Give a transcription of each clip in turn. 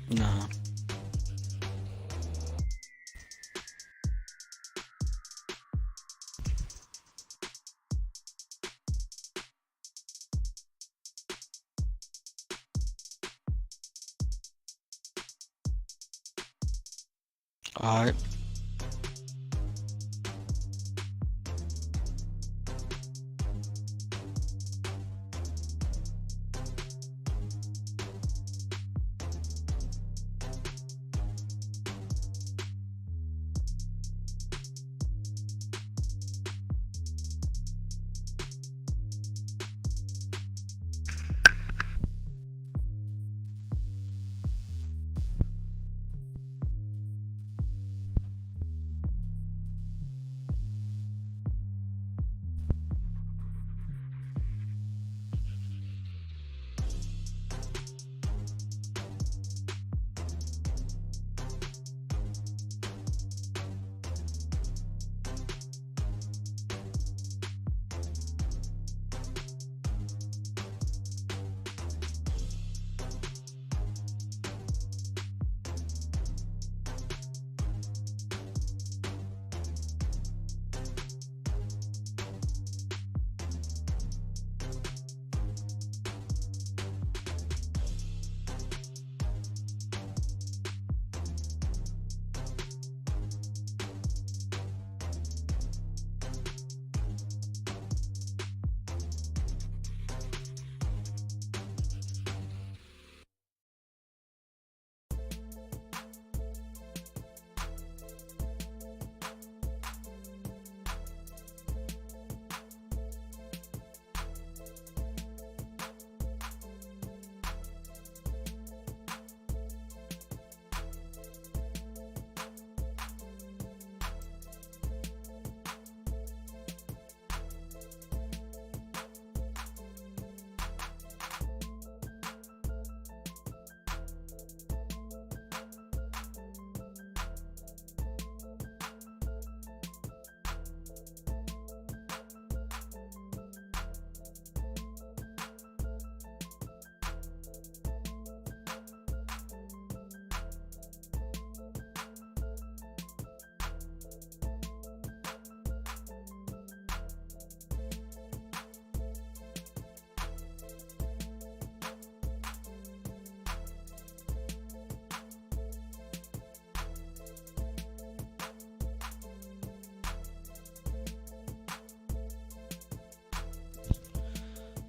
No. Alright.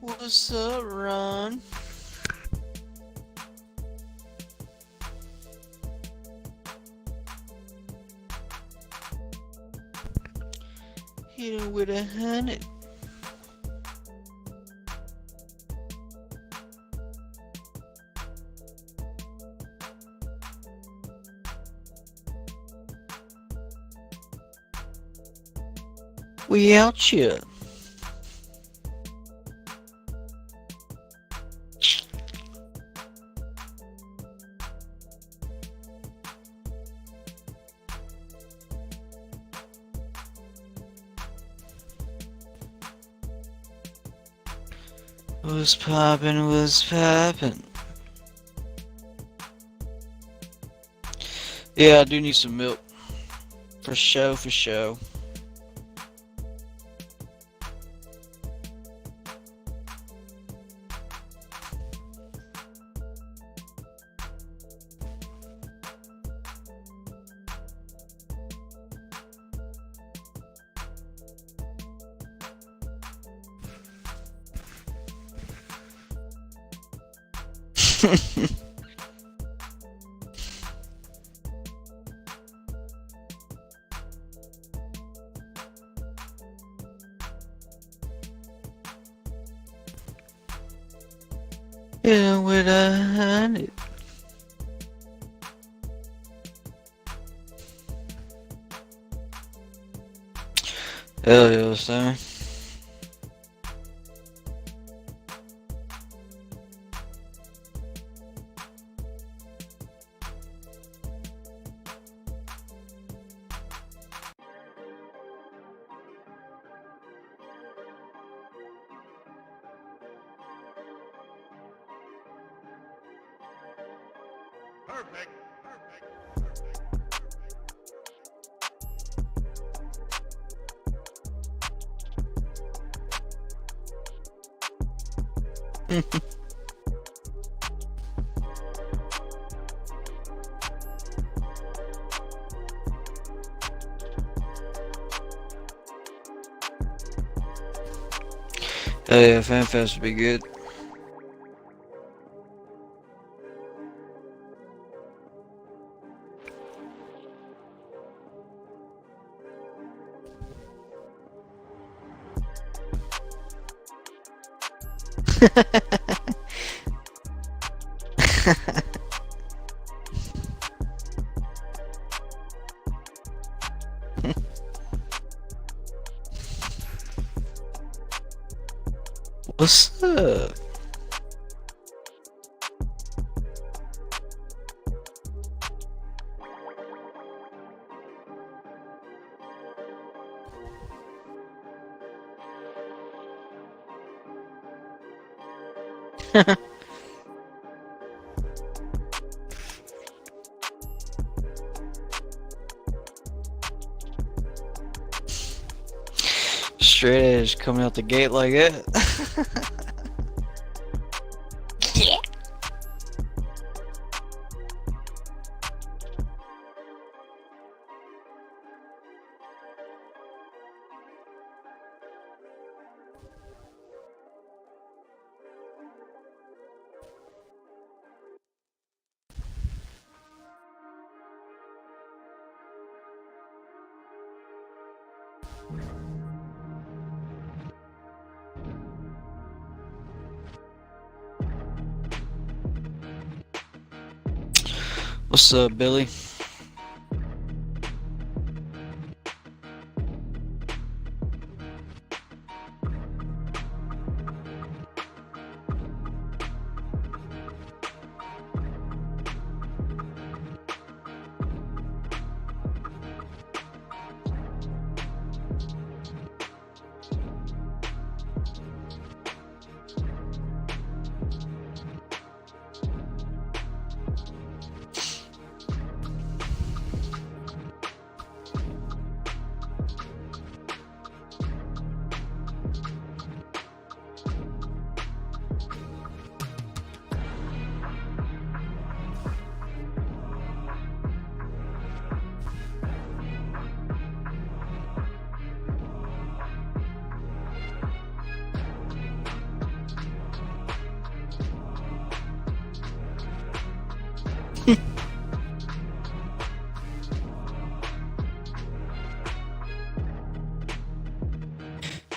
What's up, Ron? Hit him with 100. We out here. What's poppin', what's poppin'? Yeah, I do need some milk. For show, for show. Yeah, with 100. Hell yeah, Sammy. Oh yeah, FanFest would be good. What's up? Straight edge coming out the gate like that. Yeah. What's up, Billy?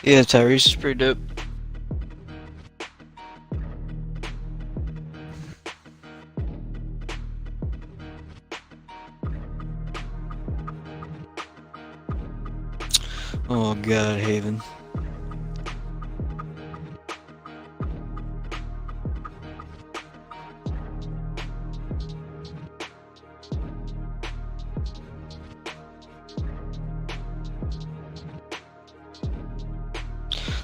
Yeah, Tyrese is pretty dope. Oh god, Haven.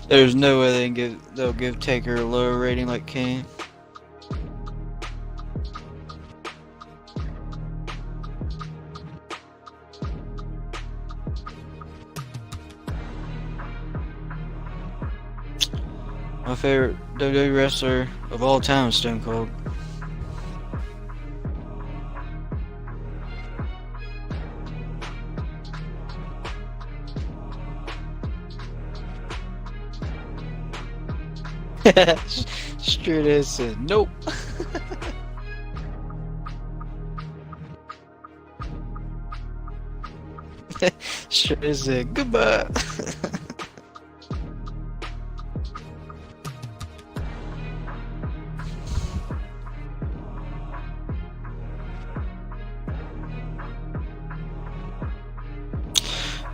There's no way they'll give Taker a lower rating like Kane. My favorite WWE wrestler of all time is Stone Cold. Straight as said, nope. Straight as said, goodbye.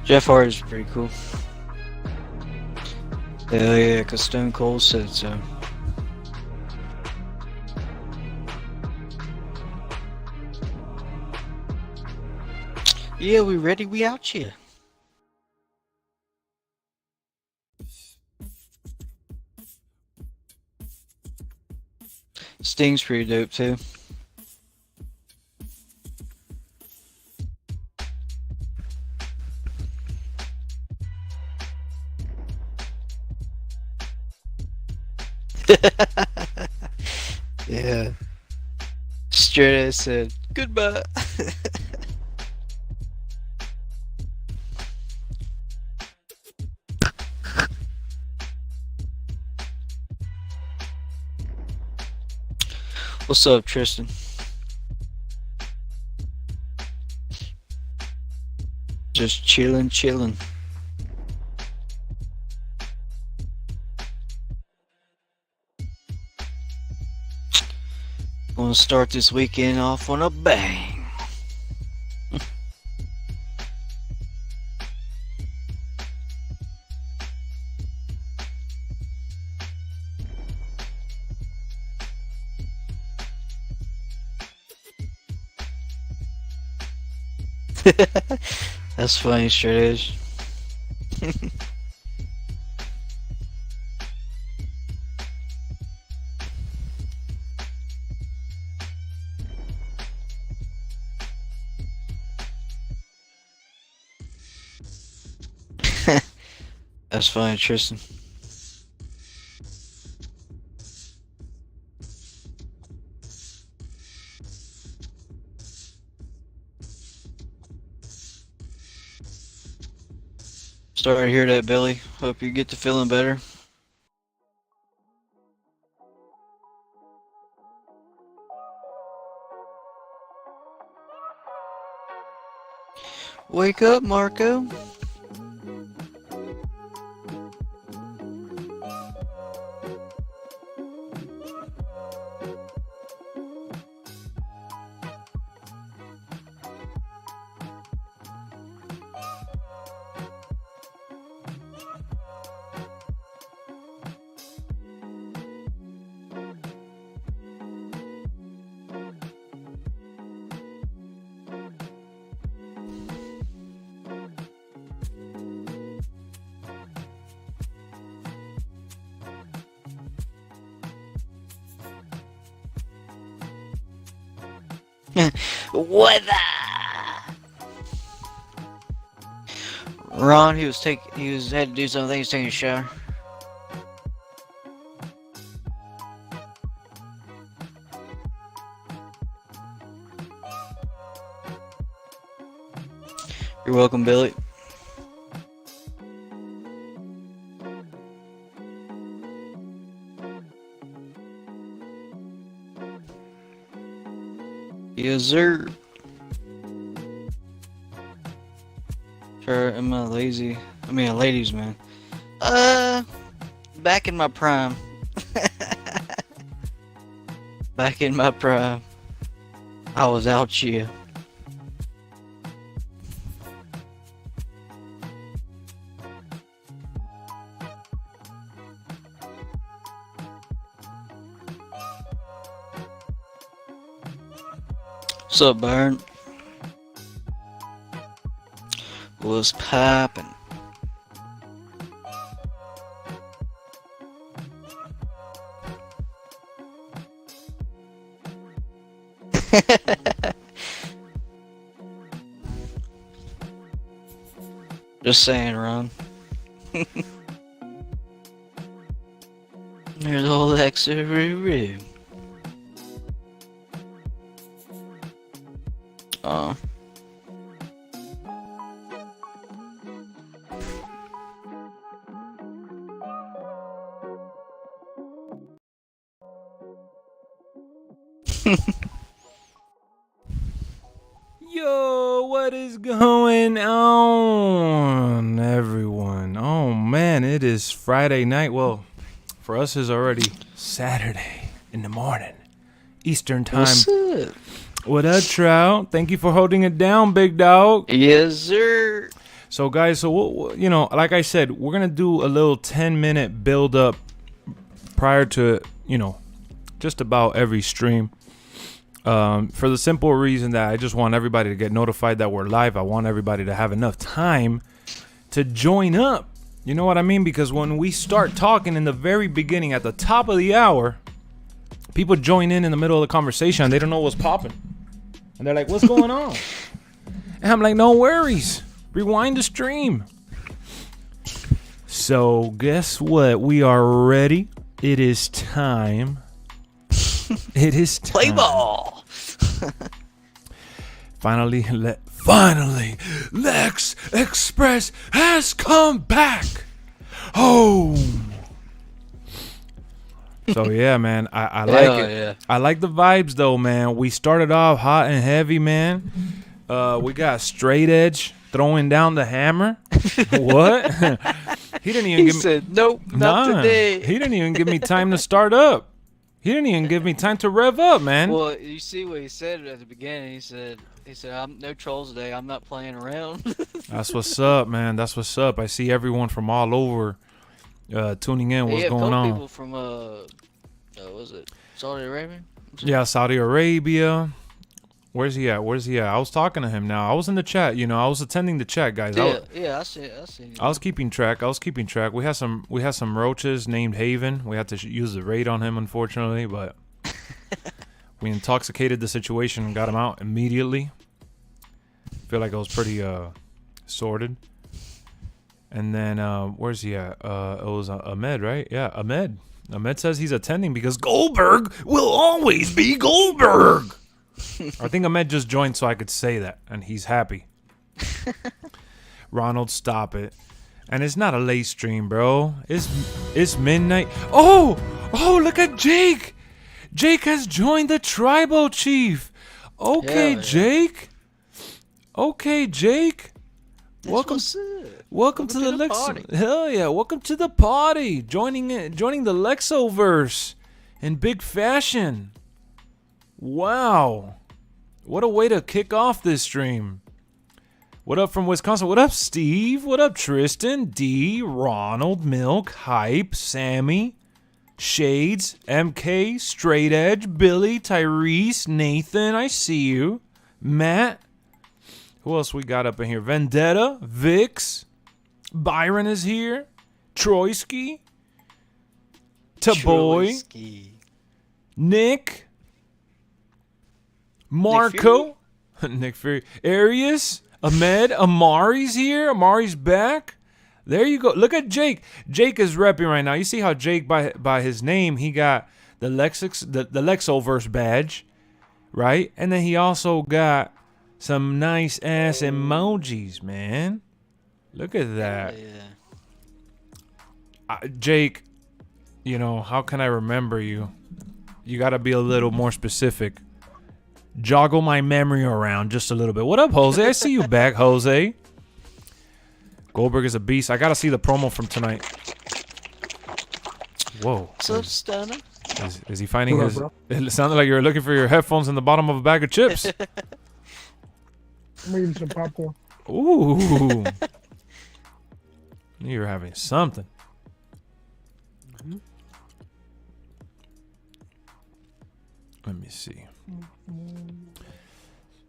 Jeff Hardy's pretty cool. Hell yeah, cause Stone Cold said so. Yeah, we ready, we out here. Sting's pretty dope too. straight ass said, goodbye. What's up, Tristan? Just chilling. Gonna start this weekend off on a bang. That's funny, straight edge. That's funny, Tristan. Sorry to hear that, Billy. Hope you get to feeling better. Wake up, Marco. What the? Ron, he had to do something. He was taking a shower. You're welcome, Billy. Yes, sir. Sure, am I lazy? I mean, a ladies man. Back in my prime. Back in my prime. I was out here. What's up, Byron? What's poppin'? Just saying, Ron. There's old LexxExp. Oh. Yo, what is going on, everyone? Oh man, it is Friday night. Well, for us it's already Saturday in the morning, Eastern time. What's up? What up, Trout? Thank you for holding it down, big dog. Yes, sir. So, guys, you know, like I said, we're gonna do a little 10-minute build up prior to, you know, just about every stream. For the simple reason that I just want everybody to get notified that we're live. I want everybody to have enough time to join up. You know what I mean? Because when we start talking in the very beginning, at the top of the hour, people join in the middle of the conversation. They don't know what's popping. And they're like, what's going on? And I'm like, no worries. Rewind the stream. So guess what? We are ready. It is time. It is time. Play ball. Finally, LexxExpress has come back home. So yeah, man, I like Hell it. yeah. I like the vibes though, man. We started off hot and heavy, man. We got Straight Edge throwing down the hammer. What? He didn't even He give me. said, nope, not today. He didn't even give me time to start up. He didn't even give me time to rev up, man. Well, you see what he said at the beginning. He said, I'm no trolls today. I'm not playing around. That's what's up, man. That's what's up. I see everyone from all over tuning in. What's going on? People from what was it Saudi Arabia? Yeah, Saudi Arabia. Where's he at? I was talking to him now. I was in the chat. You know, I was attending the chat, guys. Yeah, I see. I was keeping track. We had some roaches named Haven. We had to use the raid on him, unfortunately, but we intoxicated the situation and got him out immediately. Feel like it was pretty sorted. And then where's he at? It was Ahmed, right? Yeah, Ahmed. Ahmed says he's attending because Goldberg will always be Goldberg. I think Ahmed just joined so I could say that, and he's happy. Ronald, stop it. And it's not a late stream, bro. It's midnight. Oh, look at Jake. Jake has joined the tribal chief. Okay, yeah. Jake. Okay, Jake. Welcome to the Lexx. Hell yeah! Welcome to the party. Joining the Lexxoverse in big fashion. Wow, what a way to kick off this stream. What up from Wisconsin? What up, Steve? What up, Tristan, D, Ronald, Milk, Hype, Sammy, Shades, MK, Straight Edge, Billy, Tyrese, Nathan. I see you, Matt. Who else we got up in here? Vendetta, Vix, Byron is here, Troyski, Taboy, Nick, Marco, Nick Fury, Arius, Ahmed, Amari's here. Amari's back. There you go. Look at Jake. Jake is repping right now. You see how Jake, by his name, he got the Lexxoverse badge, right? And then he also got some nice ass emojis, man. Look at that. Yeah. Jake, you know, how can I remember you? You got to be a little more specific. Joggle my memory around just a little bit. What up, Jose? I see you back, Jose. Goldberg is a beast. I got to see the promo from tonight. Whoa. What's up, Stunner? Is he finding his... It sounded like you were looking for your headphones in the bottom of a bag of chips. I'm eating some popcorn. Ooh. You're having something. Mm-hmm. Let me see.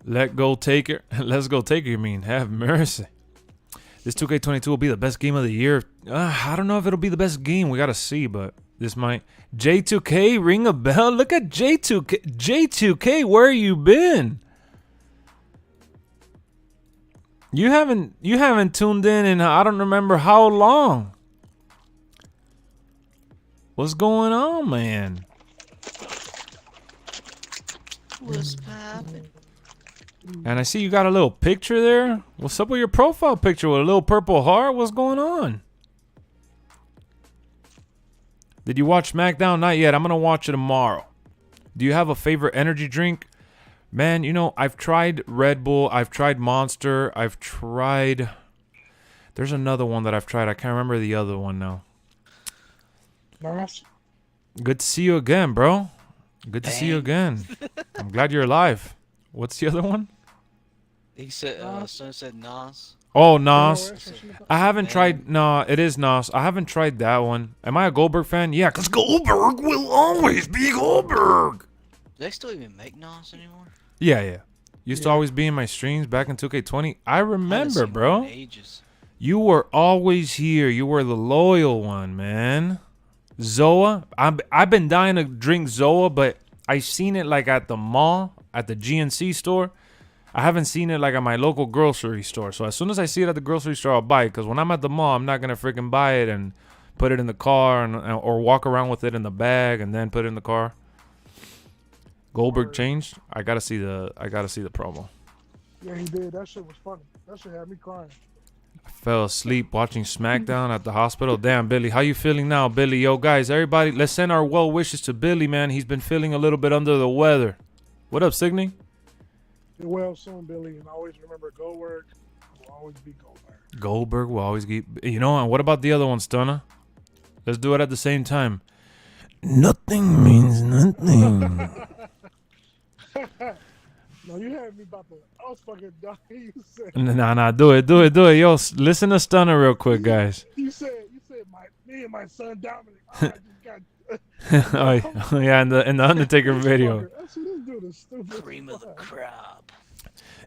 Let's go taker. You mean have mercy. This 2K22 will be the best game of the year. I don't know if it'll be the best game. We gotta see, but this might. J2K, ring a bell. Look at J2K. J2K, where you been? You haven't tuned in I don't remember how long. What's going on, man? What's poppin'? And I see you got a little picture there. What's up with your profile picture with a little purple heart? What's going on? Did you watch SmackDown? Not yet. I'm going to watch it tomorrow. Do you have a favorite energy drink? Man, you know, I've tried Red Bull. I've tried Monster. I've tried... There's another one that I've tried. I can't remember the other one now. Nice. Good to see you again, bro. Good to see you again. I'm glad you're alive. What's the other one? He said, son said Nas. Oh, Nas. I haven't tried. No, it is Nas. I haven't tried that one. Am I a Goldberg fan? Yeah, because Goldberg will always be Goldberg. Do they still even make Nas anymore? Yeah. Used to always be in my streams back in 2K20. I remember, bro. Ages. You were always here. You were the loyal one, man. Zoa. I've been dying to drink Zoa, but I seen it like at the mall, at the GNC store. I haven't seen it like at my local grocery store. So as soon as I see it at the grocery store, I'll buy it. Because when I'm at the mall, I'm not going to freaking buy it and put it in the car or walk around with it in the bag and then put it in the car. Goldberg Word. changed. I gotta see the promo. Yeah, he did. That shit was funny. That shit had me crying. I fell asleep watching SmackDown at the hospital. Damn, Billy, how you feeling now, Billy? Yo, guys, everybody, let's send our well wishes to Billy, man. He's been feeling a little bit under the weather. What up, Signy? Get well soon, Billy, and always remember Goldberg will always be Goldberg. Goldberg will always keep. You know, and what about the other one, Stunner? Let's do it at the same time. Nothing means nothing. No, you had me about to. I was fucking dying. You said. Nah, do it. Yo, listen to Stunner real quick, guys. You said me and my son Dominic. I just got. Oh yeah, in the Undertaker video. That's what this dude is stupid. Cream of the crop.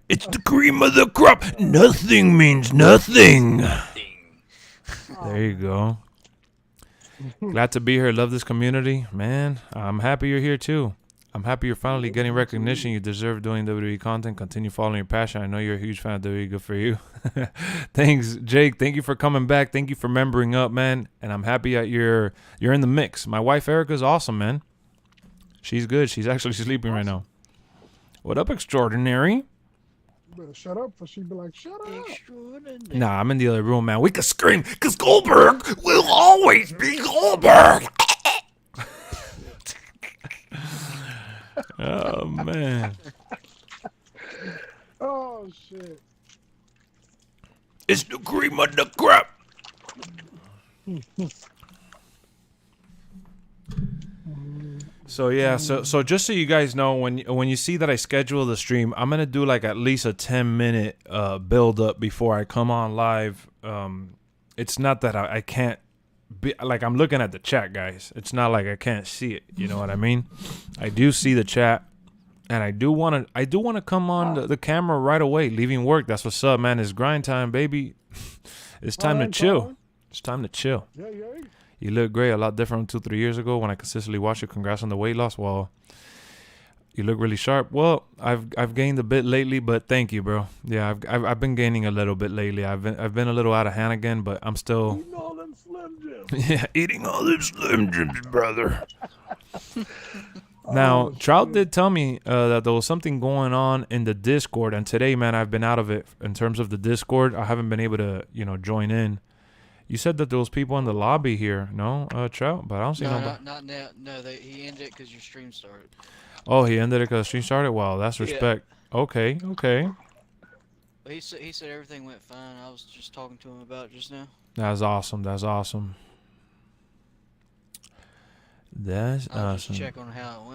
It's the cream of the crop. Nothing means nothing. There you go. Glad to be here. Love this community, man. I'm happy you're here too. I'm happy you're finally getting recognition you deserve doing WWE content. Continue following your passion. I know you're a huge fan of WWE. Good for you. Thanks, Jake. Thank you for coming back. Thank you for membering up, man. And I'm happy that you're in the mix. My wife Erica's awesome, man. She's good. She's actually sleeping right now. What up, extraordinary? You better shut up, for she be like, shut up. Extraordinary. Nah, I'm in the other room, man. We can scream because Goldberg will always be Goldberg. Oh, man. Oh shit. It's the cream of the crop. So yeah, so just so you guys know, when you see that I schedule the stream, I'm gonna do like at least a 10-minute build up before I come on live. It's not that I can't be like, I'm looking at the chat, guys. It's not like I can't see it. You know what I mean? I do see the chat, and I do wanna come on the camera right away, leaving work. That's what's up, man. It's grind time, baby. It's time to chill. It's time to chill. Yeah. You look great, a lot different from 2-3 years ago when I consistently watched you. Congrats on the weight loss. Well, you look really sharp. Well, I've gained a bit lately, but thank you, bro. Yeah, I've been gaining a little bit lately. I've been a little out of hand again, but I'm still Eating all them Slim Jims. yeah, eating all them Slim Jims, brother. Now, Oh, Trout shit. did tell me that there was something going on in the Discord, and today, man, I've been out of it in terms of the Discord. I haven't been able to, join in. You said that there was people in the lobby here, no, Trout? But I don't see nobody. Not now. No, he ended it because your stream started. Oh, he ended it because the stream started? Wow, that's Yeah. respect. Okay. But he said everything went fine. I was just talking to him about it just now. That's awesome. I was just check on how it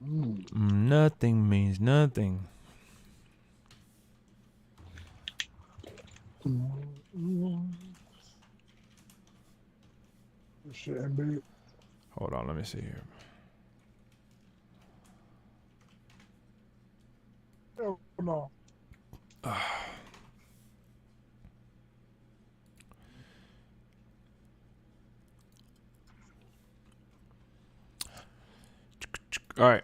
went. Nothing means nothing. Shit, MB. Hold on, let me see here. Hell no. All right.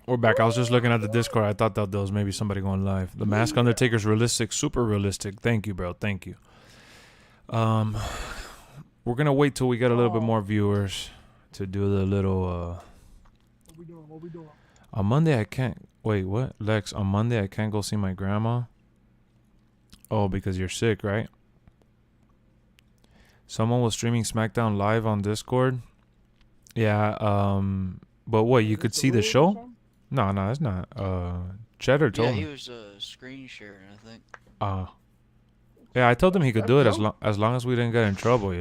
We're back. I was just looking at the Discord. I thought that there was maybe somebody going live. The Mask Undertaker's realistic, super realistic. Thank you, bro. Thank you. We're going to wait till we get a little bit more viewers to do the little... What we doing? On Monday, I can't... Wait, what? Lex, on Monday, I can't go see my grandma. Oh, because you're sick, right? Someone was streaming SmackDown live on Discord. Yeah, but what, you could see the show? No, it's not. Cheddar told me. Yeah, he was screen sharing, I think. Yeah, I told him he could do it as long as we didn't get in trouble,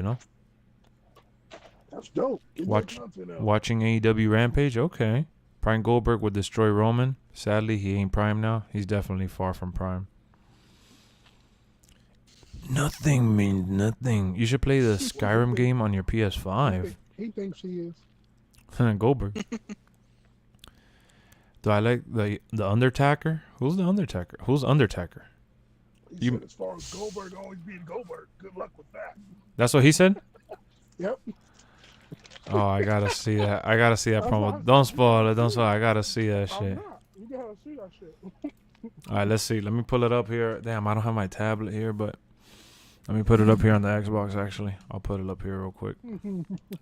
That's dope. Watching AEW Rampage, okay. Prime Goldberg would destroy Roman. Sadly, he ain't Prime now. He's definitely far from Prime. Nothing means nothing. You should play the Skyrim game on your PS5. He thinks he is. Goldberg. Do I like the Undertaker? Who's the Undertaker? Who's Undertaker? He said as far as Goldberg always being Goldberg, good luck with that. That's what he said? Yep. Oh, I gotta see that. I gotta see that promo. Don't spoil it. Don't spoil it. I gotta see that I'm shit. not. You gotta see that shit. All right, let's see. Let me pull it up here. Damn, I don't have my tablet here, but Let me put it up here on the Xbox, actually. I'll put it up here real quick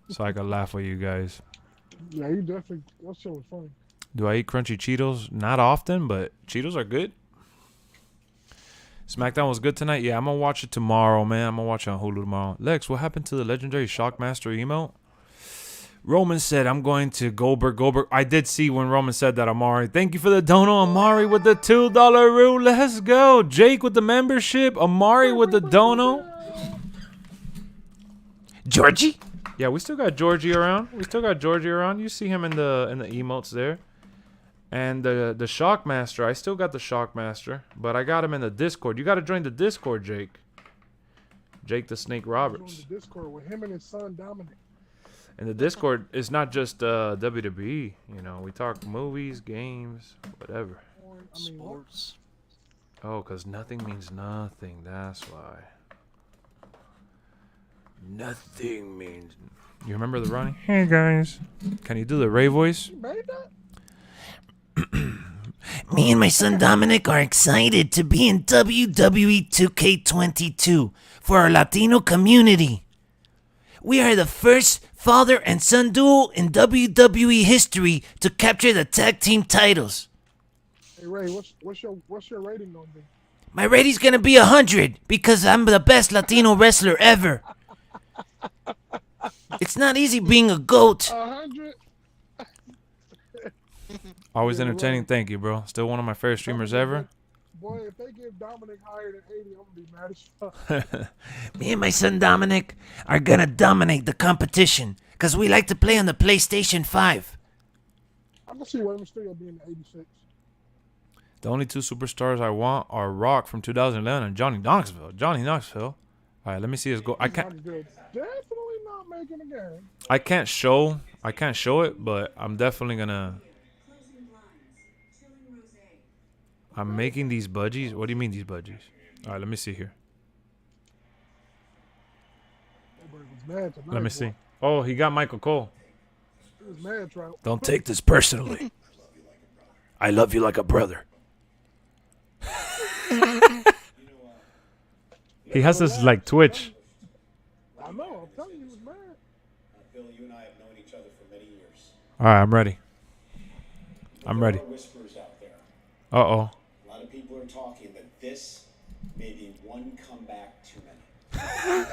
so I can laugh with you guys. Yeah, you definitely. That shit was funny. Do I eat crunchy Cheetos? Not often, but Cheetos are good. SmackDown was good tonight. Yeah, I'm going to watch it tomorrow, man. I'm going to watch it on Hulu tomorrow. Lex, what happened to the legendary Shockmaster emote? Roman said, I'm going to Goldberg. I did see when Roman said that, Amari. Thank you for the dono, Amari, with the $2 rule. Let's go. Jake with the membership. Amari with the dono. Georgie? Yeah, we still got Georgie around. You see him in the emotes there. And the Shockmaster, I still got the Shockmaster, but I got him in the Discord. You got to join the Discord, Jake. Jake the Snake Roberts. The Discord with him and his son Dominic. And the Discord is not just WWE. You know, we talk movies, games, whatever. Sports. Oh, because nothing means nothing. That's why. Nothing means. You remember the Ronnie? Hey guys, can you do the Ray voice? You made that? Me and my son Dominic are excited to be in WWE 2K22 for our Latino community. We are the first father and son duo in WWE history to capture the tag team titles. Hey Ray, what's your rating gonna be? My rating's gonna be 100 because I'm the best Latino wrestler ever. It's not easy being a GOAT. 100. Always Yeah, entertaining. right. Thank you, bro. Still one of my favorite streamers ever. Boy, if they give Dominic higher than 80, I'm gonna be mad as fuck. Me and my son Dominic are gonna dominate the competition because we like to play on the PlayStation 5. I can see Rey Mysterio being 86. The only two superstars I want are Rock from 2011 and Johnny Knoxville. All right, let me see his goal. I can't. Definitely not making a game. I can't show it, but I'm definitely gonna. I'm making these budgies. What do you mean these budgies? All right, let me see here. Goldberg was mad tonight, Let me boy. see. Oh, he got Michael Cole. He was mad, Trout. Don't take this personally. I love you like a brother. He has this like Twitch. I know. I'm telling you, he was mad. Bill, you and I have known each other for many years. All right, I'm ready. There are whispers out there. Uh-oh. A lot of people are talking that this may be one comeback too many. That's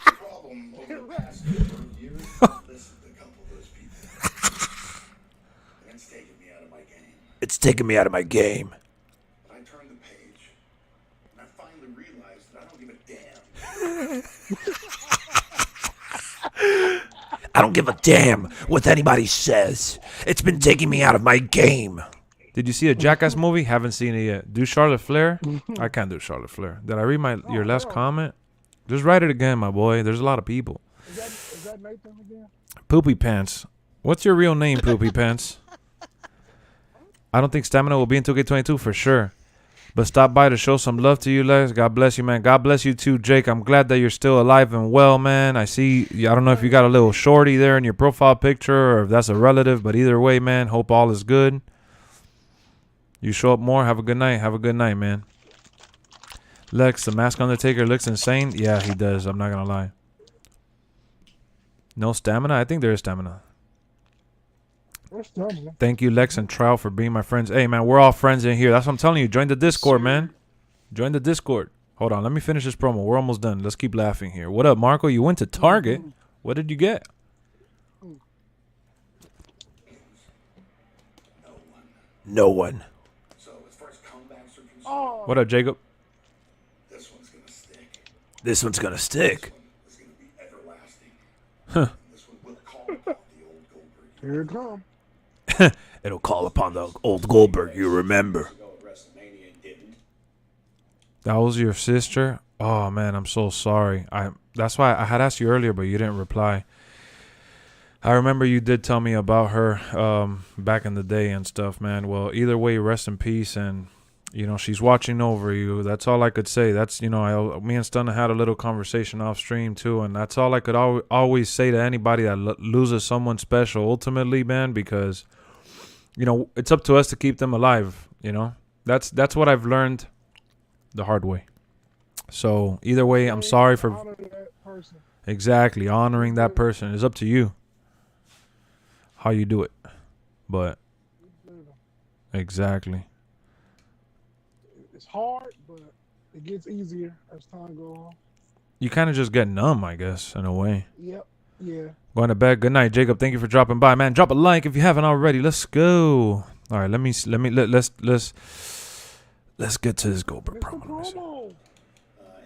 the problem. Over the past number of years, I've listened to a couple of those people. And it's taken me out of my game. It's taking me out of my game. But I turned the page, and I finally realized that I don't give a damn. I don't give a damn what anybody says. It's been taking me out of my game. Did you see a Jackass movie? Haven't seen it yet. Do Charlotte Flair? I can't do Charlotte Flair. Did I read your last comment? Just write it again, my boy. There's a lot of people. Is that Nathan again? Poopy Pants. What's your real name, Poopy Pants? I don't think Stamina will be in 2K22 for sure. But stop by to show some love to you, Lex. God bless you, man. God bless you too, Jake. I'm glad that you're still alive and well, man. I see. I don't know if you got a little shorty there in your profile picture or if that's a relative, but either way, man, hope all is good. You show up more. Have a good night. Have a good night, man. Lex, the Mask Undertaker looks insane. Yeah, he does. I'm not going to lie. No stamina? I think there is stamina. What's Dominic? Thank you, Lex and Trout, for being my friends. Hey, man, we're all friends in here. That's what I'm telling you. Join the Discord, man. Join the Discord. Hold on. Let me finish this promo. We're almost done. Let's keep laughing here. What up, Marco? You went to Target. What did you get? No one. So as far as comebacks are concerned, Oh, What up, Jacob? this one's going to stick. This one's gonna stick. This is going to be everlasting. Huh. This one will call upon the old Goldberg. here it comes. It'll call upon the old Goldberg you remember. Go at WrestleMania and didn't. That was your sister? Oh, man, I'm so sorry. That's why I had asked you earlier, but you didn't reply. I remember you did tell me about her back in the day and stuff, man. Well, either way, rest in peace. And, you know, she's watching over you. That's all I could say. That's, you know, me and Stunna had a little conversation off stream, too. And that's all I could always say to anybody that loses someone special ultimately, man, because, you know, it's up to us to keep them alive, you know. That's what I've learned the hard way. So either way, I'm sorry for honor that person. exactly honoring that person. It's up to you how you do it, but exactly. It's hard, but it gets easier as time goes on. You kind of just get numb, I guess, in a way. Yep. Yeah. Going to bed. Good night, Jacob. Thank you for dropping by, man. Drop a like if you haven't already. Let's go. All right, let's get to this Goldberg Mr. promo.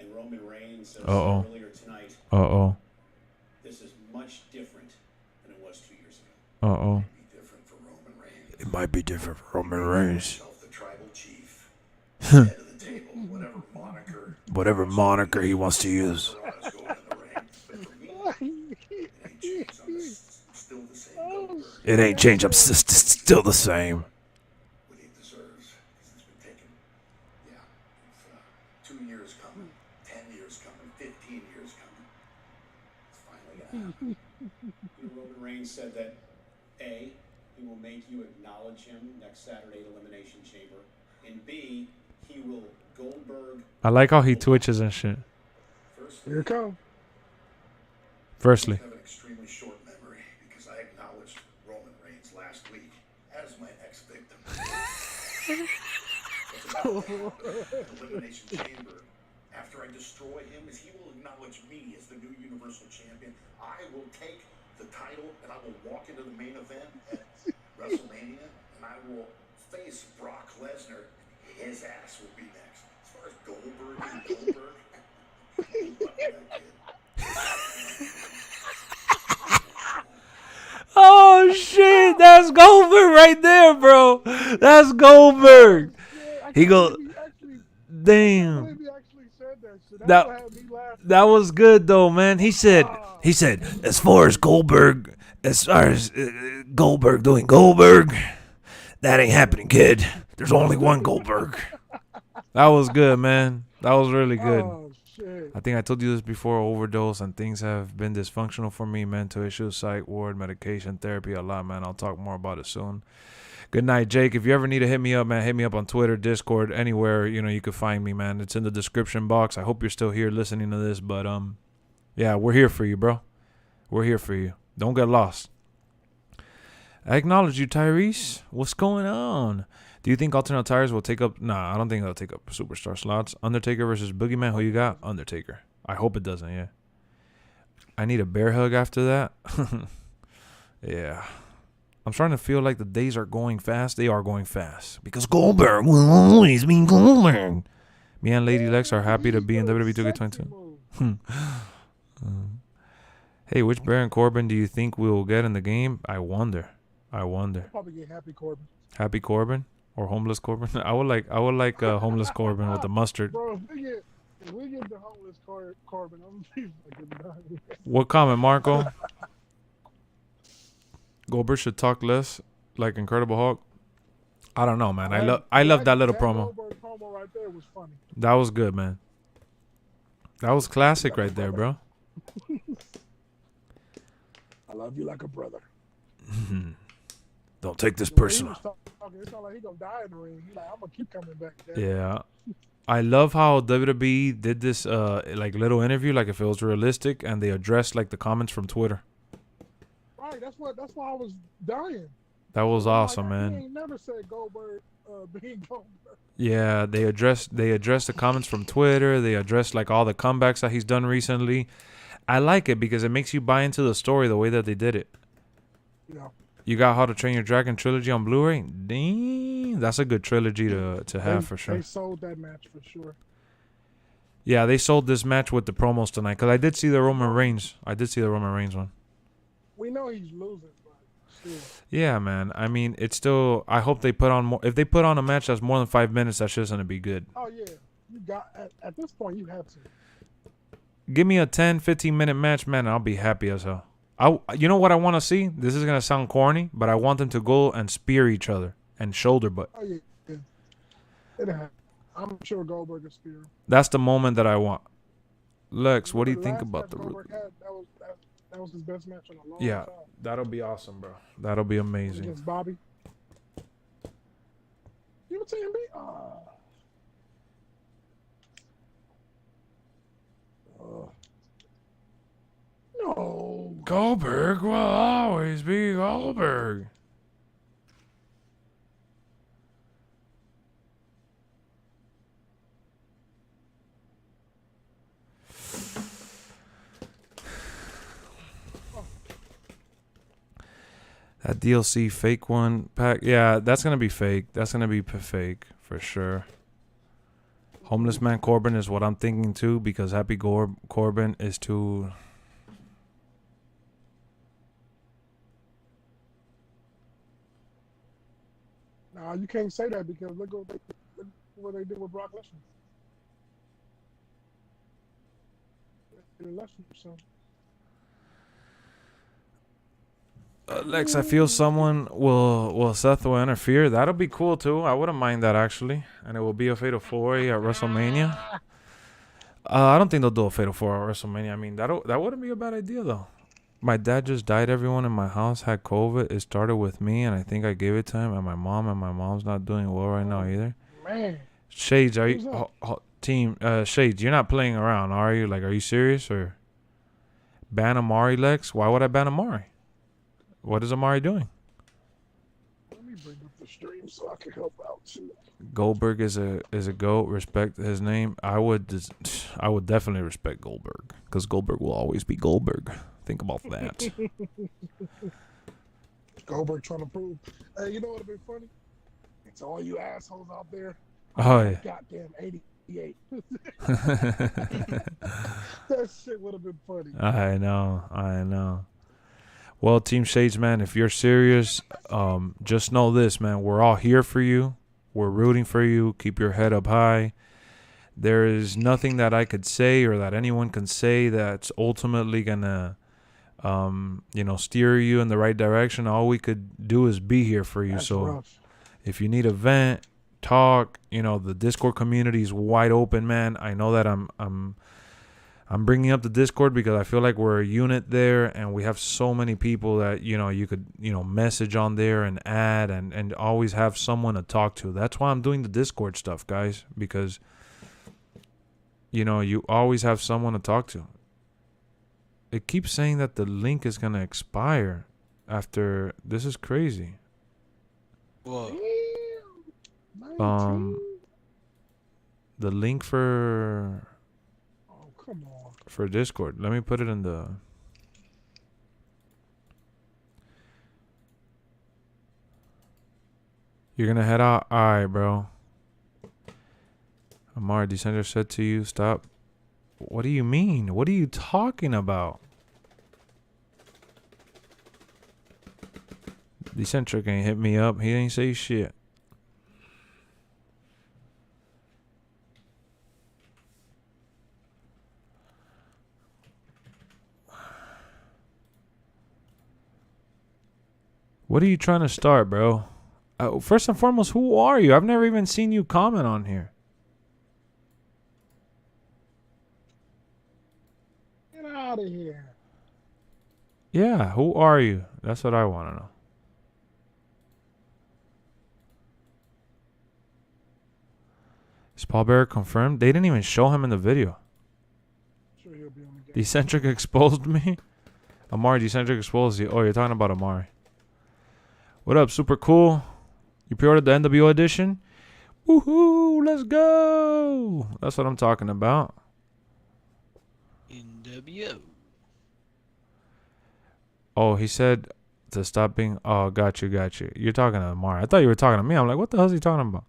And Roman Reigns said Uh-oh. earlier tonight, This is much different than it was 2 years ago. Uh-oh. Be different for Roman Reigns. It might be different for Roman Reigns. Himself the tribal chief, head of the table, Whatever moniker he wants to use. Let's go in the ring. But for me, it ain't changed. I'm still the same Goldberg. It ain't changed. I'm still the same. What he deserves, because it's been taken. Yeah, it's 2 years coming, 10 years coming, 15 years coming. It's finally gonna happen. Roman Reigns said that A, he will make you acknowledge him next Saturday at Elimination Chamber, and B, he will Goldberg. I like how he twitches and shit. Here it comes. Firstly. I have an extremely short memory because I acknowledged Roman Reigns last week as my ex-victim. What's about to happen at Elimination Chamber after I destroy him is he will acknowledge me as the new Universal Champion. I will take the title and I will walk into the main event at WrestleMania and I will face Brock Lesnar. His ass will be next. As far as Goldberg and Goldberg, fuck that kid. Oh shit, that's Goldberg right there, bro. That's Goldberg. He go, damn. He actually said that shit. That's what had me laughing. That was good though, man. He said, as far as Goldberg doing Goldberg, that ain't happening, kid. There's only one Goldberg. That was good, man. That was really good. Oh, shit. I think I told you this before, overdose and things have been dysfunctional for me, mental issues, psych ward, medication, therapy, a lot, man. I'll talk more about it soon. Good night, Jake. If you ever need to hit me up, man, hit me up on Twitter, Discord, anywhere, you could find me, man. It's in the description box. I hope you're still here listening to this, but yeah, we're here for you, bro. We're here for you. Don't get lost. I acknowledge you, Tyrese. What's going on? Do you think alternate tires will take up? Nah, I don't think they'll take up superstar slots. Undertaker versus Boogeyman. Who you got? Undertaker. I hope it doesn't, yeah. I need a bear hug after that. Yeah. I'm starting to feel like the days are going fast. They are going fast. Because Goldberg will always be Goldberg. Me and Lady Lex are happy to be in WWE 2K22. Hey, which Baron Corbin do you think we will get in the game? I wonder. I'll probably get Happy Corbin. Happy Corbin or Homeless Corbin? I would like Homeless Corbin with the mustard. Bro, if we get the Homeless Corbin, I'm gonna be fucking done. What comment, Marco? Goldberg should talk less, like Incredible Hulk. I don't know, man. I love that little promo. Goldberg promo right there was funny. That was good, man. That was classic right there, bro. I love you like a brother. Don't take this personal. It sounded like he gonna die in the ring. He's like, I'm gonna keep coming back. Yeah. I love how WWE did this like little interview, like if it was realistic, and they addressed like the comments from Twitter. Right, that's why I was dying. That was awesome, He man. ain't never said Goldberg being Goldberg. Yeah, they addressed the comments from Twitter. They addressed like all the comebacks that he's done recently. I like it because it makes you buy into the story the way that they did it. Yeah. You got How to Train Your Dragon trilogy on Blu-ray? Dang, that's a good trilogy to have for sure. They sold that match for sure. Yeah, they sold this match with the promos tonight because I did see the Roman Reigns. One. We know he's losing, but still. Yeah, man. I mean, it's still. I hope they put on more. If they put on a match that's more than 5 minutes, that's just gonna be good. Oh yeah, you got at this point you have to. Give me a 10, 15-minute match, man, and I'll be happy as hell. You know what I want to see? This is gonna sound corny, but I want them to go and spear each other and shoulder butt. Oh yeah. It happened. I'm sure Goldberg will spear him. That's the moment that I want. Lex, what do you think last about match the? Goldberg had, that was his best match in a long Yeah, time. that'll be awesome, bro. That'll be amazing. Against Bobby. You were TMB? No. Goldberg will always be Goldberg. That DLC fake one pack, yeah, that's gonna be fake. That's gonna be fake for sure. Homeless Man Corbin is what I'm thinking too, because Happy Corbin is too. Nah, you can't say that because look what they did with Brock Lesnar. So. Lex, I feel someone will Seth will interfere. That'll be cool too. I wouldn't mind that actually, and it will be a Fatal 4-Way at WrestleMania. I don't think they'll do a Fatal 4 at WrestleMania. I mean, that wouldn't be a bad idea though. My dad just died. Everyone in my house had COVID. It started with me, and I think I gave it to him. And my mom's not doing well right now either. Man, Shades, are you team? Shades, you're not playing around, are you? Like, are you serious or ban Amari, Lex? Why would I ban Amari? What is Amari doing? let me bring up the stream so I can help out too. Goldberg is a GOAT. Respect his name. I would definitely respect Goldberg because Goldberg will always be Goldberg. Think about that. Goldberg trying to prove. Hey, you know what would have been funny? It's all you assholes out there. Oh yeah. Goddamn 88. That shit would have been funny. I know. Well, Team Shades, man, if you're serious, just know this, man. We're all here for you. We're rooting for you. Keep your head up high. There is nothing that I could say or that anyone can say that's ultimately gonna, steer you in the right direction. All we could do is be here for you. That's so rough. if you need a vent, talk. The Discord community is wide open, man. I know that I'm bringing up the Discord because I feel like we're a unit there, and we have so many people that you could message on there and add and always have someone to talk to. That's why I'm doing the Discord stuff, guys, because you always have someone to talk to. It keeps saying that the link is gonna expire after. This is crazy. Whoa. The link for Come on. for Discord. Let me put it in the. You're gonna head out. Alright, bro. Amar, Descender said to you, stop. What do you mean? What are you talking about? Decentric ain't hit me up. He ain't say shit. What are you trying to start, bro? First and foremost, who are you? I've never even seen you comment on here. Get out of here. Yeah, who are you? That's what I want to know. Is Paul Bearer confirmed? They didn't even show him in the video. Sure he'll be on the game. Decentric exposed me? Amari, Decentric exposed you. Oh, you're talking about Amari. What up, super cool? You pre-ordered the NWO edition? Woohoo, let's go. That's what I'm talking about. NWO. Oh, he said to stop being... Oh, got you. You're talking to Amari. I thought you were talking to me. I'm like, what the hell is he talking about?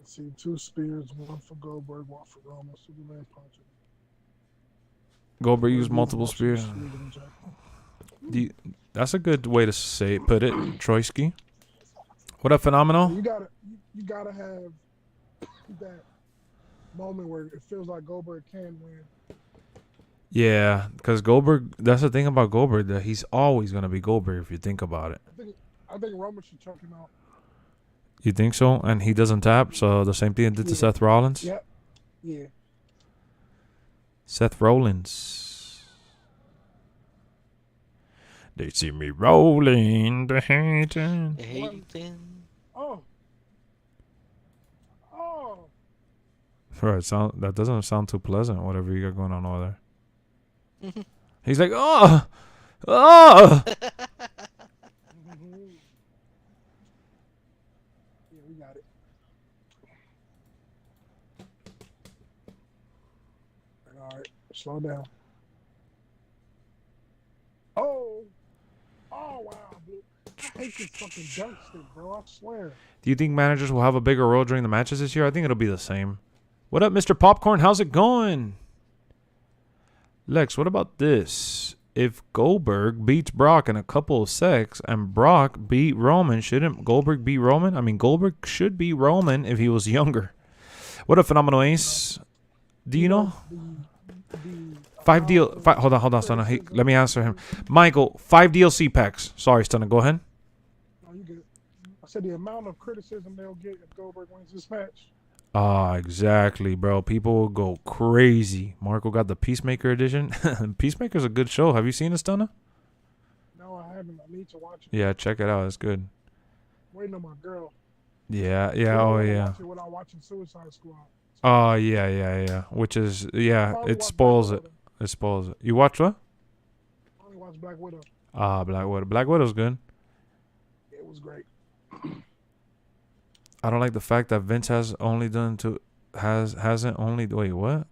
I see 2 spears, one for Goldberg, one for Roman, Superman punch. Goldberg used multiple spears. That's a good way to put it, Troyski. What up, Phenomenal? You gotta have that moment where it feels like Goldberg can win. Yeah, because Goldberg, that's the thing about Goldberg, that he's always going to be Goldberg if you think about it. I think Roman should choke him out. You think so? And he doesn't tap, so the same thing it did to Seth Rollins? Yep. Yeah. Seth Rollins. They see me rolling the hating. Oh. Right, that doesn't sound too pleasant, whatever you got going on over there. He's like, oh, oh. Yeah, we got it. All right, slow down. Oh, wow, dude. I hate this fucking dunk stick, bro. I swear. Do you think managers will have a bigger role during the matches this year? I think it'll be the same. What up, Mr. Popcorn? How's it going? Lex, what about this? If Goldberg beats Brock in a couple of secs and Brock beat Roman, shouldn't Goldberg beat Roman? I mean, Goldberg should beat Roman if he was younger. What up, Phenomenal Ace? Do you know? Hold on, Stunner. Hey, let me answer him. Michael, 5 DLC packs. Sorry, Stunner. Go ahead. No, you good. I said the amount of criticism they'll get if Goldberg wins this match. Exactly, bro. People will go crazy. Marco got the Peacemaker edition. Peacemaker's a good show. Have you seen it, Stunner? No, I haven't. I need to watch it. Yeah, check it out. It's good. Waiting on my girl. Yeah. Oh, yeah. Watch it without watching Suicide Squad. Oh, yeah. Which is, yeah, it spoils it. It spoils it. You watch what? I only watched Black Widow. Black Widow. Black Widow's good. It was great. I don't like the fact that Vince hasn't only wait, what?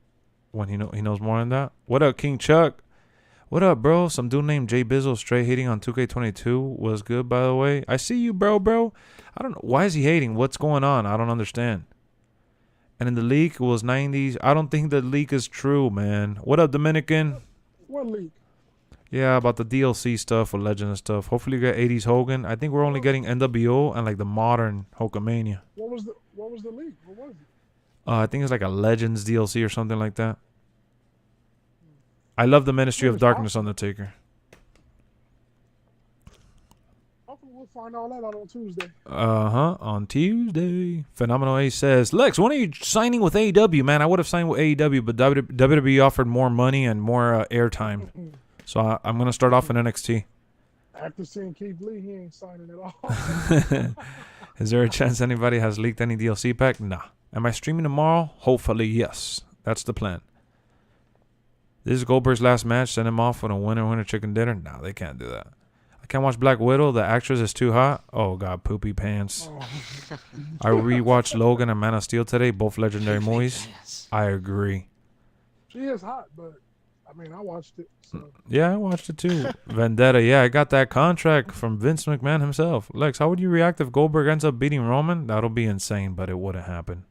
When he knows more than that. What up, King Chuck? What up, bro? Some dude named Jay Bizzle straight hating on 2K22 was good, by the way. I see you, bro. I don't know. Why is he hating? What's going on? I don't understand. And in the leak, it was 90s. I don't think the leak is true, man. What up, Dominican? What leak? Yeah, about the DLC stuff or Legend and stuff. Hopefully you get 80s Hogan. I think we're only getting NWO and like the modern Hulkamania. What was the leak? What was it? I think it's like a Legends DLC or something like that. I love the Ministry of Darkness Undertaker. Hopefully we'll find all that out on Tuesday. On Tuesday. Phenomenal A says, Lex, when are you signing with AEW, man? I would have signed with AEW, but WWE offered more money and more airtime. So I'm going to start off in NXT. After seeing Keith Lee, he ain't signing at all. Is there a chance anybody has leaked any DLC pack? Nah. Am I streaming tomorrow? Hopefully, yes. That's the plan. This is Goldberg's last match. Send him off with a winner chicken dinner. No, they can't do that. I can't watch Black Widow. The actress is too hot. Oh, God, poopy pants. Oh. I rewatched Logan and Man of Steel today. Both legendary movies. I agree. She is hot, but I mean, I watched it. So. Yeah, I watched it too. Vendetta. Yeah, I got that contract from Vince McMahon himself. Lex, how would you react if Goldberg ends up beating Roman? That'll be insane, but it wouldn't happen.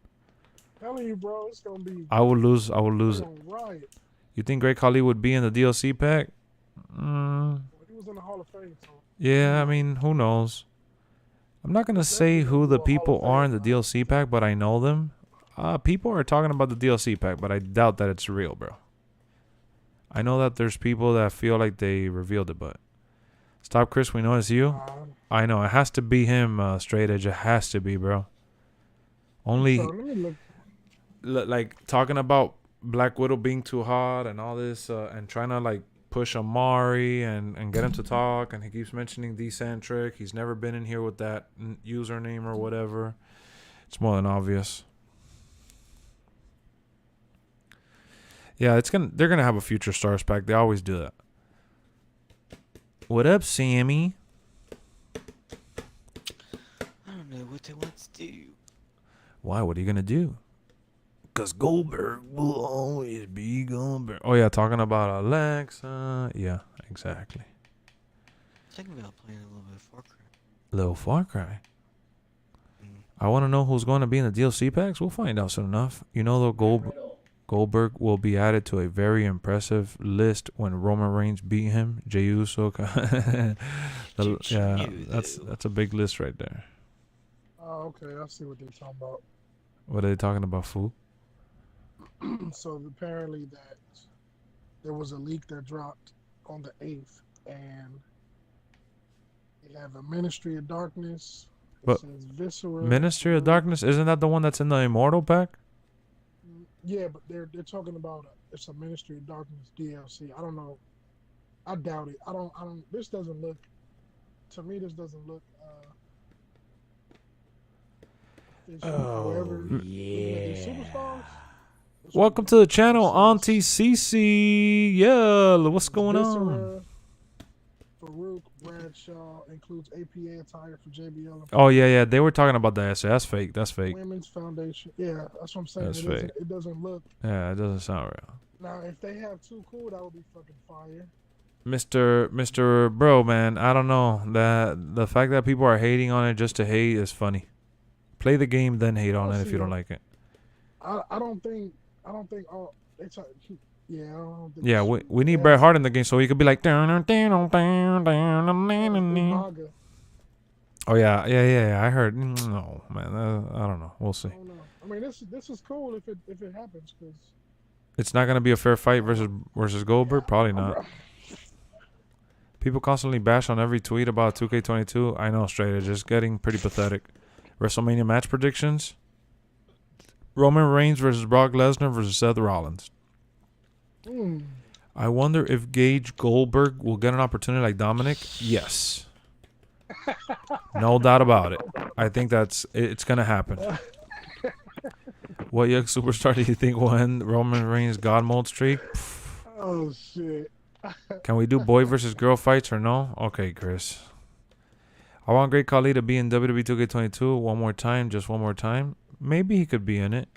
Telling you, bro, it's gonna be. I will lose it. Riot. You think Great Khali would be in the DLC pack? He was in the Hall of Fame. So. Yeah, I mean, who knows? I'm not gonna say who the people are in the DLC pack, but I know them. People are talking about the DLC pack, but I doubt that it's real, bro. I know that there's people that feel like they revealed it, but stop, Chris. We know it's you. I know it has to be him. Straight Edge. It has to be, bro. Only like talking about Black Widow being too hot and all this, and trying to like push Amari and get him to talk, and he keeps mentioning Decentric. He's never been in here with that username or whatever. It's more than obvious. Yeah, they're gonna have a future stars pack. They always do that. What up, Sammy? I don't know what they want to do. Why? What are you gonna do? Cause Goldberg will always be Goldberg. Oh yeah, talking about Alexa. Yeah, exactly. Thinking about playing a little bit of Far Cry. Little Far Cry. I want to know who's going to be in the DLC packs. We'll find out soon enough. You know, though, Goldberg will be added to a very impressive list when Roman Reigns beat him. Jey Uso. Yeah, that's a big list right there. Oh, okay. I see what they're talking about. What are they talking about, fool? So apparently that there was a leak that dropped on the 8th, and they have a Ministry of Darkness. But says Viscera. Ministry of Darkness, isn't that the one that's in the Immortal pack? Yeah, but they're talking about it's a Ministry of Darkness DLC. I don't know. I doubt it. I don't. This doesn't look. To me, this doesn't look. Oh, whoever, yeah. Superstars. Welcome to the channel, Auntie Cece. Yeah, what's going on? Viscera, Farouk Bradshaw includes APA attire for JBL. Oh yeah. They were talking about that. So that's fake. That's fake. Women's Foundation. Yeah, that's what I'm saying. That's It fake. doesn't, it doesn't look. Yeah, it doesn't sound real. Now, if they have Too Cool, that would be fucking fire. Mr. Bro, man, I don't know. That the fact that people are hating on it just to hate is funny. Play the game, then hate on it if you don't like it. I don't think all they talk. Yeah, I don't think. Yeah, we need Bret Hart in the game so he could be like. Oh yeah. I heard. No, man. I don't know. We'll see. I don't know. I mean, this is cool if it happens, because It's not gonna be a fair fight versus Goldberg. Probably not. People constantly bash on every tweet about 2K22. I know, straight. It's just getting pretty pathetic. WrestleMania match predictions: Roman Reigns versus Brock Lesnar versus Seth Rollins. I wonder if Gage Goldberg will get an opportunity like Dominic. Yes. No doubt about it. I think it's gonna happen. What young superstar do you think will end Roman Reigns' God mode streak? Oh shit. Can we do boy versus girl fights or no? Okay, Chris. I want Great Khali to be in WWE 2K22 one more time, just one more time. Maybe he could be in it.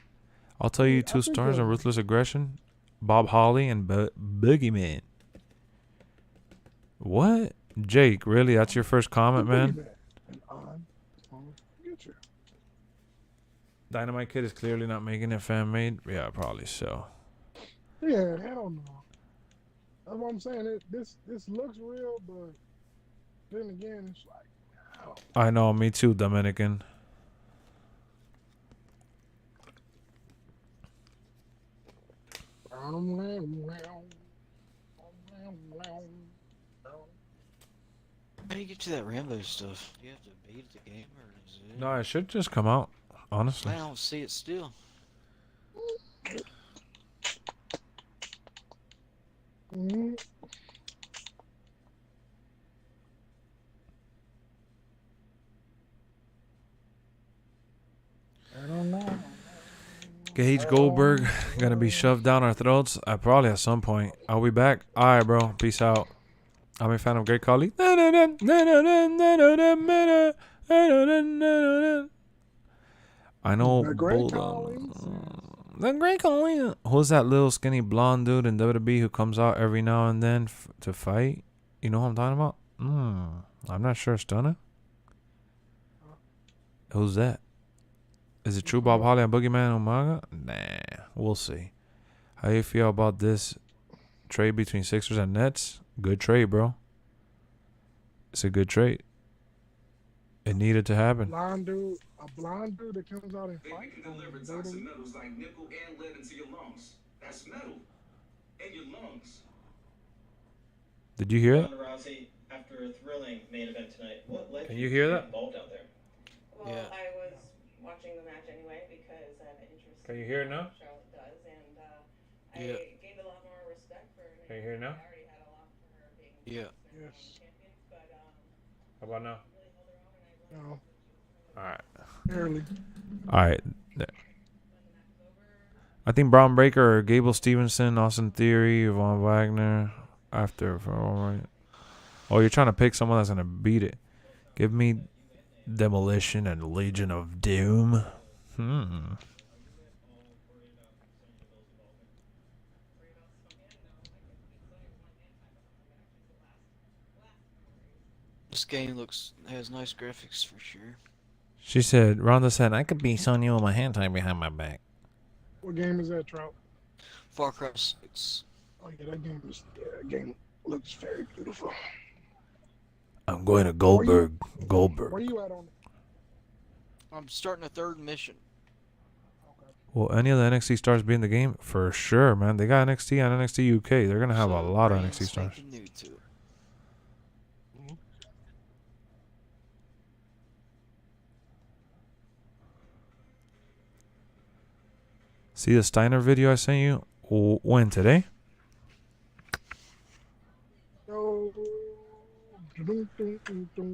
I'll tell you two stars on Ruthless Aggression: Bob Holly and Boogeyman. What? Jake, really? That's your first comment, man? Dynamite Kid is clearly not making it fan made. Yeah, probably so. Yeah, hell no. That's what I'm saying. This looks real, but then again, it's like, I know, me too, Dominican. How do you get to that Rambo stuff? Do you have to beat the game, or is it? No, it should just come out, honestly. I don't see it still. I don't know. Gage Goldberg gonna be shoved down our throats. Probably at some point. I'll be back. All right, bro. Peace out. I'm a fan of Great Khali. I know. The Great Khali. The Great Khali. Who's that little skinny blonde dude in WWE who comes out every now and then to fight? You know who I'm talking about? I'm not sure. Stunner? Who's that? Is it true Bob Holly and Boogeyman Umaga? Nah, we'll see. How you feel about this trade between Sixers and Nets? Good trade, bro. It's a good trade. It needed to happen. A blonde dude that comes out and fights. Deliver toxic metals like nickel and lead into your lungs. That's metal in your lungs. Did you hear it? Rousey, after a thrilling main event tonight, what led Can you hear that? involved out there? Well, Yeah. I was watching the match anyway because I have an interest. Can you hear it now? Charlotte does, and Yeah. I gained a lot more respect for her. Can you hear it now? I already had a lot for her being Yeah. Yes. champion, but How about now? really held her own, and I really No, All right. barely. All right. I think Braun Breaker or Gable Stevenson, Austin Theory, Von Wagner. After for all right. Oh, you're trying to pick someone that's gonna beat it. Give me Demolition and Legion of Doom. This game has nice graphics for sure. She said, Ronda said, I could be Sonya with my hand tied behind my back. What game is that, Trout? Far Cry 6. Oh yeah, that game looks very beautiful. I'm going to Goldberg. Where Goldberg. you at on it? I'm starting a third mission. Will any of the NXT stars be in the game? For sure, man. They got NXT and NXT UK. They're going to have a lot of NXT stars. New to it. See the Steiner video I sent you? When? Today?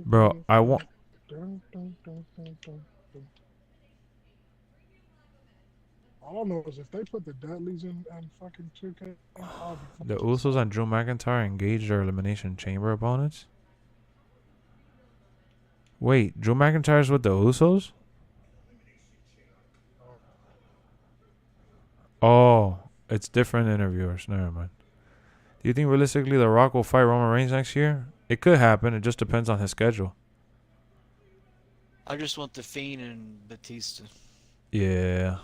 Bro, I want... All I know is if they put the Dudleys in fucking 2K, I'll be The fucking Usos and Drew McIntyre engage their Elimination Chamber opponents. Wait, Drew McIntyre's with the Usos? Oh, it's different interviewers. Never mind. Do you think realistically The Rock will fight Roman Reigns next year? It could happen. It just depends on his schedule. I just want the Fiend and Batista. Yeah.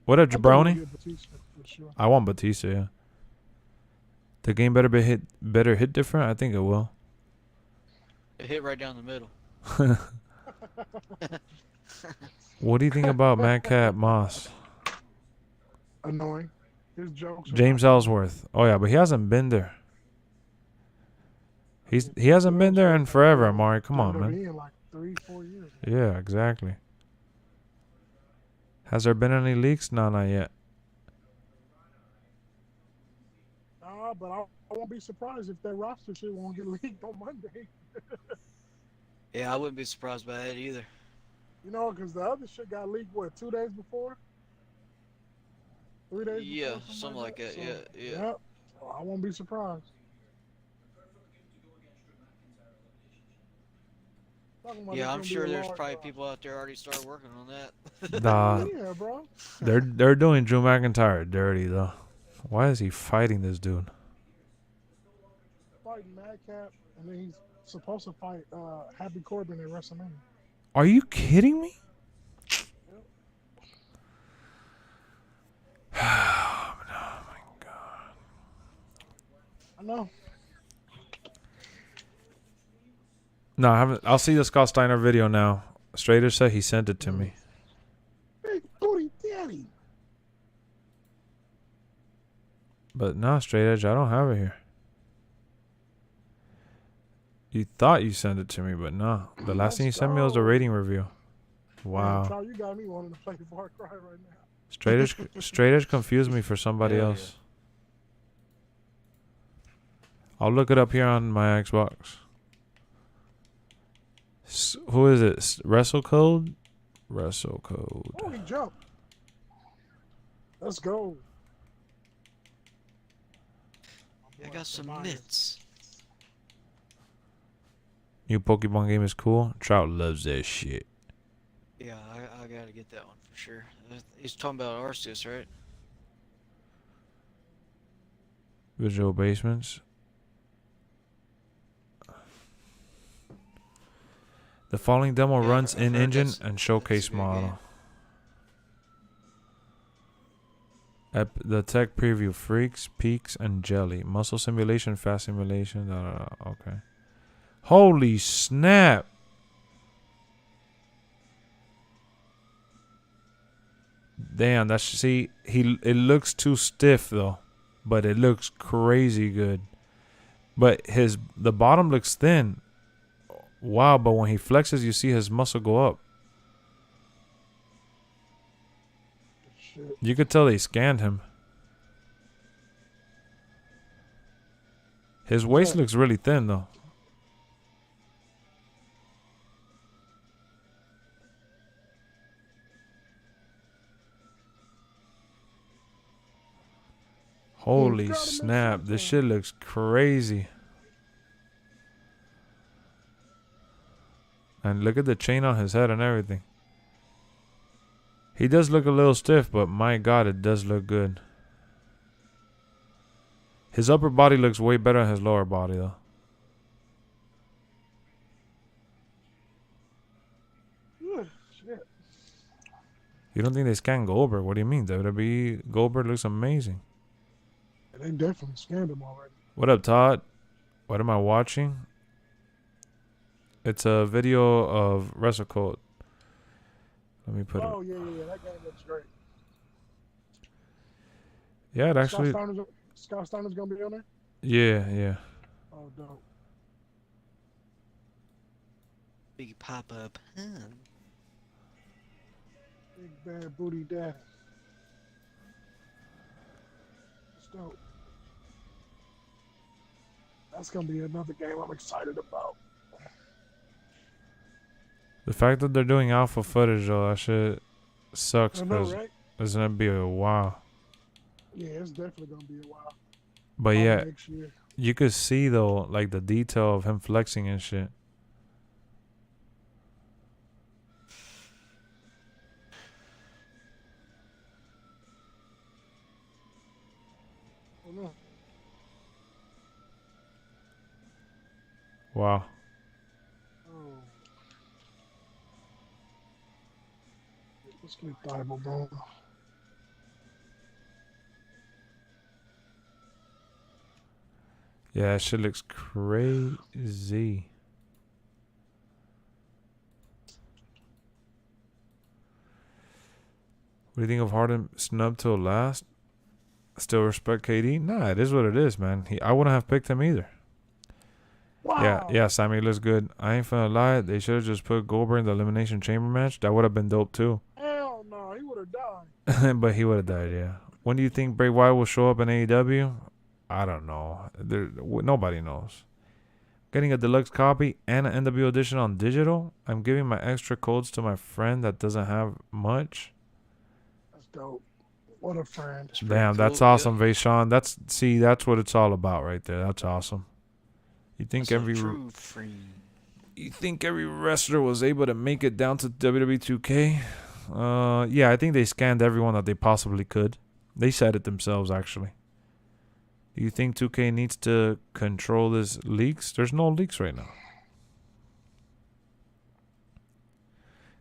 What a I think we'll jabroni? get Batista for sure. I want Batista, yeah. The game better hit different? I think it will. It hit right down the middle. What do you think about Madcap Moss? Annoying. His jokes. are James not- Ellsworth. Oh yeah, but he hasn't been there. He hasn't been there in forever, Amari. Come on, man. WWE in like 3-4 years. Yeah, exactly. Has there been any leaks? No, not yet. But I won't be surprised if that roster shit won't get leaked on Monday. Yeah, I wouldn't be surprised by that either. You know, because the other shit got leaked, what, 2 days before? 3 days Yeah, before? something like that. So, Yeah. Yep. So I won't be surprised. Talking about Yeah, it's I'm gonna be sure a there's large probably roster. people out there already started working on that. Nah, Yeah, bro. they're doing Drew McIntyre dirty though. Why is he fighting this dude? Fighting Madcap, and then he's supposed to fight Happy Corbin at WrestleMania. Are you kidding me? I know. No, I haven't. I'll see the Scott Steiner video now. Strader said he sent it to me. Big booty daddy. But no, Straight Edge, I don't have it here. You thought you sent it to me, but no. The last thing you sent me was the rating review. Man, Wow. Charles, you got me wanting to play Far Cry right now. Straight Edge confused me for somebody Hell else. I'll look it up here on my Xbox. Who is it? WrestleCode? WrestleCode. Oh, he jumped. Let's go. I got some mitts. New Pokemon game is cool. Trout loves that shit. Yeah, I gotta get that one for sure. He's talking about Arceus, right? Visual basements. The following demo Yeah, runs I've in heard engine that's and a showcase good model. The tech preview: freaks, peaks, and jelly. Muscle simulation, fast simulation. Okay. Holy snap! Damn, that's see. It looks too stiff though, but it looks crazy good. But the bottom looks thin. Wow, but when he flexes, you see his muscle go up. Shit. You could tell they scanned him. His waist looks really thin though. Holy gotta make snap, sense this of it. shit looks crazy. And look at the chain on his head and everything. He does look a little stiff, but my god, it does look good. His upper body looks way better than his lower body though. Ugh, shit. You don't think they scanned Goldberg? What do you mean? WWE Goldberg looks amazing. They definitely scanned him already. What up, Todd? What am I watching? It's a video of WrestleCode. Let me put Oh, it. yeah. That game looks great. Yeah, it actually. Scott Steiner's going to be on there? Yeah. Oh, dope. Big pop-up. Big bad booty daddy. It's dope. That's going to be another game I'm excited about. The fact that they're doing alpha footage though, that shit sucks. I know, Cause right? It's gonna be a while. Yeah, it's definitely gonna be a while. But Probably yeah, next year. you could see though, like the detail of him flexing and shit. Oh, no. Wow. Oh. Let's get Bible going. Yeah, that shit looks crazy. What do you think of Harden snub till last? Still respect KD? Nah, it is what it is, man. I wouldn't have picked him either. Wow. Yeah, Sammy looks good. I ain't finna lie. They should have just put Goldberg in the Elimination Chamber match. That would have been dope too. Hell no, he would have died. But he would have died, yeah. When do you think Bray Wyatt will show up in AEW? I don't know. Nobody knows. Getting a deluxe copy and an NW edition on digital. I'm giving my extra codes to my friend that doesn't have much. That's dope. What a friend. Damn, that's cool, awesome, Vaishon. That's what it's all about right there. That's awesome. You think That's a true friend. You think every wrestler was able to make it down to WWE 2K? Yeah, I think they scanned everyone that they possibly could. They said it themselves, actually. Do you think 2K needs to control this leaks? There's no leaks right now.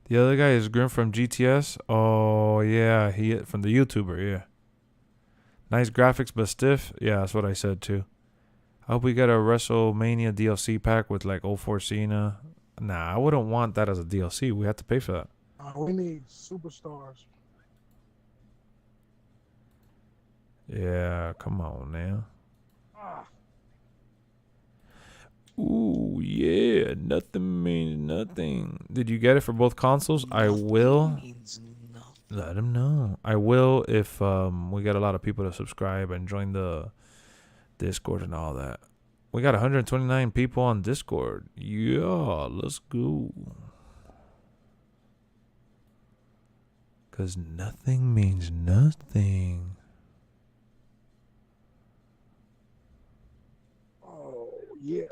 The other guy is Grim from GTS. Oh, yeah, he from the YouTuber, yeah. Nice graphics, but stiff. Yeah, that's what I said, too. I hope we get a WrestleMania DLC pack with, like, 04 Cena. Nah, I wouldn't want that as a DLC. We have to pay for that. We need superstars. Yeah, come on now. Ah, Ooh, yeah, nothing means nothing. Did you get it for both consoles? I will. Means nothing. Let him know. I will if we get a lot of people to subscribe and join the Discord and all that. We got 129 people on Discord. Yeah, let's go. Because nothing means nothing. oh, yeah.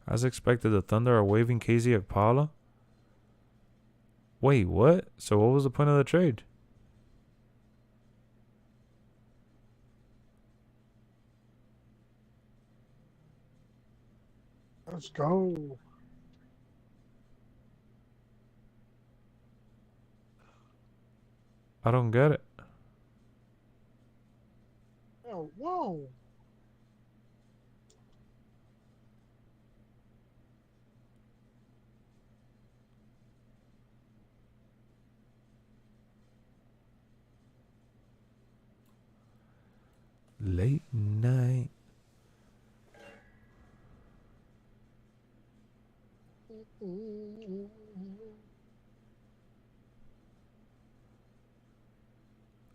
As expected, the Thunder are waving KZ Akpala. Wait, what? So what was the point of the trade? Let's go. I don't get it. Oh, whoa. Late night.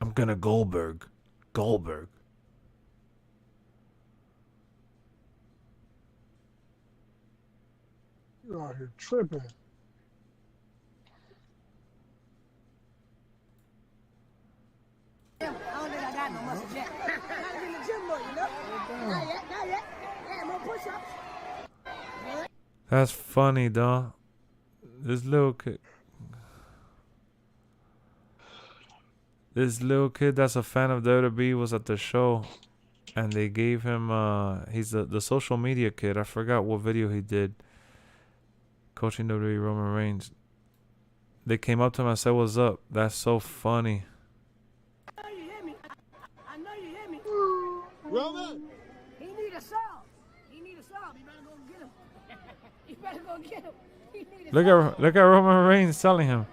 I'm gonna Goldberg. Goldberg. You out here tripping. I don't think I got no muscle yet. Gotta be in the gym more, you know? Not yet, not yet. Yeah, more push-ups. That's funny, dog. This little kid. This little kid that's a fan of WWE was at the show, and they gave him he's the social media kid. I forgot what video he did. Coaching WWE Roman Reigns. They came up to him and said, "What's up?" That's so funny. I know you hear me. I know you hear me. Roman! He need a sub. He need a sub. You better go get him. You better go get him. He need a sub. Look at Roman Reigns telling him.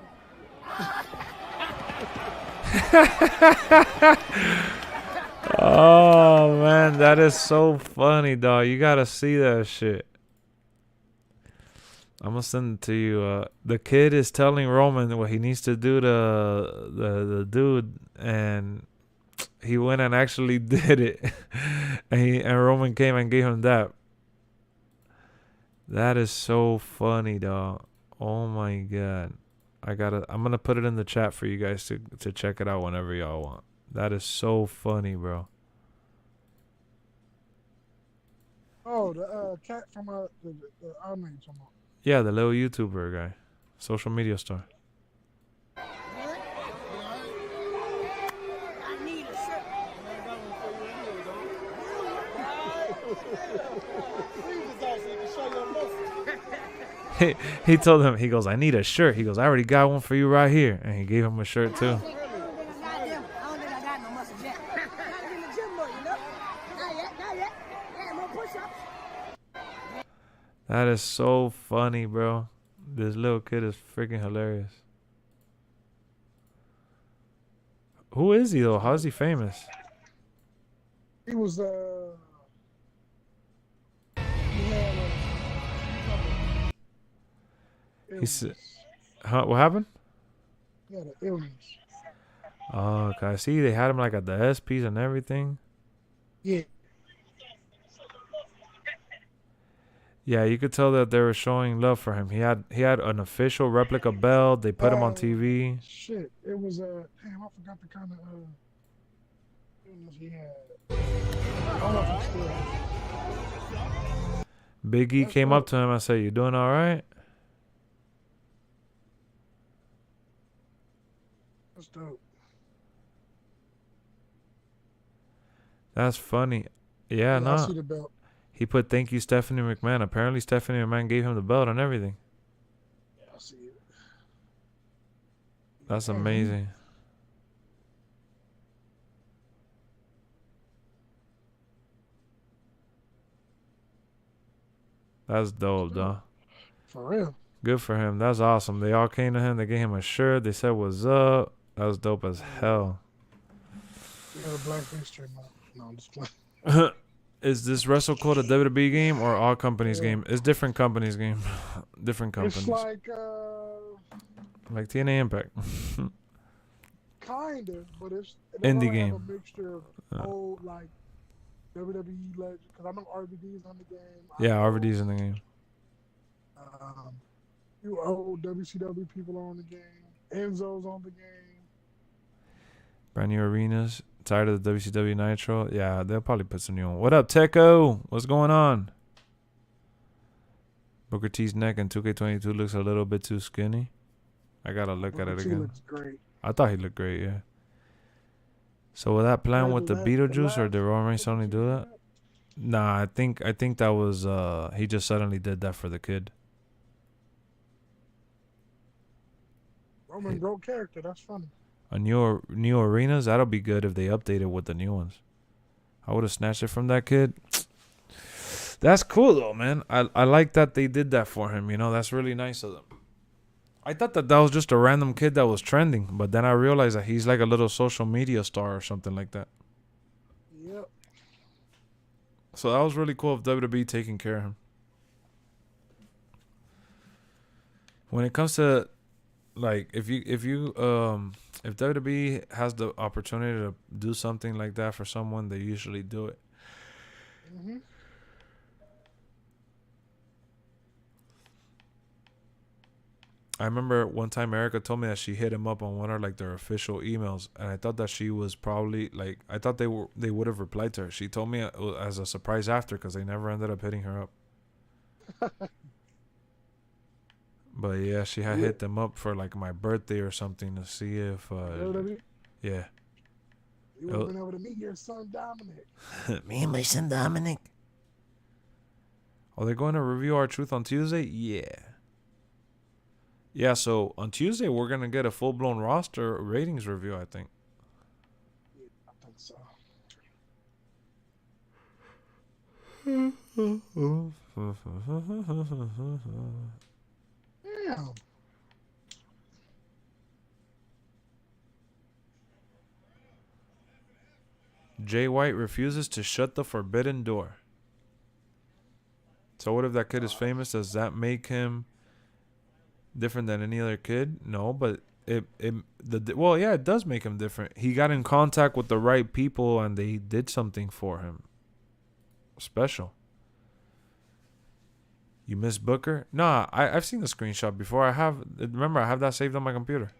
Oh man, that is so funny, dog. You gotta see that shit. I'm gonna send it to you. The kid is telling Roman what he needs to do to the dude, and he went and actually did it. and Roman came and gave him that. That is so funny, dog. Oh my god. I'm gonna put it in the chat for you guys to check it out whenever y'all want. That is so funny, bro. Oh, the cat from the I know you're talking about. Yeah, the little YouTuber guy. Social media star. I need a shirt. He told him, he goes, I need a shirt. He goes, I already got one for you right here. And he gave him a shirt too. Not them. I don't think I got no muscle yet. Not in the gym, though, you know? Not yet, not yet. Yeah, more push-ups. That is so funny, bro. This little kid is freaking hilarious. Who is he though? How is he famous? He was he had He's, illness. huh? What happened? He had an illness. Oh, okay. I see they had him like at the SPs and everything. Yeah. Yeah, you could tell that they were showing love for him. He had an official replica belt. They put him on TV. Shit, it was damn, I forgot the kind of illness he had. I don't know if he still has. Big E That's came up dope. to him and said, "You doing all right?" That's dope. That's funny. Yeah, I no. see the belt. He put thank you, Stephanie McMahon. Apparently, Stephanie McMahon gave him the belt and everything. Yeah, I see it. That's Yeah, amazing. That's dope, though. For real. Good for him. That's awesome. They all came to him. They gave him a shirt. They said, "What's up?" That was dope as hell. He had a black face trademark. No, I'm just playing. Is this Wrestle Code a WWE game or all companies Yeah. game? It's different companies game. Different companies. It's like Like TNA Impact. kinda, but it's Indie have game. a mixture of old like WWE legends. Because I know RVD's on the game. Yeah, I know, RVD's in the game. You old WCW people are on the game. Enzo's on the game. Brand new arenas. Tired of the WCW Nitro? Yeah, they'll probably put some new on. What up, Techo? What's going on? Booker T's neck in 2K22 looks a little bit too skinny. I gotta look at it Booker T again. looks great. I thought he looked great, yeah. So will that plan Right, with the the Beetlejuice or last did Roman Reigns only do that? Booker Nah, I think that was he just suddenly did that for the kid. Roman broke character. That's funny. A new arenas, that'll be good if they update it with the new ones. I would have snatched it from that kid. That's cool though, man. I like that they did that for him, you know. That's really nice of them. I thought that was just a random kid that was trending, but then I realized that he's like a little social media star or something like that. Yep. So that was really cool of WWE taking care of him. When it comes to like if WWE has the opportunity to do something like that for someone, they usually do it. Mm-hmm. I remember one time Erica told me that she hit him up on one of like their official emails, and I thought that she was probably like, I thought they would have replied to her. She told me as a surprise after because they never ended up hitting her up. But yeah, she had hit them up for like my birthday or something to see if WWE, yeah. you would have been able to meet your son Dominic. Me and my son Dominic. Are they going to review our truth on Tuesday? Yeah, so on Tuesday we're gonna get a full blown roster ratings review, I think. I think so. Damn. Jay White refuses to shut the forbidden door. So what if that kid is famous? Does that make him different than any other kid? No, but well, yeah, it does make him different. He got in contact with the right people and they did something for him special. You miss Booker? Nah, I've seen the screenshot before. I have that saved on my computer.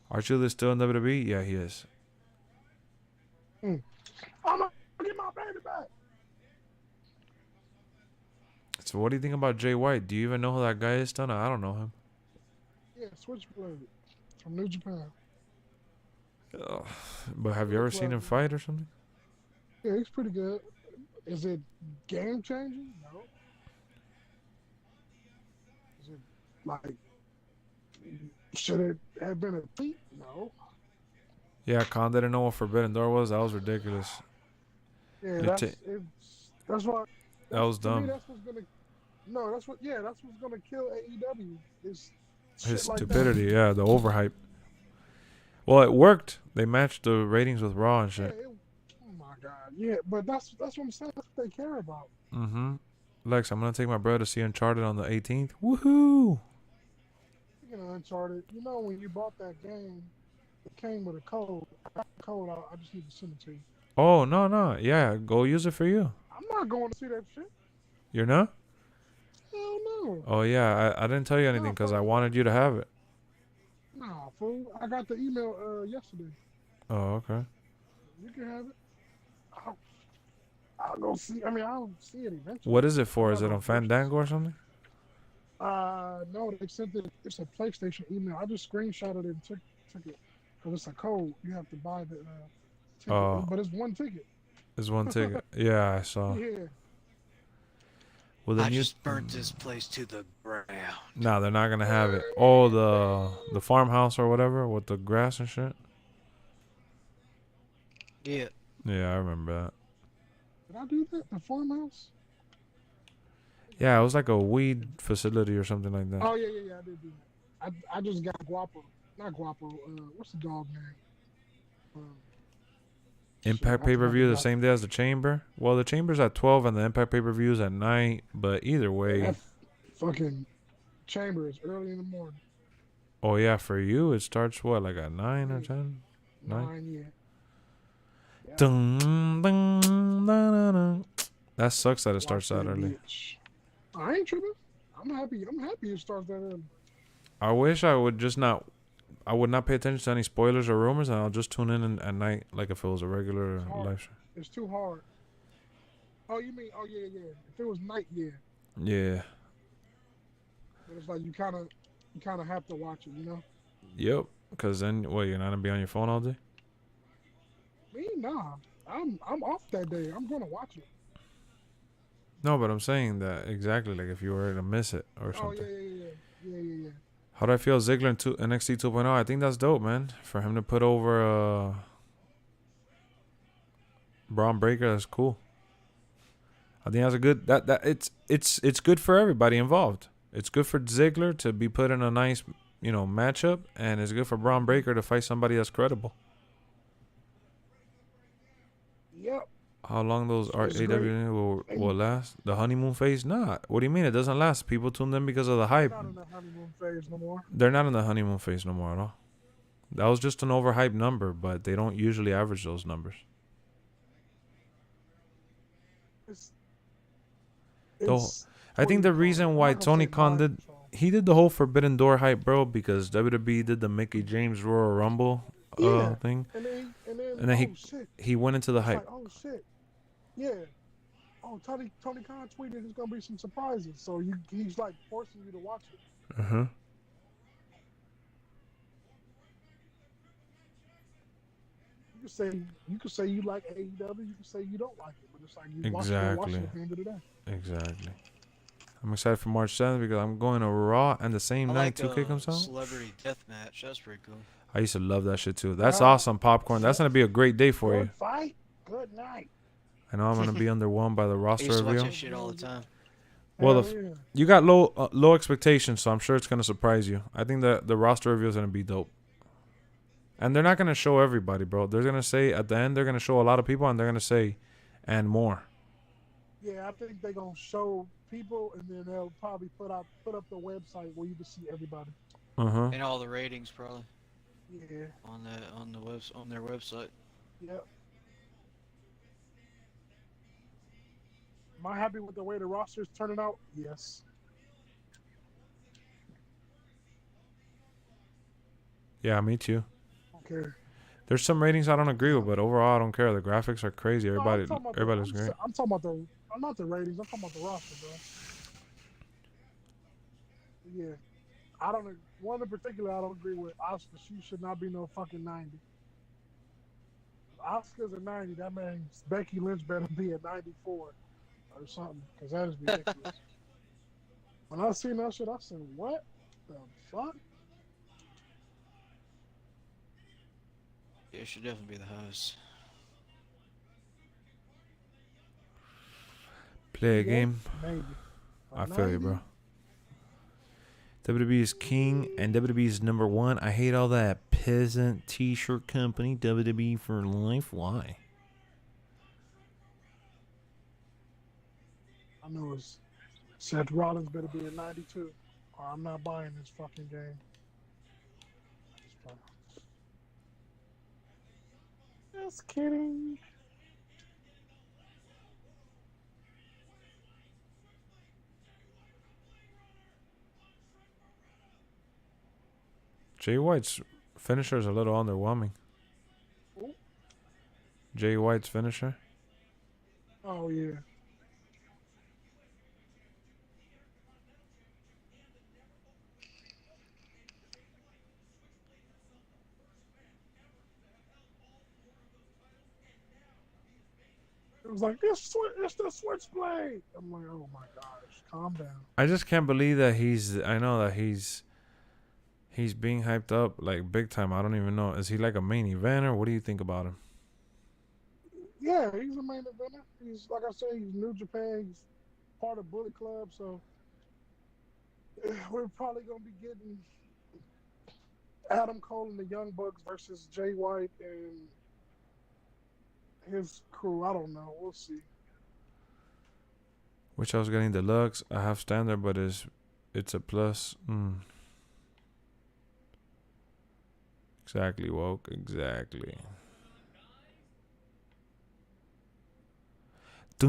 R-Truth is still in WWE? Yeah, he is. I'm gonna get my baby back. So what do you think about Jay White? Do you even know who that guy is, Stunner? I don't know him. Yeah, Switchblade from New Japan. But have you ever seen him fight or something? Yeah, he's pretty good. Is it game changing? No. Is it like, should it have been a feat? No. Yeah, Khan didn't know what Forbidden Door was. That was ridiculous. Yeah, that's what. That was dumb. That's what's gonna. No, that's what's gonna kill AEW. Is His like stupidity, yeah, the overhype. Well, it worked. They matched the ratings with Raw and shit. oh my god, yeah, but that's what I'm saying. That's what they care about. Mm-hmm. Lex, I'm gonna take my brother to see Uncharted on the 18th. Woohoo! Speaking of Uncharted, you know when you bought that game, it came with a code. I got the code out. I just need to send it to you. Oh no, yeah, go use it for you. I'm not going to see that shit. You're not? Hell no. Oh yeah, I didn't tell you anything because I wanted you to have it. Nah, fool. I got the email yesterday. Oh, okay. You can have it. I'll go see. I mean, I'll see it eventually. What is it for? Is it on Fandango or something? No, they sent it. It's a PlayStation email. I just screenshotted it and took it because it's a code. You have to buy the ticket, but it's one ticket. It's one ticket. Yeah, I saw. Yeah. Well, then I just burnt this place to the ground. No, they're not gonna have it. Oh, the farmhouse or whatever with the grass and shit. Yeah. Yeah, I remember that. Did I do that? The farmhouse? Yeah, it was like a weed facility or something like that. Oh yeah, I did do that. I just got Guapo. Not Guapo. What's the dog name? Impact pay-per-view the same day as the Chamber. Well, the Chamber's at 12 and the Impact pay-per-view's at 9. But either way. That fucking Chamber is early in the morning. Oh yeah, for you it starts what, like at 9 or 10? 9, yeah. Dun, dun, dun, dun, dun. That sucks that it starts that early. I ain't tripping. I'm happy it starts that early. I wish I would just not. I would not pay attention to any spoilers or rumors, and I'll just tune in at night, like if it was a regular live show. It's too hard. Oh, you mean? Oh, yeah. If it was night, yeah. Yeah. But it's like you kind of have to watch it, you know? Yep. Because then, what, you're not gonna be on your phone all day? Me, nah. I'm off that day. I'm gonna watch it. No, but I'm saying that exactly, like if you were to miss it or something. Oh yeah. How do I feel Ziggler in NXT 2.0? I think that's dope, man. For him to put over Braun Breaker, that's cool. I think that's a good it's good for everybody involved. It's good for Ziggler to be put in a nice, matchup, and it's good for Braun Breaker to fight somebody that's credible. Yep. How long those AW will last? The honeymoon phase? Nah. What do you mean it doesn't last? People tune in because of the hype. They're not in the honeymoon phase no more. They're not in the honeymoon phase no more at all. That was just an overhyped number, but they don't usually average those numbers. I think the reason why Tony Khan did the whole Forbidden Door hype, bro, because WWE did the Mickey James Royal Rumble thing, and then he went into the hype. Like, oh shit, yeah. Oh, Tony Khan tweeted there's gonna be some surprises, so he's like forcing you to watch it. You could say you like AEW, you could say you don't like it, but it's like you watch it at the end of the day. Exactly. I'm excited for March 7th because I'm going to Raw, and the same night 2K comes out. Celebrity Deathmatch. That's pretty cool. I used to love that shit too. That's awesome popcorn. That's gonna be a great day for you. Good fight. Good night. I know I'm gonna be underwhelmed by the roster I used to watch reveal. that shit all the time. Well, you got low expectations, so I'm sure it's gonna surprise you. I think the roster reveal is gonna be dope. And they're not gonna show everybody, bro. They're gonna say at the end they're gonna show a lot of people, and they're gonna say, and more. Yeah, I think they're gonna show people, and then they'll probably put up the website where you can see everybody. Uh-huh. And all the ratings probably Yeah. on their website. Yep. Am I happy with the way the roster is turning out? Yes. Yeah, me too. Okay. There's some ratings I don't agree with, but overall I don't care. The graphics are crazy. No, I'm talking about the. Everybody's great. I'm talking about the. I'm not the ratings. I'm talking about the roster, bro. Yeah. I don't. One in particular, I don't agree with. Oscar, she should not be no fucking 90. Oscar's a 90. That means Becky Lynch better be a 94 or something, because that is ridiculous. When I seen that shit, I said, "What the fuck?" Yeah, it should definitely be the host. Play a Yeah, game. maybe. I feel you, bro. WWE is king and WWE is number one. I hate all that peasant t-shirt company. WWE for life. Why? I know it's Seth Rollins better be a 92, or I'm not buying this fucking game. Just kidding. Jay White's finisher is a little underwhelming. Ooh. Jay White's finisher. Oh yeah. It was like it's the switchblade. I'm like, oh my gosh, calm down. I just can't believe that I know that he's being hyped up like big time. I don't even know. Is he like a main eventer? What do you think about him? Yeah, he's a main eventer. He's like I said, he's New Japan. He's part of Bullet Club, so we're probably gonna be getting Adam Cole and the Young Bucks versus Jay White and his crew. I don't know. We'll see. Which I was getting deluxe. I have standard, but it's a plus. Exactly, woke. Exactly. Oh,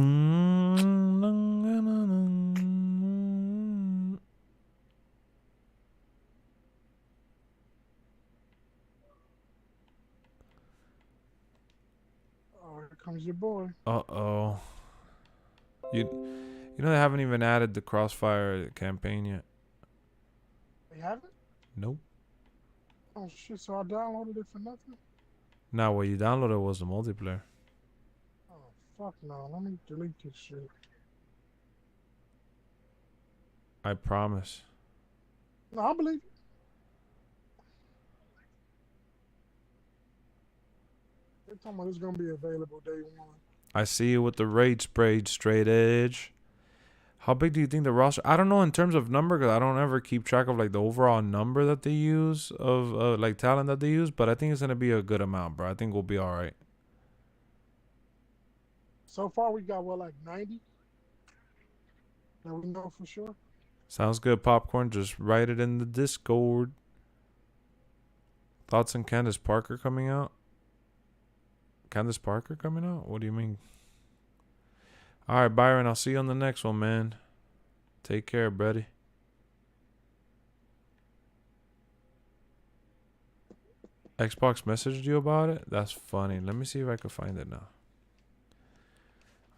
here comes your boy. Uh-oh. You know they haven't even added the Crossfire campaign yet. They haven't? Nope. Oh shit! So I downloaded it for nothing. Now what you downloaded was the multiplayer. Oh fuck no! Let me delete this shit. I promise. No, I believe you. They're talking about it's gonna be available day one. I see you with the rage sprayed straight edge. How big do you think the roster? I don't know in terms of number because I don't ever keep track of like the overall number that they use of like talent that they use. But I think it's gonna be a good amount, bro. I think we'll be all right. So far, we got what, like 90? That we know for sure. Sounds good, popcorn. Just write it in the Discord. Thoughts on Candace Parker coming out? Candace Parker coming out? What do you mean? All right, Byron. I'll see you on the next one, man. Take care, buddy. Xbox messaged you about it? That's funny. Let me see if I can find it now.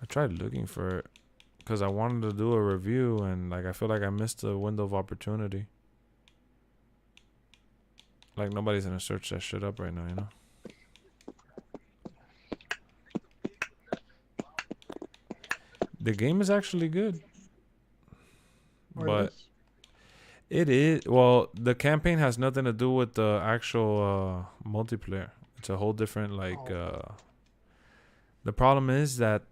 I tried looking for it because I wanted to do a review and like I feel like I missed a window of opportunity. Like nobody's gonna search that shit up right now, you know? The game is actually good. But it is, well, the campaign has nothing to do with the actual multiplayer. It's a whole different like the problem is that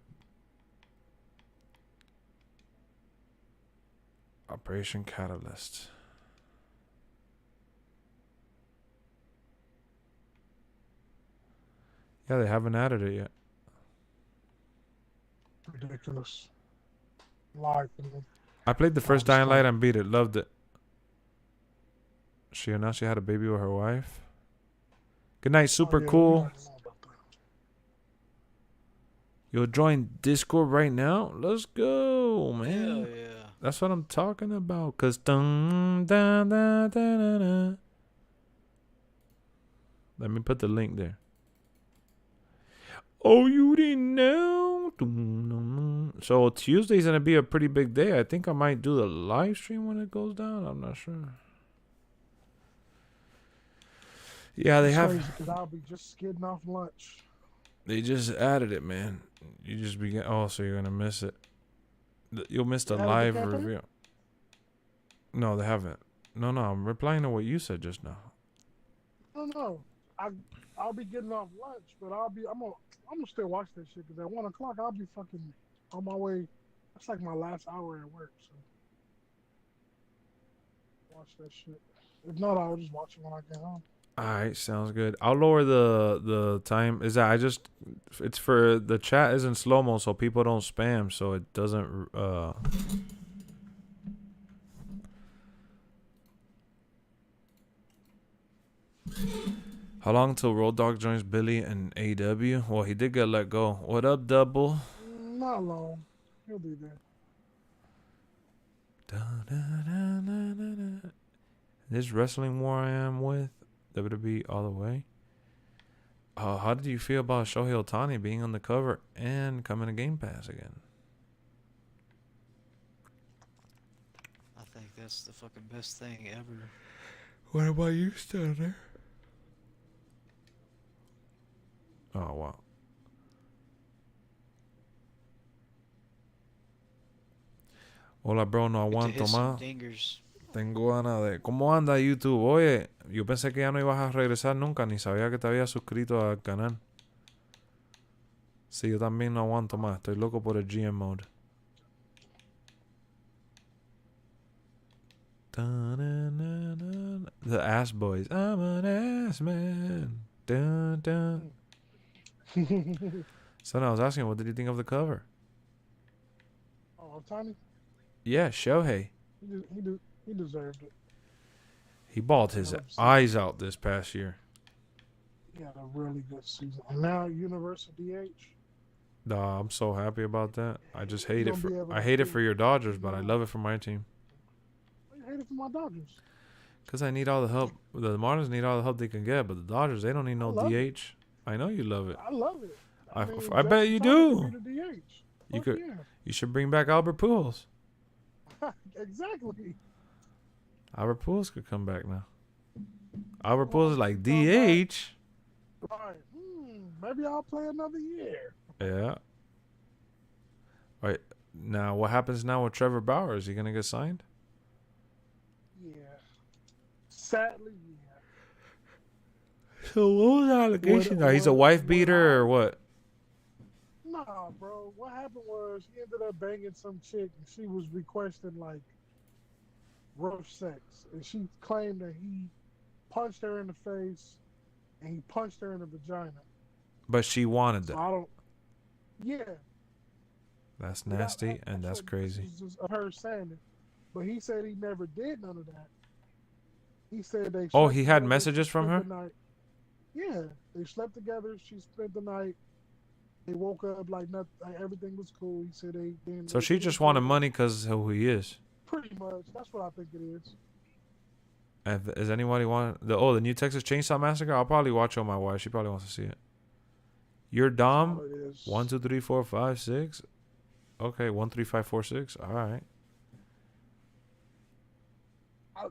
Operation Catalyst. Yeah, they haven't added it yet. Ridiculous. Live for me. I played the first Dying Light and beat it. Loved it. She announced she had a baby with her wife. Good night, super yeah, cool. we already know about that. You'll join Discord right now? Let's go, man. Hell yeah. That's what I'm talking about. Cause dun, dun, dun, dun, dun, dun. Let me put the link there. Oh, you didn't know? So Tuesday's gonna be a pretty big day. I think I might do the live stream when it goes down. I'm not sure. Yeah, they It's have. crazy because I'll be just getting off lunch. They just added it, man. You just begin. Oh, so you're gonna miss it. You'll miss the Added the live campaign? review. No, they haven't. No, I'm replying to what you said just now. No. I'll be getting off lunch, but I'm gonna still watch that shit because at 1 o'clock I'll be fucking on my way. That's like my last hour at work, so watch that shit. If not, I'll just watch it when I get home. All right, sounds good. I'll lower the time. Is that it's for the chat is in slow mo, so people don't spam, so it doesn't. How long till Road Dogg joins Billy and AEW? Well, he did get let go. What up, Double? Not long. He'll be there. This wrestling war I am with WWE all the way. How did you feel about Shohei Ohtani being on the cover and coming to Game Pass again? I think that's the fucking best thing ever. What about you, Stunner? Oh, wow. Hola, bro, no aguanto más. Tengo ganas de... ¿Cómo anda YouTube? Oye, yo pensé que ya no ibas a regresar nunca, ni sabía que te habías suscrito al canal. Sí, yo también no aguanto más. Estoy loco por el GM mode. The Ass Boys. I'm an ass man. Dun, dun. So I was asking, what did you think of the cover? Oh, Tiny? Yeah, Shohei. He deserved it. He balled his eyes out this past year. He had a really good season. And now Universal DH. Nah, I'm so happy about that. I just hate it for your Dodgers, but I love it for my team. I hate it for my Dodgers. Cause I need all the help. The Marlins need all the help they can get, but the Dodgers, they don't need no DH. I know you love it. I love it. I bet you do. You You should bring back Albert Pujols. Exactly. Albert Pujols could come back now. Albert Pujols is like DH. Right. Maybe I'll play another year. Yeah. All right. Now, what happens now with Trevor Bauer? Is he gonna get signed? Yeah. Sadly, yeah. So what was the allegation? He's a wife beater or what? Nah, bro. What happened was he ended up banging some chick and she was requesting like rough sex. And she claimed that he punched her in the face and he punched her in the vagina. But she wanted that. So I don't. Yeah. That's nasty and that's crazy. This is just her saying it. But he said he never did none of that. He said they. Oh, he had messages from her? Yeah. They slept together. She spent the night. They woke up like nothing. Like everything was cool. He said they didn't. So she just wanted money because of who he is. Pretty much. That's what I think it is. Does anybody want the new Texas Chainsaw Massacre? I'll probably watch it with my wife. She probably wants to see it. You're Dom. 1, 2, 3, 4, 5, 6. Okay, 1, 3, 5, 4, 6. All right.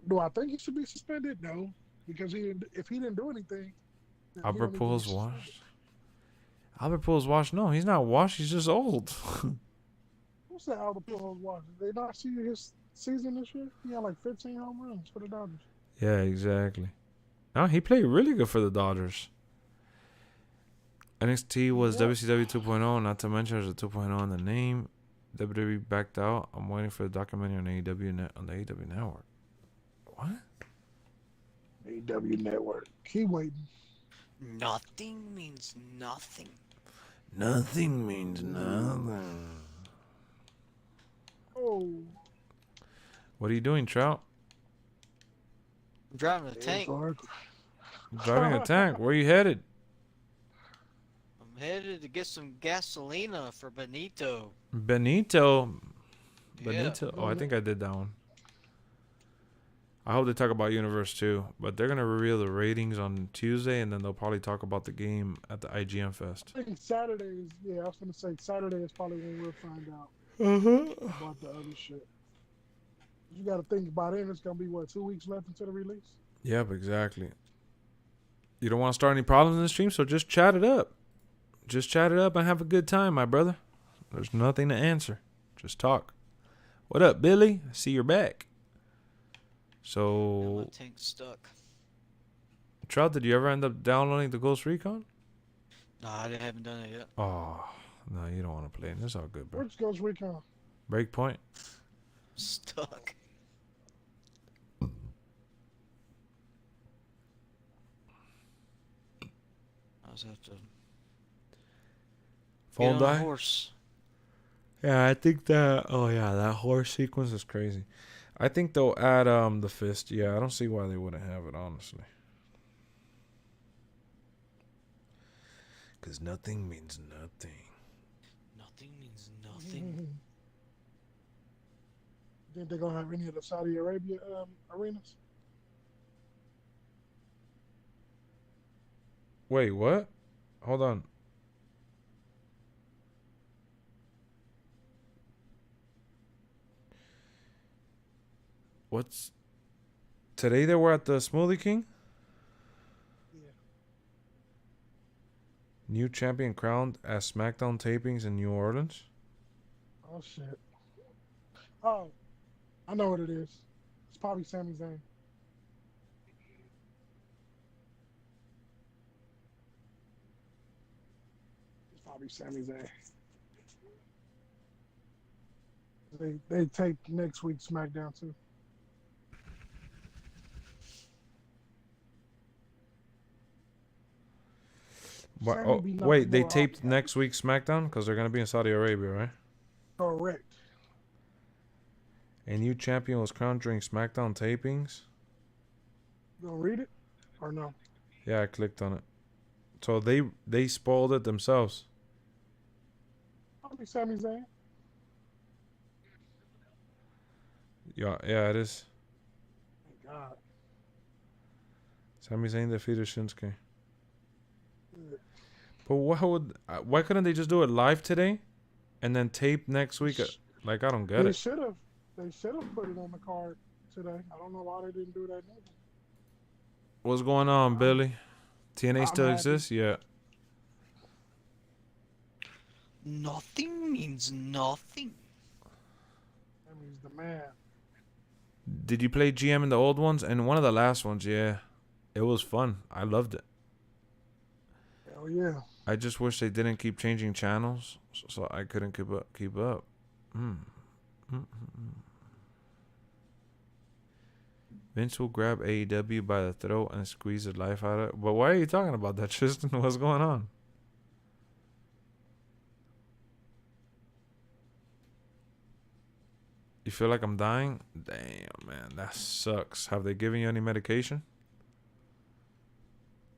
Do I think he should be suspended? No, because if he didn't do anything. Albert Pujols washed. Albert Pujols washed? No, he's not washed. He's just old. What's that Albert Pujols washed? Did they not see his season this year? He had like 15 home runs for the Dodgers. Yeah, exactly. No, he played really good for the Dodgers. NXT was WCW 2.0, not to mention there's a 2.0 in the name. WWE backed out. I'm waiting for the documentary on on the AEW network. What? AEW network. Keep waiting. Nothing means nothing. Nothing means nothing. Oh, What are you doing, Trout? I'm driving a it's tank. hard. Driving a tank. Where are you headed? I'm headed to get some gasolina for Benito. Benito. Yeah. Benito. Oh, I think I did that one. I hope they talk about Universe too, but they're gonna reveal the ratings on Tuesday, and then they'll probably talk about the game at the IGN Fest. I think Saturday is, yeah, I was gonna say Saturday is probably when we'll find out about the other shit. You gotta think about it, it's gonna be what, 2 weeks left until the release? Yep, exactly. You don't want to start any problems in the stream, so just chat it up. Just chat it up and have a good time, my brother. There's nothing to answer. Just talk. What up, Billy? I see you're back. My So, tank's stuck. Trout, did you ever end up downloading the Ghost Recon? No, I haven't done it yet. Oh, no, you don't want to play it. It's all good, bro. Which goes Recon? Breakpoint. Stuck. I just have to Phone get on a die? horse. Yeah, I think that. Oh yeah, that horse sequence is crazy. I think they'll add the fist. Yeah, I don't see why they wouldn't have it, honestly. Cause nothing means nothing. Nothing means nothing. Think they're gonna have any of the Saudi Arabia arenas? Wait, what? Hold on. What's today? They were at the Smoothie King. Yeah. New champion crowned at SmackDown tapings in New Orleans. Oh shit. Oh, I know what it is. It's probably Sami Zayn. It's probably Sami Zayn. They tape next week's SmackDown too. Sammy Oh, be nothing wait, they more taped obvious. next week's SmackDown because they're gonna be in Saudi Arabia, right? Correct. A new champion was crowned during SmackDown tapings. You gonna read it or no? Yeah, I clicked on it. So they spoiled it themselves. Probably Sami Zayn. Yeah, it is. Thank God. Sami Zayn defeated Shinsuke. Good. But why couldn't they just do it live today, and then tape next week? Like I don't get They it. should have. They should have put it on the card today. I don't know why they didn't do that. Neither. What's going on, Billy? TNA I'm still happy. exists? Yeah. Nothing means nothing. That means the man. Did you play GM in the old ones? And one of the last ones, yeah. It was fun. I loved it. Hell yeah. I just wish they didn't keep changing channels, so I couldn't keep up. Vince will grab AEW by the throat and squeeze the life out of it. But why are you talking about that, Tristan? What's going on? You feel like I'm dying? Damn, man, that sucks. Have they given you any medication?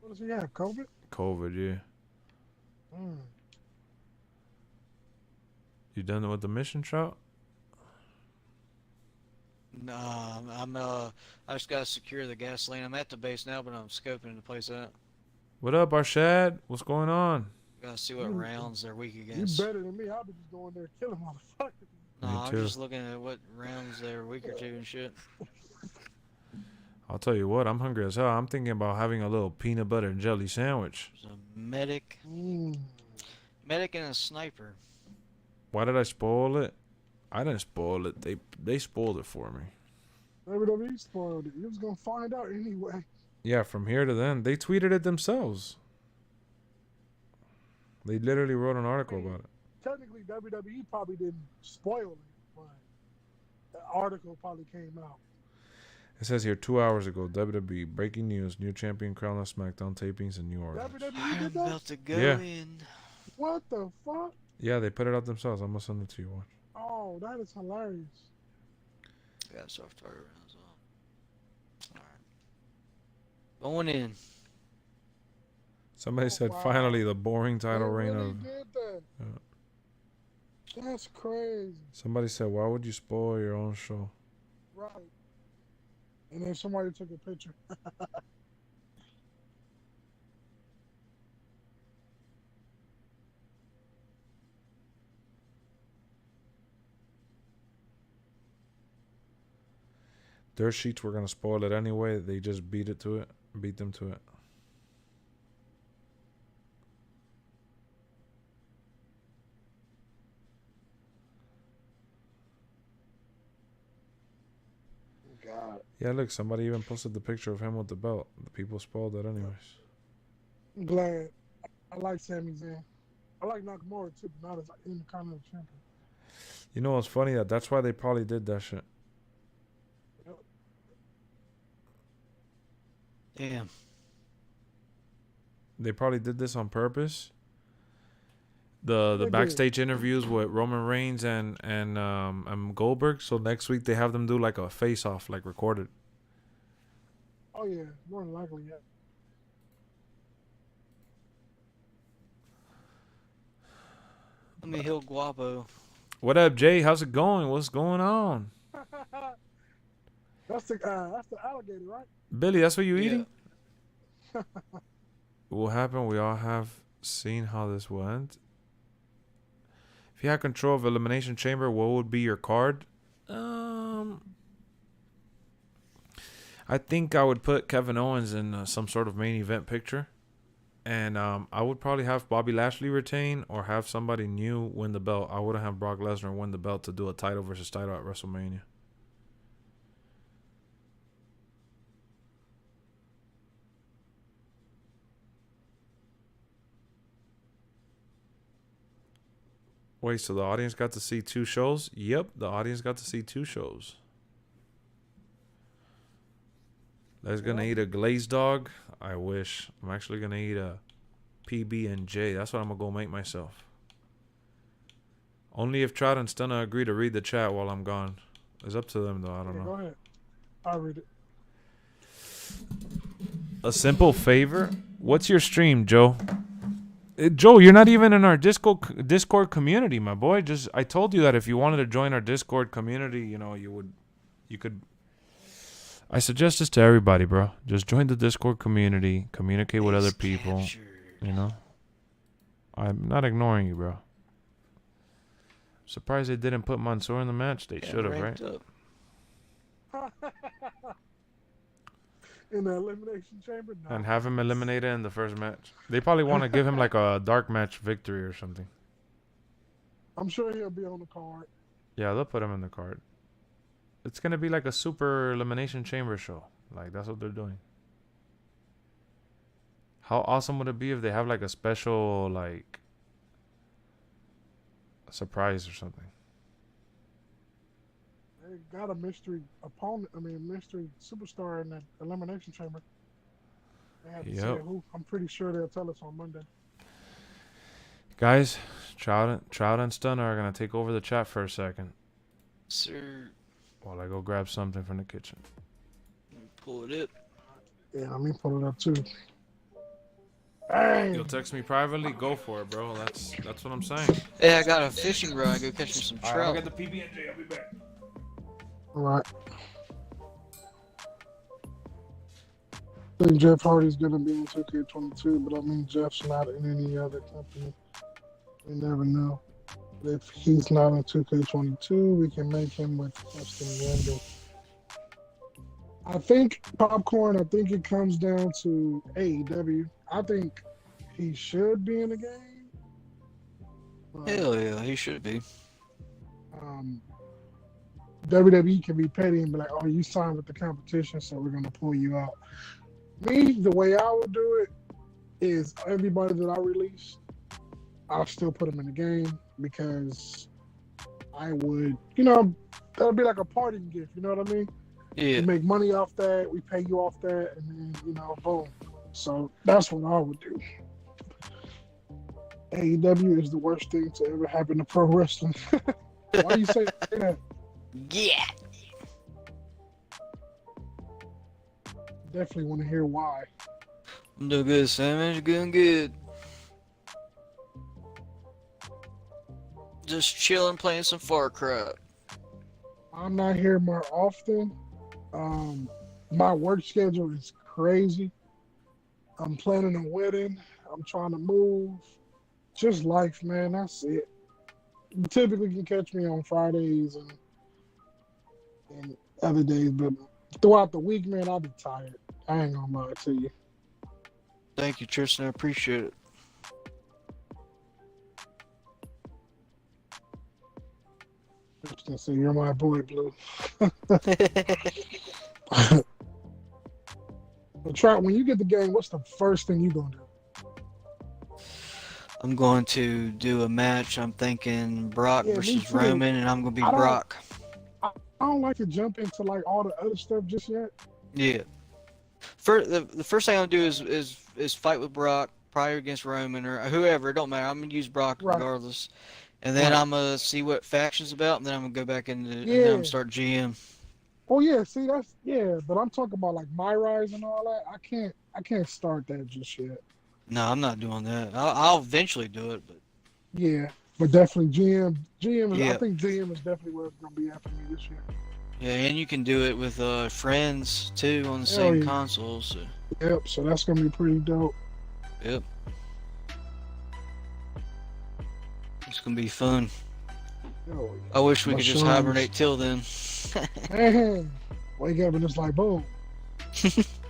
What does he have? COVID? COVID, yeah. Mm. You done with the mission, Trout? No, I just gotta secure the gasoline. I'm at the base now, but I'm scoping the place out. What up, Arshad? What's going on? Gotta see what rounds they're weak You against. better than me. I'll be just going there killing motherfuckers. No, Me I'm too. just looking at what rounds they're weaker to and shit. I'll tell you what, I'm hungry as hell. I'm thinking about having a little peanut butter and jelly sandwich. There's a medic and a sniper. Why did I spoil it? I didn't spoil it. They spoiled it for me. WWE spoiled it. You was gonna find out anyway. Yeah, from here to then. They tweeted it themselves. They literally wrote an article about it. Technically, WWE probably didn't spoil it, but the article probably came out. It says here 2 hours ago, WWE breaking news: new champion crown on SmackDown tapings in New Orleans. WWE I'm did that? about to go Yeah. in. What the fuck? Yeah, they put it out themselves. I'm gonna send it to you. Watch. Oh Wow, that is hilarious. Yeah, soft target rounds on. Alright. Going in. Somebody Oh, said wow. finally the boring They title reign really of. did that. That's crazy. Somebody said, why would you spoil your own show? Right. And then somebody took a picture. Their sheets were gonna spoil it anyway. They just beat them to it. God. Yeah, look, somebody even posted the picture of him with the belt. The people spoiled it anyways. I'm glad. I like Sami Zayn. I like Nakamura too, but not as an Intercontinental champion. You know what's funny? That's why they probably did that shit. Damn. They probably did this on purpose. The They backstage interviews with Roman Reigns and Goldberg. So next week they have them do like a face off, like recorded. Oh yeah, more than likely, yeah. Let me heal Guapo. What up, Jay? How's it going? What's going on? That's the alligator, right? Billy, that's what you Yeah. eating? What happened? We all have seen how this went. If you had control of Elimination Chamber, what would be your card? I think I would put Kevin Owens in some sort of main event picture. And I would probably have Bobby Lashley retain or have somebody new win the belt. I wouldn't have Brock Lesnar win the belt to do a title versus title at WrestleMania. Wait, so the audience got to see 2 shows? Yep, the audience got to see 2 shows. That's gonna eat a glazed dog. I wish. I'm actually gonna eat a PB&J. That's what I'm gonna go make myself. Only if Trout and Stunna agree to read the chat while I'm gone. It's up to them though. I don't know. Go ahead. I'll read it. A simple favor. What's your stream, Joe? Joe, you're not even in our Discord community, my boy. I told you that if you wanted to join our Discord community, you could. I suggest this to everybody, bro. Just join the Discord community, communicate with other people. I'm not ignoring you, bro. Surprised they didn't put Mansoor in the match. They should have, right? In the Elimination Chamber? No. And have him eliminated in the first match. They probably want to give him like a dark match victory or something. I'm sure he'll be on the card. Yeah, they'll put him in the card. It's going to be like a super Elimination Chamber show. Like, that's what they're doing. How awesome would it be if they have like a special, like, a surprise or something? They got a mystery opponent, mystery superstar in the Elimination Chamber. They have to say who. I'm pretty sure they'll tell us on Monday. Guys, Trout and Stunner are going to take over the chat for a second. Sir. While I go grab something from the kitchen. Pull it up. Yeah, let me pull it up too. Bang. You'll text me privately? Go for it, bro. That's what I'm saying. Hey, I got a fishing rod. Go catch me some trout. Alright, I'll get the PB&J. I'll be back. All right. I think Jeff Hardy's going to be in 2K22, but Jeff's not in any other company. We never know. If he's not in 2K22, we can make him with custom render. I think Popcorn, it comes down to AEW. I think he should be in the game. Hell yeah, he should be. WWE can be petty and be like, oh, you signed with the competition, so we're going to pull you out. Me, the way I would do it is everybody that I release, I'll still put them in the game because I would, that'll be like a parting gift, you know what I mean? Yeah. We make money off that, we pay you off that, and then, boom. So that's what I would do. AEW is the worst thing to ever happen to pro wrestling. Why you say that? Yeah. Definitely want to hear why. I'm doing good, Sam. It's going good. Just chilling, playing some Far Cry. I'm not here more often. My work schedule is crazy. I'm planning a wedding. I'm trying to move. Just life, man. That's it. You typically can catch me on Fridays and other days, but throughout the week, man, I'll be tired. I ain't gonna lie to you. Thank you, Tristan. I appreciate it. Tristan said, "You're my boy, Blue." But try when you get the game. What's the first thing you gonna do? I'm going to do a match. I'm thinking Brock Yeah, me versus too. Roman, and I'm going to be I don't- Brock. I don't like to jump into like all the other stuff just yet. Yeah. The first thing I'll do is fight with Brock, probably against Roman or whoever. It don't matter. I'm going to use Brock Right. regardless. And then Right. I'm going to see what faction's about, and then I'm going to go back into and then I'm Yeah. gonna start GM. Oh yeah, see that's but I'm talking about like my rise and all that. I can't start that just yet. No, I'm not doing that. I'll eventually do it, but Yeah, but definitely GM. I Yeah. think GM is definitely where it's gonna be after me this year. yeah, and you can do it with friends too on the Hell same yeah. console. So Yep. So that's gonna be pretty dope. yep, it's gonna be fun. Oh, I wish we My could just sons. hibernate till then. man. Wake up and it's like boom.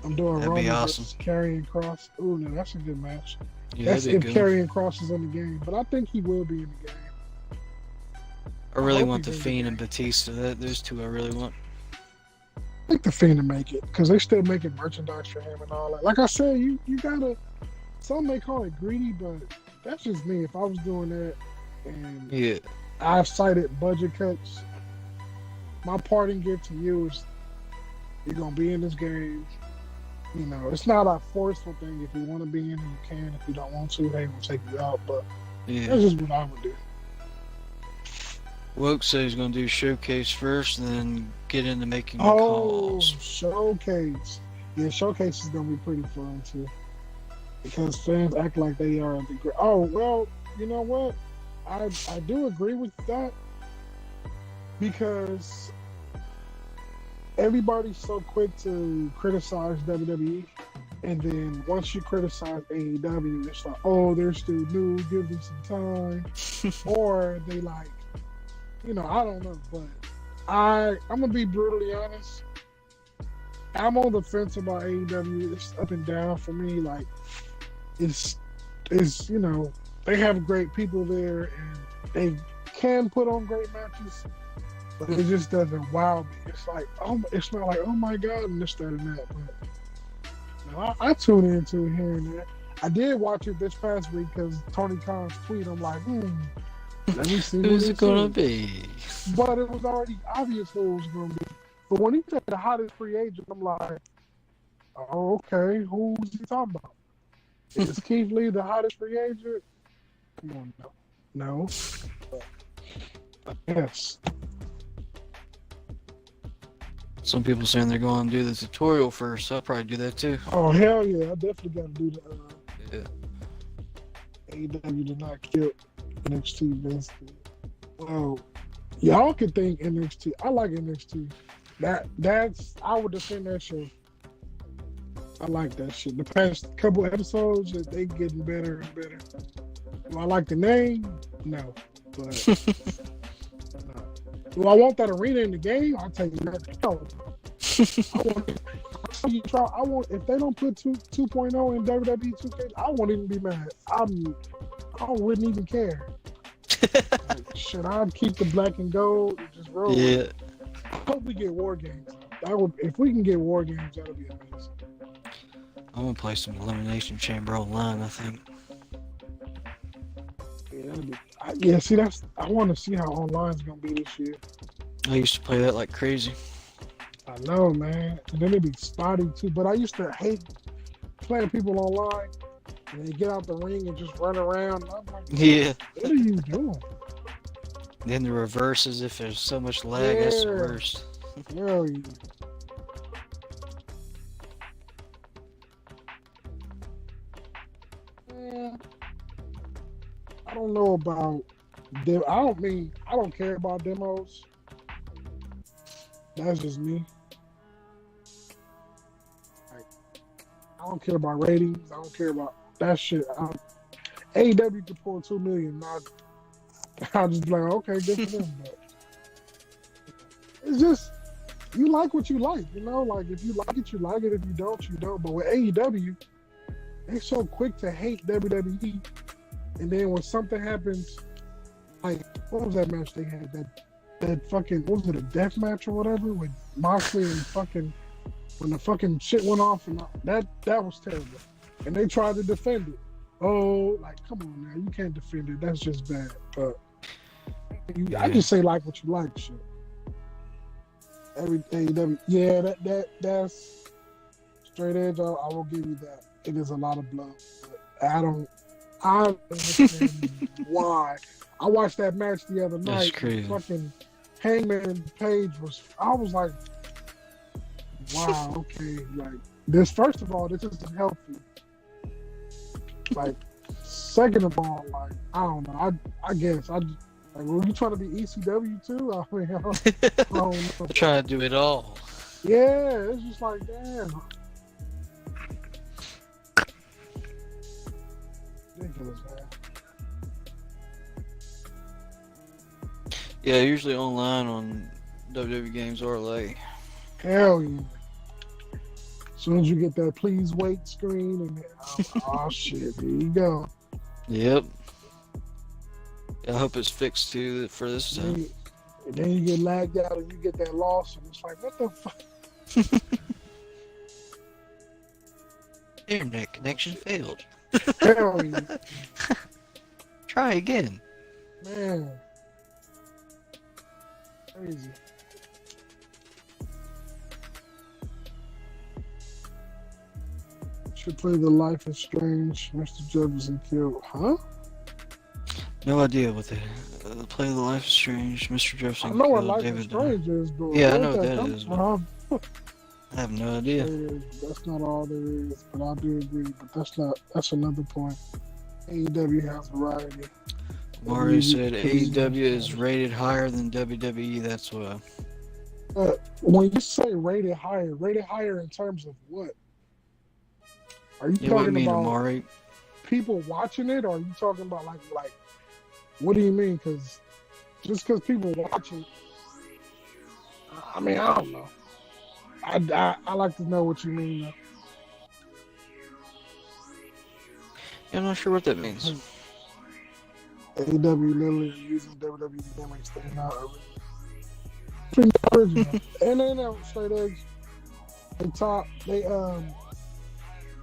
I'm doing That'd be Roman awesome. versus Karrion Cross. Ooh, no, that's a good match. Yeah, That's that'd if be good. Karrion Cross is in the game, but I think he will be in the game. I really hope want he the does. Fiend and Batista. Those two I really want. I think the Fiend to make it because they still making merchandise for him and all that. Like I said, you gotta. Some may call it greedy, but that's just me. If I was doing that, and Yeah. I've cited budget cuts, my parting gift to you is you're gonna be in this game. You know, it's not a forceful thing. If you want to be in, you can. If you don't want to, hey, we'll take you out. But Yeah. that's just what I would do. Woke said he's gonna do showcase first, and then get into making the Oh, calls. showcase. Yeah, showcase is gonna be pretty fun too. Because fans act like they are the great. Oh well, you know what? I do agree with that because everybody's so quick to criticize WWE, and then once you criticize AEW, it's like, oh, they're still new, give them some time, or they like, you know, I don't know, but I'm gonna be brutally honest. I'm on the fence about AEW. It's up and down for me. Like, it's you know, they have great people there and they can put on great matches, but it just doesn't wow me. It's like, oh, it's not like, oh my god, and this, that, and that. But no, I tune into it here and there. I did watch it this past week because Tony Khan's tweet. I'm like, let me see Who's who it this gonna is. be? But it was already obvious who it was going to be. But when he said the hottest free agent, I'm like, oh, okay, who's he talking about? Is Keith Lee the hottest free agent? Come on, no. Yes. Some people saying they're going to do the tutorial first. So I'll probably do that too. Oh, hell yeah. I definitely got to do the Yeah. AEW did not kill NXT Vince. Well, y'all can think NXT. I like NXT. That's I would defend that show. I like that shit. The past couple episodes, they getting better and better. Do I like the name? No. But do I want that arena in the game? I'll take that. No. I want if they don't put 2.0 in WWE 2K, I won't even be mad. I wouldn't even care. Like, shit, I'd keep the black and gold and just roll. Yeah. I hope we get War Games. If we can get War Games, that'll be amazing. I'm gonna play some Elimination Chamber online, I think. Yeah, see, I want to see how online's gonna be this year. I used to play that like crazy. I know, man, and then it'd be spotty too. But I used to hate playing people online, and they get out the ring and just run around. And I'm like, Yeah. what are you doing? Then the reverse is if there's so much lag, that's the Yeah. worst. Hell yeah. Man, I don't know about I don't care about demos. That's just me. Like, I don't care about ratings. I don't care about that shit. AEW could pull 2 million. I'll just be like, okay, good for them. But it's just, you like what you like, you know? Like, if you like it, you like it. If you don't, you don't. But with AEW, they're so quick to hate WWE. And then when something happens, like, what was that match they had? That fucking, what was it, a death match or whatever? With Moxley and fucking, when the fucking shit went off, and that was terrible. And they tried to defend it. Oh, like, come on now, you can't defend it. That's just bad. But I just say like what you like, shit. Every AEW, yeah, that's straight edge. I will give you that. It is a lot of blood. I don't understand why. I watched that match the other night. That's crazy. Fucking Hangman Page I was like, wow, okay, like this. First of all, this isn't healthy. Like, second of all, like, I don't know. I guess like, were you trying to be ECW too? I mean, I don't know. Trying to do it all. Yeah, it's just like, damn. Ridiculous, man. Yeah, usually online on WWE Games or like. Hell yeah. As soon as you get that please wait screen, and then, oh shit, here you go. Yep. I hope it's fixed too for this time. And then you get lagged out and you get that loss, and it's like, what the fuck? Internet connection failed. Hell yeah. Try again. Man. Crazy. Should play the Life is Strange, Mr. Jefferson killed. Huh? No idea what the play of the Life is Strange, Mr. Jefferson. I know what killed Life David is Strange is, but Yeah, I where know what that that come is, from? I have no idea. That's not all there is, but I do agree. But that's another point. AEW has variety. Maury said AEW is rated higher than WWE. That's what. When you say rated higher in terms of what? Are you Yeah, what do you talking mean, about Amari? people watching it, or are you talking about like what do you mean? Because just because people watch it, I mean, I don't know. I like to know what you mean. Yeah, I'm not sure what that means. AEW literally using WWE gimmicks. They're not original. And they know straight edge.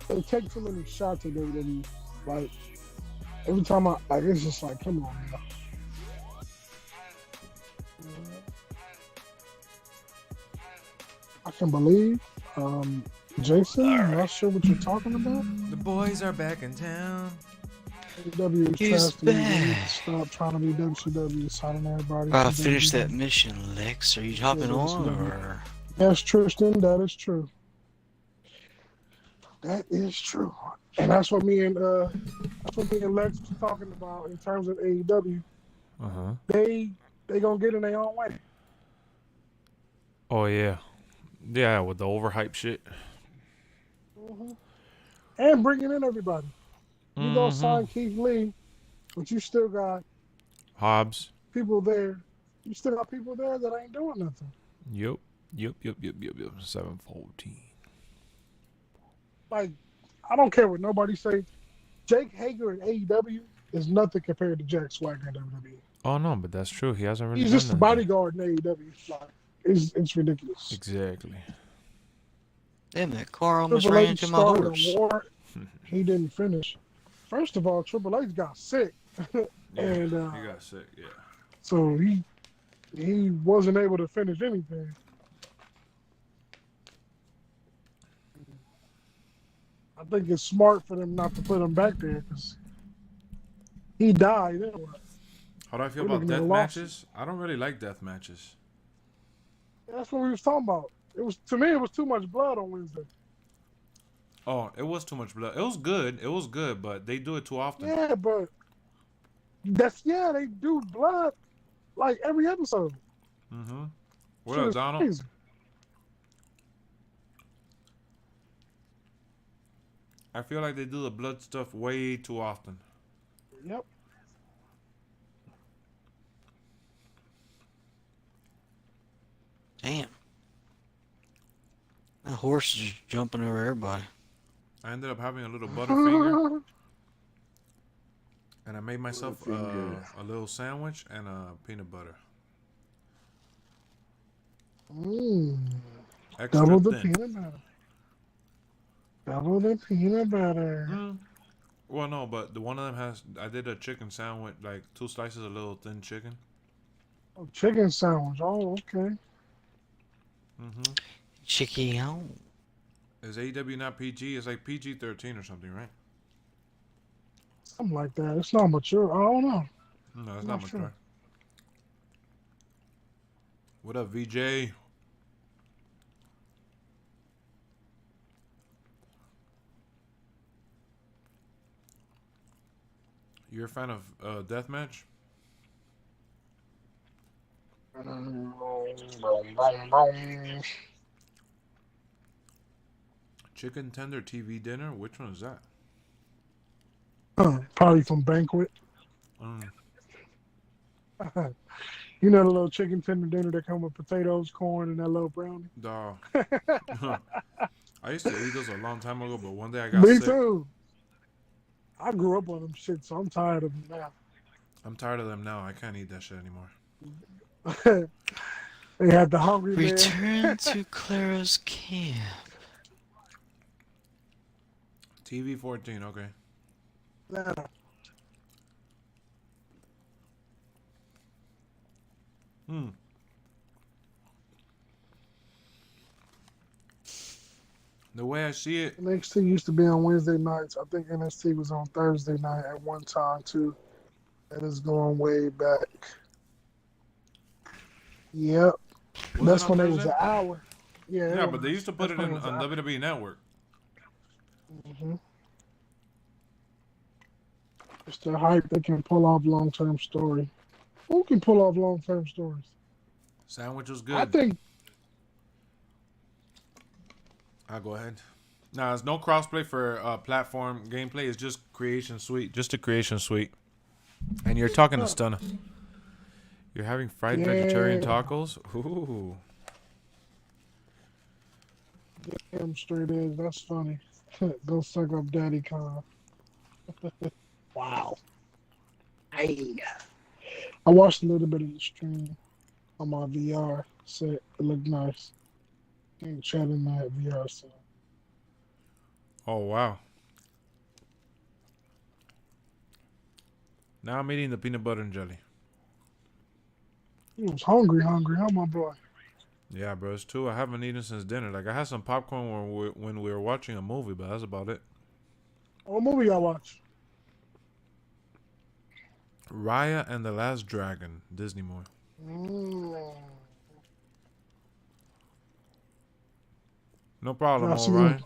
They take too many shots at WWE. Like, every time it's just like, come on, man. I can believe. Jason, I'm not sure what you're talking about. The boys are back in town. AEW is He's trash. You need to back. stop trying to be WCW, signing everybody. Finish that mission, Lex. Are you hopping on, or? Yes, Tristan, that is true. That is true. And that's what me and Lex was talking about in terms of AEW. Uh-huh. They gonna get in their own way. Oh, yeah. Yeah, with the overhyped shit. Mm-hmm. And bringing in everybody. You go sign Keith Lee, but you still got Hobbs. people there. You still got people there that ain't doing nothing. Yep. 714. Like, I don't care what nobody say. Jake Hager in AEW is nothing compared to Jack Swagger in WWE. Oh, no, but that's true. He hasn't really He's done just a nothing. bodyguard in AEW. Like, it's ridiculous. Exactly. Damn, that car almost Triple ran H into my started horse. a war. He didn't finish. First of all, Triple H got sick, and he got sick, yeah. so he wasn't able to finish anything. I think it's smart for them not to put him back there because he died. Anyway. How do I feel We're about looking at a death lawsuit. matches? I don't really like death matches. That's what we was talking about. It was, to me, it was too much blood on Wednesday. Oh, it was too much blood. It was good. It was good, but they do it too often. Yeah, but they do blood like every episode. Mm-hmm. What Shit up, is Donald? crazy. I feel like they do the blood stuff way too often. Yep. Damn. That horse is just jumping over everybody. I ended up having a little butterfinger, and I made myself a little sandwich and a peanut butter. Extra Double the thin. peanut butter. Double the peanut butter. Well, no, but the one of them has. I did a chicken sandwich, like 2 slices of little thin chicken. Oh, chicken sandwich. Oh, okay. Mm-hmm. Chicken. Is AEW not PG? It's like PG-13 or something, right? Something like that. It's not mature. I don't know. No, it's I'm not not sure. mature. What up, VJ? You're a fan of deathmatch? Chicken tender TV dinner? Which one is that? Probably from Banquet. You know the little chicken tender dinner that come with potatoes, corn, and that little brownie? Dog. I used to eat those a long time ago, but one day I got Me sick. too. I grew up on them shit, so I'm tired of them now. I'm tired of them now. I can't eat that shit anymore. They had the hungry man. Return to Clara's camp. TV 14, okay. Yeah. The way I see it, NXT used to be on Wednesday nights. I think NXT was on Thursday night at one time too. And it's going way back. Yep. was That's it on when it was Thursday? an hour. Yeah. Yeah, but they used to put it That's in when on was WWE Network. Mm-hmm. It's the hype that can pull off long-term story. Who can pull off long-term stories? Sandwich was good. I think I'll go ahead. Nah, there's no crossplay for platform gameplay. It's just creation suite. Just a creation suite. And you're talking to Stunner. You're having fried vegetarian tacos? Ooh. damn straight is. That's funny. Go suck up Daddy Con. Wow. Hey. I watched a little bit of the stream on my VR set. It looked nice. Can't chat in that VR set. Oh, wow. Now I'm eating the peanut butter and jelly. He was hungry, huh, my boy? Yeah, bro, it's true. I haven't eaten since dinner. Like, I had some popcorn when we were watching a movie, but that's about it. What movie y'all watch? Raya and the Last Dragon, Disney movie. No problem, Y'all Ryan.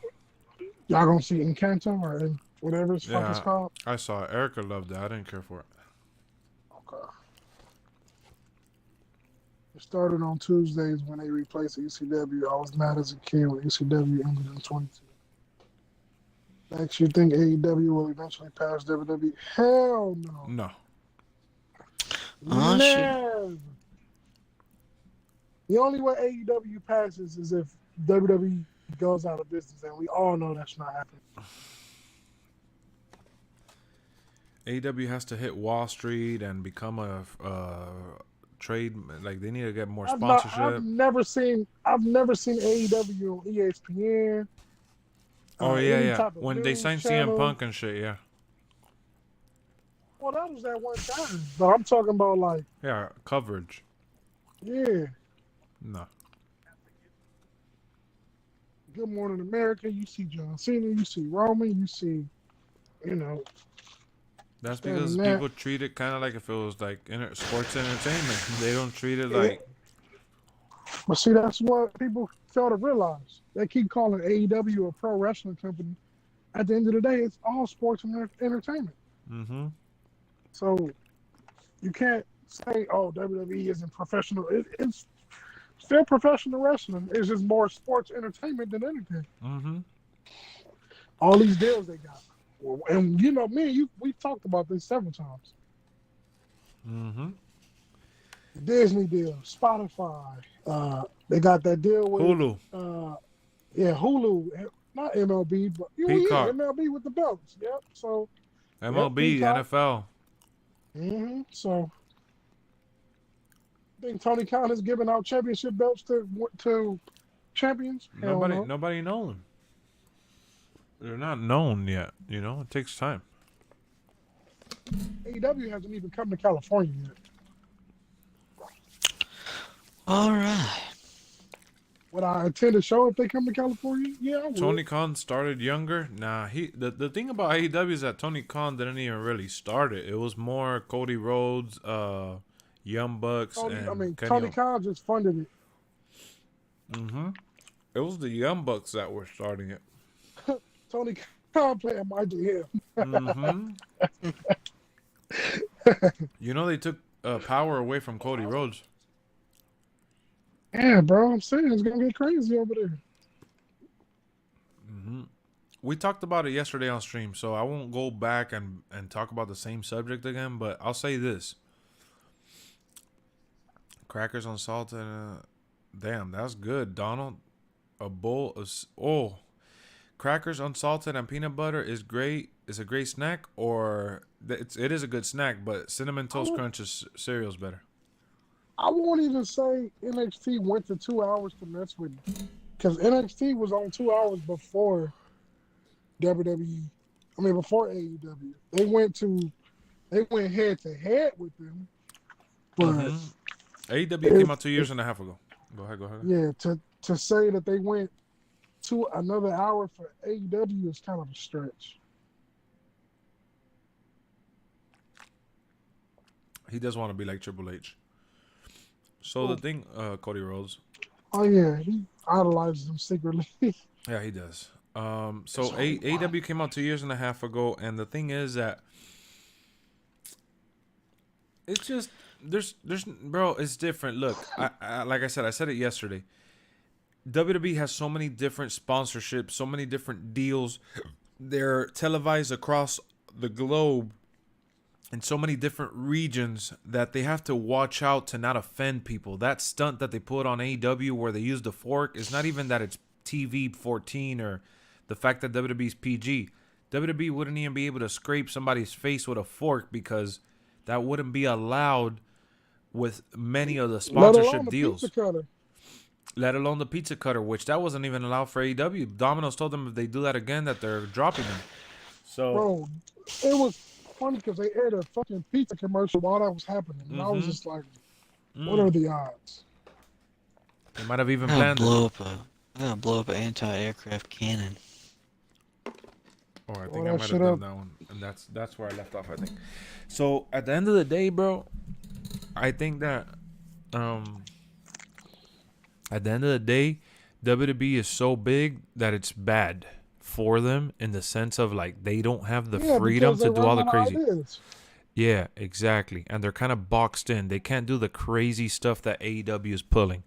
Y'all gonna see Encanto or whatever it's fucking Yeah, called? I saw it. Erica loved it. I didn't care for it. Okay. It started on Tuesdays when they replaced ECW. I was mad as a kid when ECW ended in 22. Next, you think AEW will eventually pass WWE? Hell no. No. Never. The only way AEW passes is if WWE goes out of business, and we all know that's not happening. AEW has to hit Wall Street and become a trade. Like, they need to get more sponsorship. I've never seen AEW on ESPN. Oh, any yeah. type of When they news signed channel. CM Punk and shit, yeah. Well, that was that one time. But I'm talking about like, Yeah, coverage. yeah. No. Good Morning America. You see John Cena. You see Roman. You see, That's Other because than that, people treat it kind of like if it was like sports entertainment. They don't treat it like. but see, that's what people fail to realize. They keep calling AEW a pro wrestling company. At the end of the day, it's all sports and entertainment. Mm-hmm. So you can't say, "Oh, WWE isn't professional." It's still professional wrestling. It's just more sports entertainment than anything. Mm-hmm. All these deals they got, and you know, me and you, we've talked about this several times. Mm-hmm. Disney deal, Spotify. They got that deal with Hulu. Hulu, not MLB, but Peacock. MLB with the belts. Yep. So MLB, NFL. So I think Tony Khan is giving out championship belts to champions. Nobody knows them. They're not known yet. You know, it takes time. AEW hasn't even come to California yet. All right. Would I attend a show if they come to California? Yeah, I would. Tony Khan started younger. Nah, the thing about AEW is that Tony Khan didn't even really start it. It was more Cody Rhodes, Young Bucks, and Tony Khan just funded it. Mm-hmm. It was the Young Bucks that were starting it. Tony Khan playing my GM. Mm-hmm. You know they took power away from Cody Rhodes. Yeah, bro, I'm saying it's gonna get crazy over there. Mm-hmm. We talked about it yesterday on stream, so I won't go back and talk about the same subject again, but I'll say this. Crackers on salt and damn, that's good, Donald. A bowl of crackers unsalted and peanut butter is great. Is a great snack, or it is a good snack, but cinnamon toast crunch cereal is better. I won't even say NXT went to 2 hours to mess with me, because NXT was on 2 hours before WWE. I mean, before AEW. They went head to head with them, but AEW came out 2 years and a half ago. Go ahead. Yeah, to say that they went to another hour for AEW is kind of a stretch. He does want to be like Triple H. So the thing, Cody Rhodes. Oh yeah, he idolizes him secretly. Yeah, he does. So AEW came out 2 years and a half ago, and the thing is that it's just there's bro, it's different. Look, I like I said it yesterday. WWE has so many different sponsorships, so many different deals. They're televised across the globe in so many different regions that they have to watch out to not offend people. That stunt that they put on AEW where they used the fork is not even that it's TV 14 or the fact that WWE's PG. WWE wouldn't even be able to scrape somebody's face with a fork because that wouldn't be allowed with many of the sponsorship deals. Let alone the pizza cutter, which that wasn't even allowed for AEW. Domino's told them if they do that again that they're dropping them. So, bro, it was funny because they aired a fucking pizza commercial while that was happening, and I was just like, "What are the odds?" They might have even planned it. I'm gonna blow up an anti-aircraft cannon. Oh, I think I might have done that one, and that's where I left off. I think. So at the end of the day, bro, I think that at the end of the day, WWE is so big that it's bad for them in the sense of like they don't have the freedom to do all the crazy. Yeah, exactly. And they're kind of boxed in. They can't do the crazy stuff that AEW is pulling.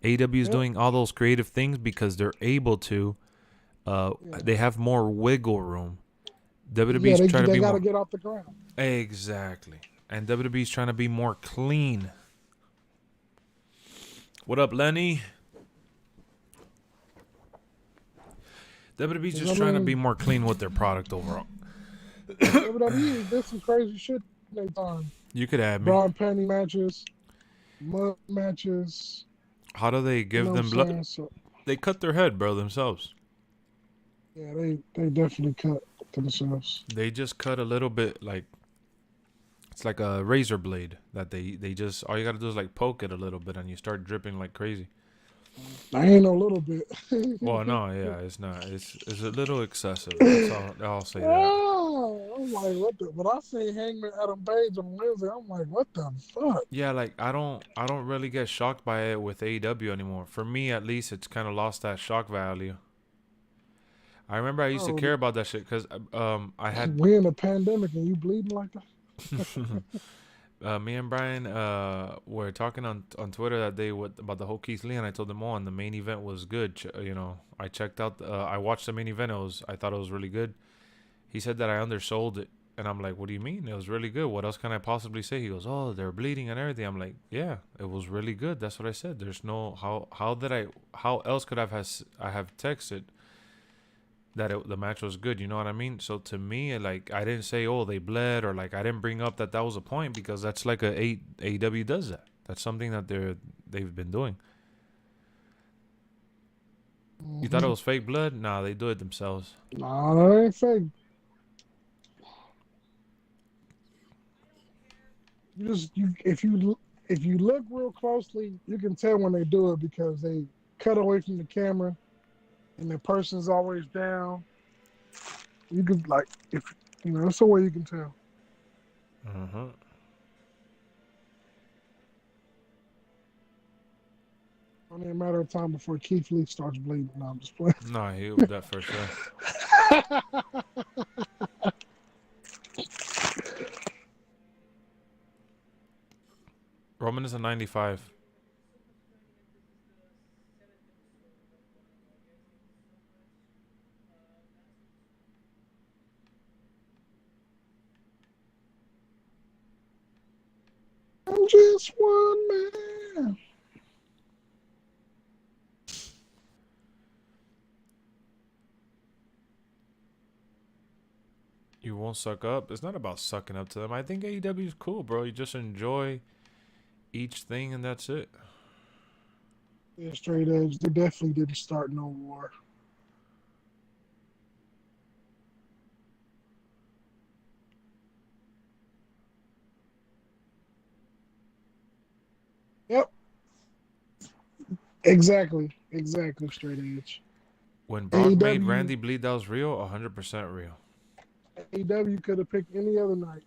AEW is doing all those creative things because they're able to. They have more wiggle room. WWE's trying to be more. Get off the ground. Exactly. And WWE's trying to be more clean. What up, Lenny? WWE's just trying to be more clean with their product overall. WWE did some crazy shit next time. You could add me. Bra and panty matches, mud matches. How do they give them blood? They cut their head, bro, themselves. Yeah, they definitely cut themselves. They just cut a little bit, like it's like a razor blade that they just all you gotta do is like poke it a little bit and you start dripping like crazy. I ain't no little bit. Well, no, yeah, it's not. It's a little excessive. That's all. I'll say that. Oh, I'm like, what the? When I say Hangman Adam Page on Wednesday, I'm like, what the fuck? Yeah, like I don't really get shocked by it with AEW anymore. For me, at least, it's kind of lost that shock value. I remember I used to Oh, care about that shit because I had we in a pandemic and you bleeding like that? me and Brian were talking on Twitter that day about the whole Keith Lee, and I told him, "Oh, and the main event was good." I checked out. I watched the main event. I thought it was really good. He said that I undersold it, and I'm like, "What do you mean? It was really good. What else can I possibly say?" He goes, "Oh, they're bleeding and everything." I'm like, "Yeah, it was really good. That's what I said. There's no how else could I have texted that the match was good, you know what I mean?" So to me, like, I didn't say, "Oh, they bled," or like I didn't bring up that was a point, because that's like AEW does that. That's something that they've been doing. You thought it was fake blood? Nah, they do it themselves. Nah, that ain't fake. If you look real closely, you can tell when they do it because they cut away from the camera and the person's always down. You could if that's the way you can tell. Only a matter of time before Keith Lee starts bleeding. No, I'm just playing. Nah, he that for sure. Roman is a 95. I'm just one man. You won't suck up. It's not about sucking up to them. I think AEW is cool, bro. You just enjoy each thing, and that's it. Yeah, straight edge. They definitely didn't start no war. Yep. Exactly. Straight edge. When Brock made AEW Randy bleed, that was real. 100% real. AEW could have picked any other night,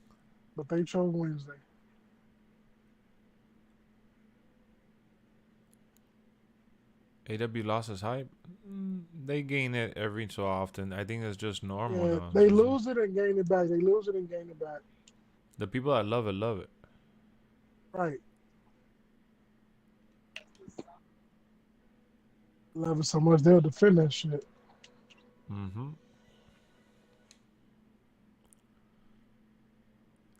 but they chose Wednesday. AW lost his hype. They gain it every so often. I think it's just normal Yeah, now. they lose it and gain it back. They lose it and gain it back. The people that love it, love it. Right. Love it so much they'll defend that shit.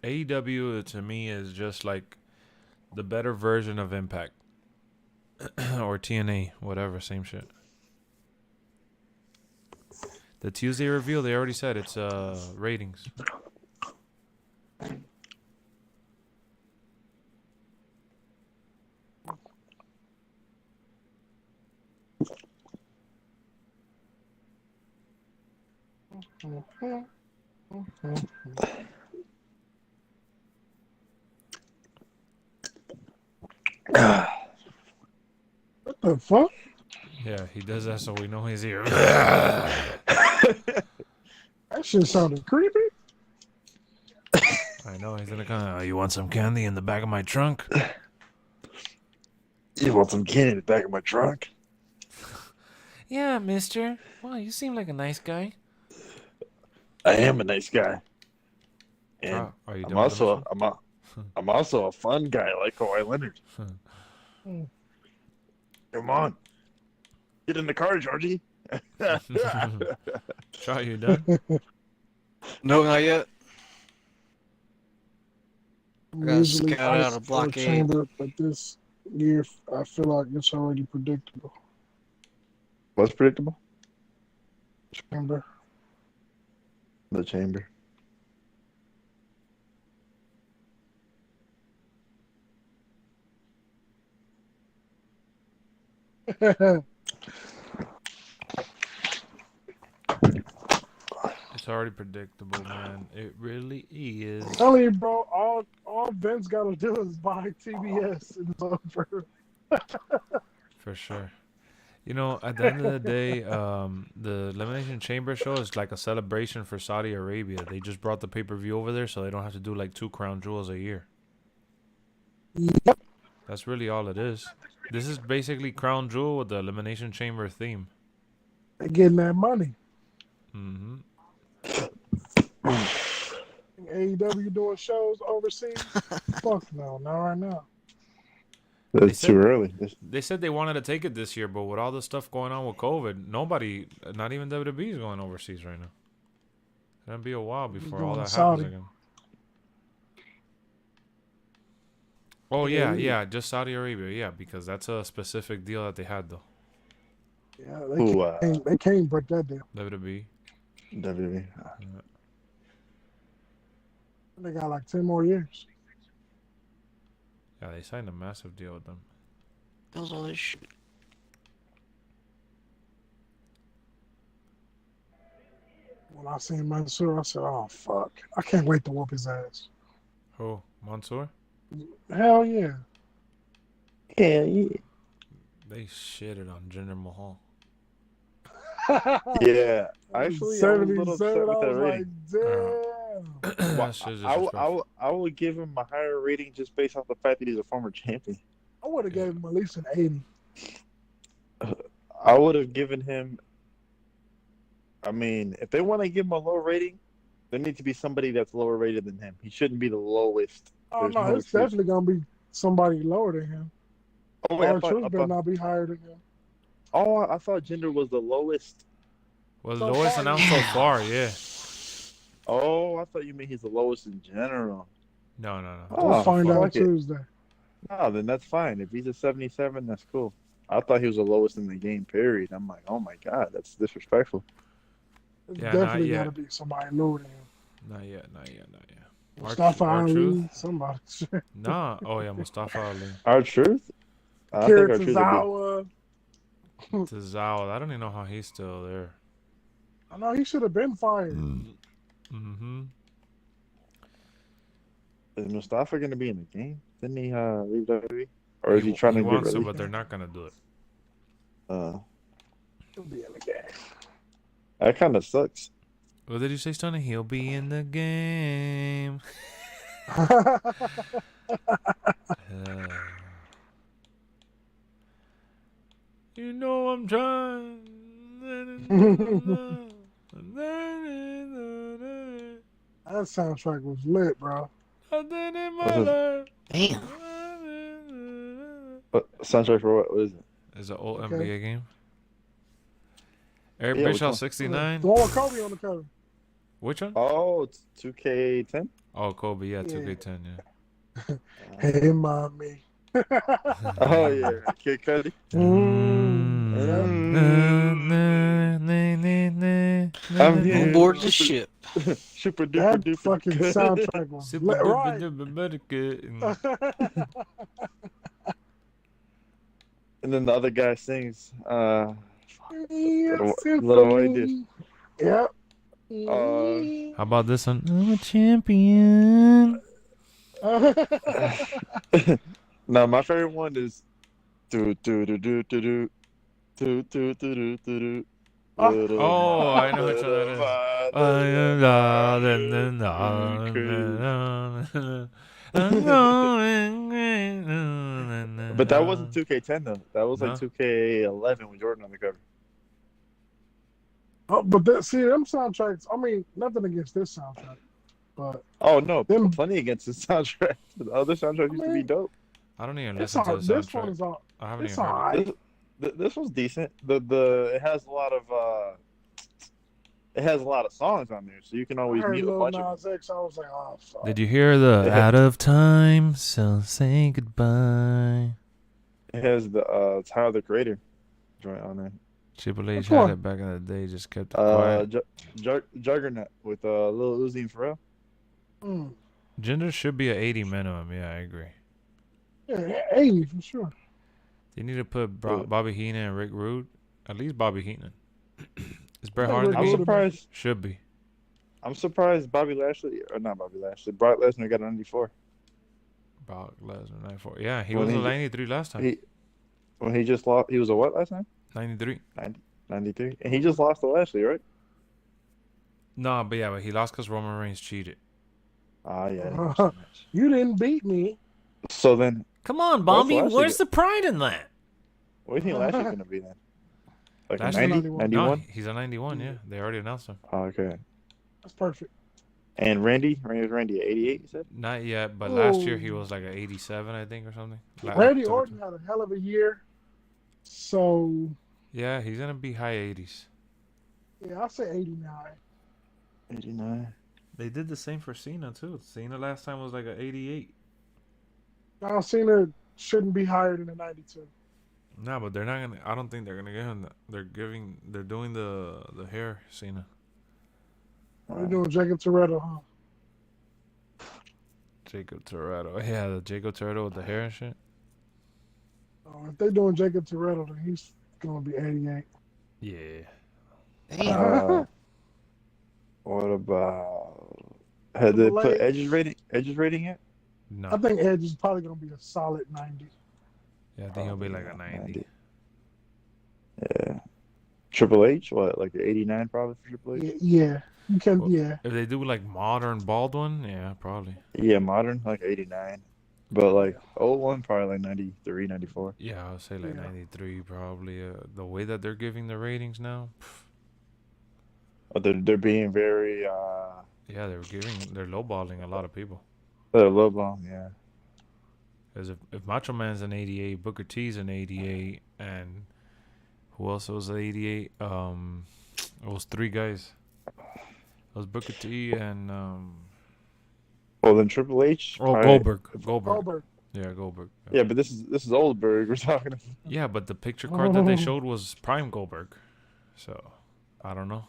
AEW to me is just like the better version of Impact or TNA, whatever, same shit. The Tuesday reveal, they already said it's ratings. What the fuck? Yeah, he does that so we know he's here. That shit sounded creepy. I know, he's gonna come. You want some candy in the back of my trunk? You want some candy in the back of my trunk? Yeah, mister. Wow, you seem like a nice guy. I am a nice guy. And are you I'm also I'm also a fun guy like Kawhi Leonard. Come on. Get in the car, Georgie. Shaw, you done? No, not yet. I gotta Usually scout out ice a block or 8. chamber, but this year I feel like it's already predictable. What's predictable? Chamber. The chamber. It's already predictable, man. It really is. Tell you, bro, all Vince got to do is buy TBS and it's over. For sure. You know, at the end of the day, the Elimination Chamber show is like a celebration for Saudi Arabia. They just brought the pay-per-view over there, so they don't have to do like 2 crown jewels a year. Yep. That's really all it is. This is basically Crown Jewel with the Elimination Chamber theme. They getting that money. Mm-hmm. AEW doing shows overseas? Fuck no, not right now. That's too early. They said they wanted to take it this year, but with all the stuff going on with COVID, nobody, not even WWE, is going overseas right now. It's gonna be a while before all that happens again. Oh yeah, just Saudi Arabia, yeah, because that's a specific deal that they had though. Yeah, they can't break that deal. WWE. WWE. Yeah. They got like 10 more years. Yeah, they signed a massive deal with them. That was all this shit. When I seen Mansoor, I said, "Oh fuck, I can't wait to whoop his ass." Oh, Mansoor? Hell yeah. Hell yeah. They shitted on Jinder Mahal. Yeah, actually, I was a little upset with that rating. Like, damn. Well, I would give him a higher rating just based off the fact that he's a former champion. I would have gave him at least an 80. I would have given him. I mean, if they want to give him a low rating, there needs to be somebody that's lower rated than him. He shouldn't be the lowest. Oh There's no, it's excuse. definitely gonna be somebody lower than him. Oh wait, I Truth better thought, not be higher than him. oh, I thought Jinder was the lowest. Well, So the lowest far, announced so far, yeah. Oh, I thought you meant he's the lowest in general. No. We'll find fuck out it. Tuesday. No, then that's fine. If he's a 77, that's cool. I thought he was the lowest in the game, period. I'm like, oh my God, that's disrespectful. It's Yeah, definitely not gotta yet. be somebody lower than him. Not yet. Mustafa Ali, R-Truth? somebody. Nah. Oh yeah, Mustafa Ali. R-Truth? I think Kira R-Truth would Tozawa. Tozawa. I don't even know how he's still there. I know he should have been fired. Mm-hmm. be. Is Mustafa going to be in the game? Didn't he leave WWE? Or is he trying to get wants to, released? but they're not gonna do it. He'll be in the game. That kind of sucks. What did you say, Stunner? He'll be in the game. You know I'm trying. That soundtrack was lit, bro. Damn. Soundtrack for what? What is it? It's an old Okay. NBA game. Eric Yeah, which Bischoff one? 69. The one with Kobe on the cover. Which one? Oh, it's 2K10? Oh, Kobe. Yeah, Yeah. 2K10. Yeah. Hey, mommy. Oh, yeah. Kid Cudi. I'm here. On board the ship. Super duper That duper. fucking good. soundtrack was lit. Right. And then the other guy sings. Yes, little white dude. Yep. How about this one? I'm a champion. No, my favorite one is do do do do do do do do do do do do. Oh, I know which one that is. But that wasn't 2K10 though. That was like No? 2K11 with Jordan on the cover. Oh, but that, see, them soundtracks, I mean, nothing against this soundtrack, but Oh no, Them- plenty against the soundtrack. The other soundtrack used to be dope. I don't even it's listen to all, the this one soundtrack. is all, I haven't it's even all heard it. right. This was decent. It has a lot of songs on there, so you can I always heard mute a Lil bunch of Nas X, I was like, oh, fuck. Did you hear the Yeah. out of time, so say goodbye? It has the Tyler the Creator joint on there. Triple H Which had one? it back in the day, just kept it quiet. Juggernaut with Lil Uzi and Pharrell. Mm. Gender should be an 80 minimum. Yeah, I agree. Yeah, 80 for sure. They need to put Bobby Heenan and Rick Rude. At least Bobby Heenan. Is Bret Yeah, Hart in Rick the I'm Rude. game? surprised. Should be. I'm surprised Brock Lesnar got a 94. Brock Lesnar 94. Yeah, he When was a he- 93 last time. When he just lost, he was a what last time? 93. 93, and he just lost to Lashley, right? No, but he lost because Roman Reigns cheated. Ah, yeah. I didn't watch that match. You didn't beat me. So then, Come on, What's Bobby. Lashley Where's go- the pride in that? what do you think Lashley's gonna be then? Like a Lashley? 90, 91? 91? No, he's a 91. Yeah, they already announced him. Oh, okay. That's perfect. And Randy at 88, you said? Not yet, but last year he Oh. was like an 87, I think, or something. Randy Orton had a hell of a year. So, Yeah, he's gonna be high 80s. yeah, I'll say 89. 89. They did the same for Cena too. Cena last time was like an 88. John Cena shouldn't be higher than a 92. No, but they're not gonna. I don't think they're gonna give him that. They're doing the hair Cena. They're doing Jacob Toretto, huh? Jacob Toretto. Yeah, the Jacob Toretto with the hair and shit. If they're doing Jacob Toretto, then he's going to be 88. Yeah. What about? Had they put Edge's rating yet? No. I think Edge is probably going to be a solid 90. Yeah, I think he'll be like a 90. Yeah. Triple H, what, like 89 probably for Triple H? Yeah. You can, Well, yeah. If they do like modern Baldwin, yeah, probably. Yeah, modern, like 89. But like old one, probably like 93, 94. Yeah, I would say like Yeah. 93 probably. The way that they're giving the ratings now. Oh, they're being very, Yeah, they're lowballing a lot of people. they're low ball, yeah. Because if Macho Man's an 88, Booker T's an 88, and who else was an 88? It was three guys. It was Booker T and Well, then Triple H. probably- Goldberg. Goldberg. Yeah, Goldberg. Yeah, but this is Oldberg we're talking about. Yeah, but the picture card that they showed was Prime Goldberg. So I don't know.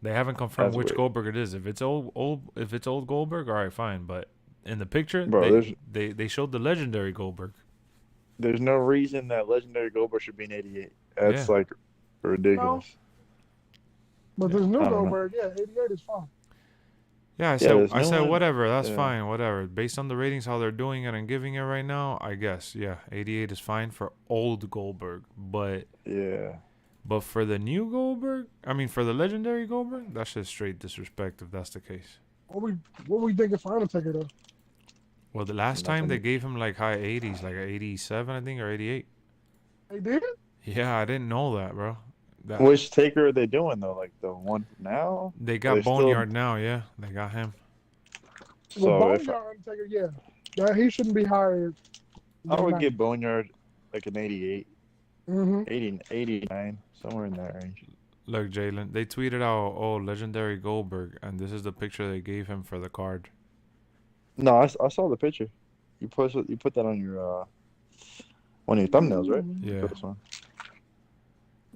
They haven't confirmed That's which weird. Goldberg it is. If it's old Goldberg, all right, fine. But in the picture, Bro, they showed the legendary Goldberg. There's no reason that legendary Goldberg should be an 88. That's Yeah. like ridiculous. But this new I don't know. Goldberg, yeah, 88 is fine. Yeah, I there's said no one- whatever. That's yeah. fine, whatever. Based on the ratings, how they're doing it and giving it right now, I guess, yeah, 88 is fine for old Goldberg. But Yeah. for the new Goldberg, I mean for the legendary Goldberg, that's just straight disrespect if that's the case. What we thinking for Undertaker, though? Well, the last time they gave him like high 80s, like 87, I think, or 88. They did? Yeah, I didn't know that, bro. Which Taker are they doing though? Like the one now? They got They're still- Boneyard now, yeah. They got him. So Well, if Boneyard Undertaker, yeah. He shouldn't be higher. I would give Boneyard like an 88, Mm-hmm. 80, 89, somewhere in that range. Look, Jalen, they tweeted out, oh, legendary Goldberg, and this is the picture they gave him for the card. No, I saw the picture. You put that on your one of your thumbnails, right? Yeah. This one.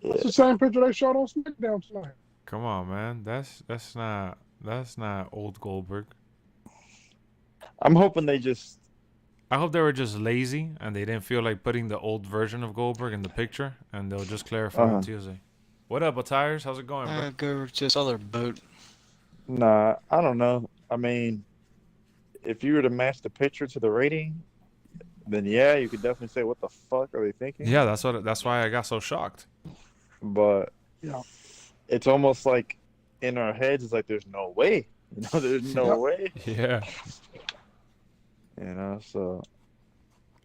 That's the same picture they showed on SmackDown tonight. Come on, man. That's not old Goldberg. I'm hoping they just. I hope they were just lazy and they didn't feel like putting the old version of Goldberg in the picture, and they'll just clarify on Tuesday. What up, Tires? How's it going, bro? Go to this other boat. Nah, I don't know. I mean, if you were to match the picture to the rating, then yeah, you could definitely say, "What the fuck are they thinking?" Yeah, that's why I got so shocked. But Yeah. it's almost like in our heads, it's like there's no way. You know, there's no Yep. way. Yeah. You know, so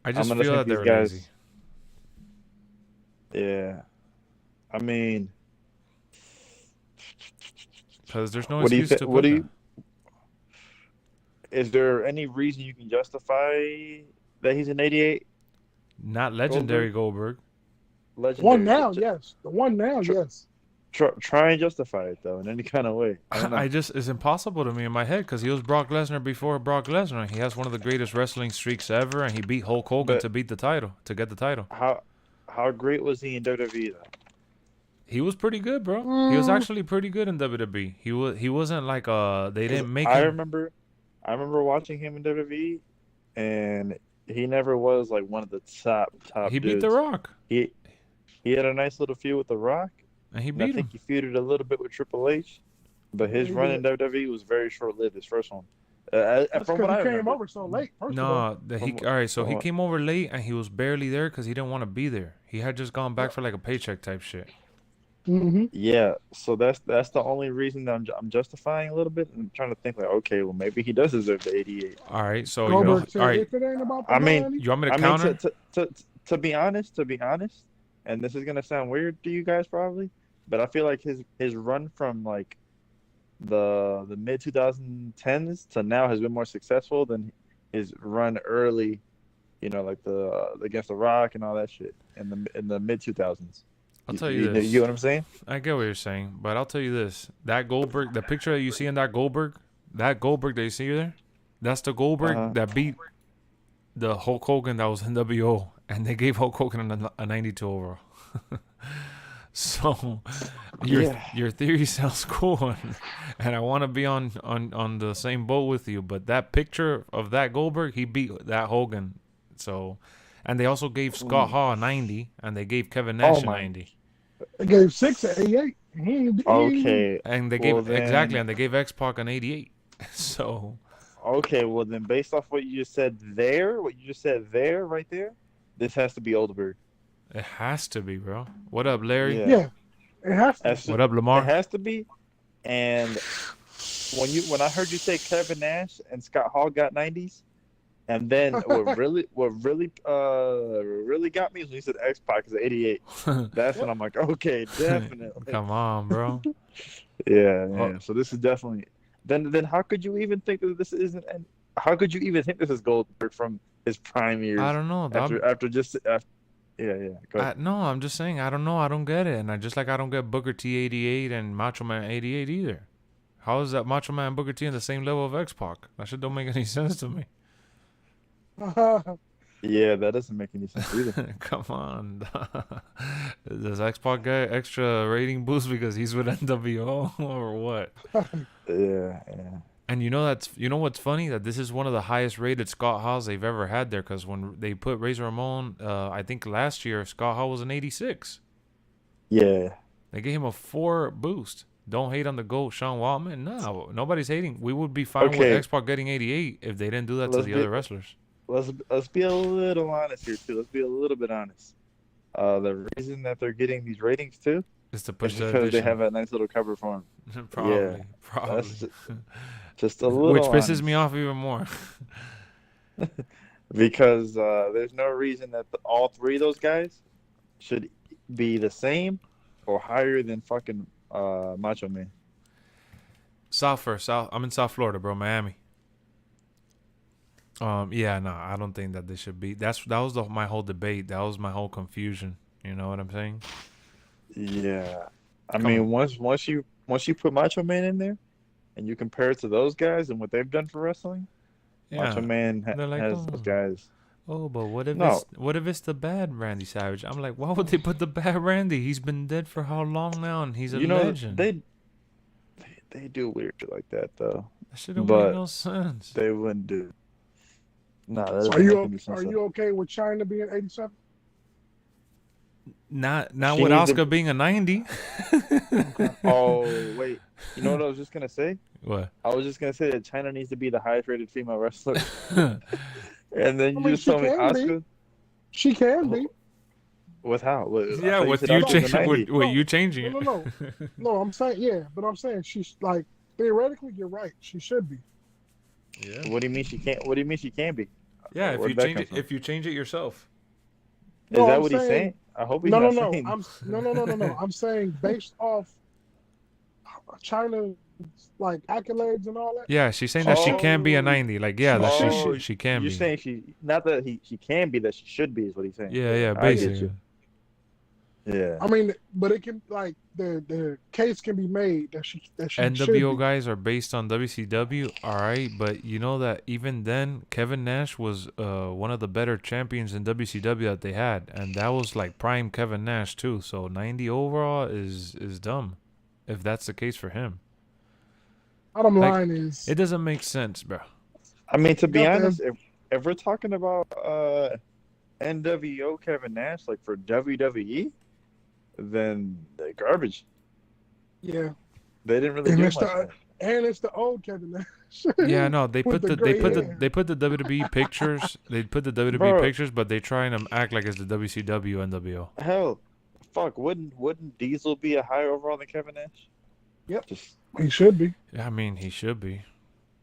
I just gonna feel think that these they're guys- lazy. yeah. I mean, Because there's no what do you excuse think? to What put do that. you? Is there any reason you can justify that he's an 88? Not legendary Goldberg. Legendary. One now, yes. The one now, yes. Try and justify it though in any kind of way. I don't know. It's impossible to me in my head because he was Brock Lesnar before Brock Lesnar. He has one of the greatest wrestling streaks ever, and he beat Hulk Hogan But- to get the title. How great was he in WWE though? He was pretty good, bro. He was actually pretty good in WWE. He wasn't like they didn't make I him. remember watching him in WWE, and he never was like one of the top. He beat dudes. The Rock, He had a nice little feud with The Rock. and he And I beat him. think he feuded a little bit with Triple H, but his He run did. in WWE was very short lived. His first one, That's From because what I he came remember. over so late. First of all, No, From, all right. So from he what- came over late and he was barely there because he didn't want to be there. He had just gone back for like a paycheck type shit. Yeah, so that's the only reason that I'm justifying a little bit. I'm trying to think like, okay, well maybe he does deserve the 88. All right. So you know, Goldberg all said, right. if it ain't about the I mean, money, You want me to I mean counter? to be honest, and this is gonna sound weird to you guys probably, but I feel like his run from like the mid 2010s to now has been more successful than his run early, you know, like the against the Rock and all that shit in the mid 2000s. I'll tell you You this. get what I'm saying? I get what you're saying, but I'll tell you this: that Goldberg, the picture that you see in that Goldberg that you see there, that's the Goldberg Uh-huh. that beat the Hulk Hogan that was in WO, and they gave Hulk Hogan a 92 overall. So your theory sounds cool, and I want to be on the same boat with you. But that picture of that Goldberg, he beat that Hogan. So, and they also gave Scott Hall a 90, and they gave Kevin Nash a 90. they gave 6 at 88. Okay. And they well gave exactly, then- and they gave X-Pac an 88. So Okay, well then, based off what you just said there, right there, this has to be Goldberg. it has to be, bro. What up, Larry? Yeah, it has to. That's- What up, It Lamar? has to be. And when I heard you say Kevin Nash and Scott Hall got 90s, and then what really got me is when you said X-Pac is 88. That's when I'm like, okay, definitely. Come on, bro. Yeah. Oh. So this is definitely. Then how could you even think that this isn't? And how could you even think this is Goldberg from his prime years? I don't know. Yeah. Go ahead. No, I'm just saying I don't know. I don't get it, and I don't get Booker T 88 and Macho Man 88 either. How is that Macho Man and Booker T in the same level of X-Pac? That shit don't make any sense to me. Yeah, that doesn't make any sense either. Come on. Does X-Pac get extra rating boost because he's with NWO or what? Yeah. And you know what's funny? That this is one of the highest rated Scott Halls they've ever had there, because when they put Razor Ramon, I think last year Scott Hall was an 86. Yeah. They gave him a 4 boost. Don't hate on the GOAT, Sean Waltman. No, nobody's hating. We would be fine with Okay. X-Pac getting 88 if they didn't do that to Let's the be- other wrestlers. Let's be a little honest here too. Let's be a little bit honest. The reason that they're getting these ratings too It's to is push the because they edition. have a nice little cover for him. Probably. That's just a little. Which pisses honest. me off even more. Because there's no reason that all three of those guys should be the same or higher than fucking Macho Man. South. I'm in South Florida, bro. Miami. Yeah, no, I don't think that they should be. That was my whole debate. That was my whole confusion. You know what I'm saying? Yeah, I Come mean, on. once you put Macho Man in there, and you compare it to those guys and what they've done for wrestling, Yeah. Macho Man They're like, has oh. those guys. Oh, but what if No. it's the bad Randy Savage? I'm like, why would they put the bad Randy? He's been dead for how long now, and he's a You know, legend. they do weird shit like that though. That shit don't but make no sense. They wouldn't do. No, that So doesn't are make you any sense. are you okay with China being 87? Not She with needs Oscar being a 90. Oh wait, you know what I was just gonna say? What? I was just gonna say that China needs to be the highest rated female wrestler, and then I you mean, just she told me can be. Oscar. She can be. With how? I Yeah, thought with said you Oscar was a changing, 90. with you changing it. No. No, I'm saying but I'm saying she's like theoretically you're right. She should be. Yeah. What do you mean she can't? What do you mean she can be? Yeah, if Where'd you that change come it, from? if you change it yourself. Is No, that I'm what he's saying? I hope he's No. not saying. No. I'm saying based off China's like accolades and all that. Yeah, she's saying that she can be a 90. Like, yeah, that Oh, she can You're be. saying she not that she can be, that she should be is what he's saying. Yeah, I get basically. you. Yeah. I mean, but it can like the case can be made that she should NWO be. guys are based on WCW, all right, but you know that even then, Kevin Nash was one of the better champions in WCW that they had, and that was like prime Kevin Nash too. So 90 overall is dumb, if that's the case for him. Bottom Like, line is It doesn't make sense, bro. I mean, to be You got honest, if we're talking about NWO Kevin Nash, like for WWE, then they're garbage. yeah. They didn't really And do it's much. the, And it's the old Kevin Nash. Yeah, no, they With put the the they gray put the hair. they put the WWE pictures. They put the WWE Bro. pictures, but they trying to act like it's the WCW NWO. Hell, fuck, wouldn't Diesel be a higher overall than Kevin Nash? Yep. Just He should be. Yeah, I mean he should be.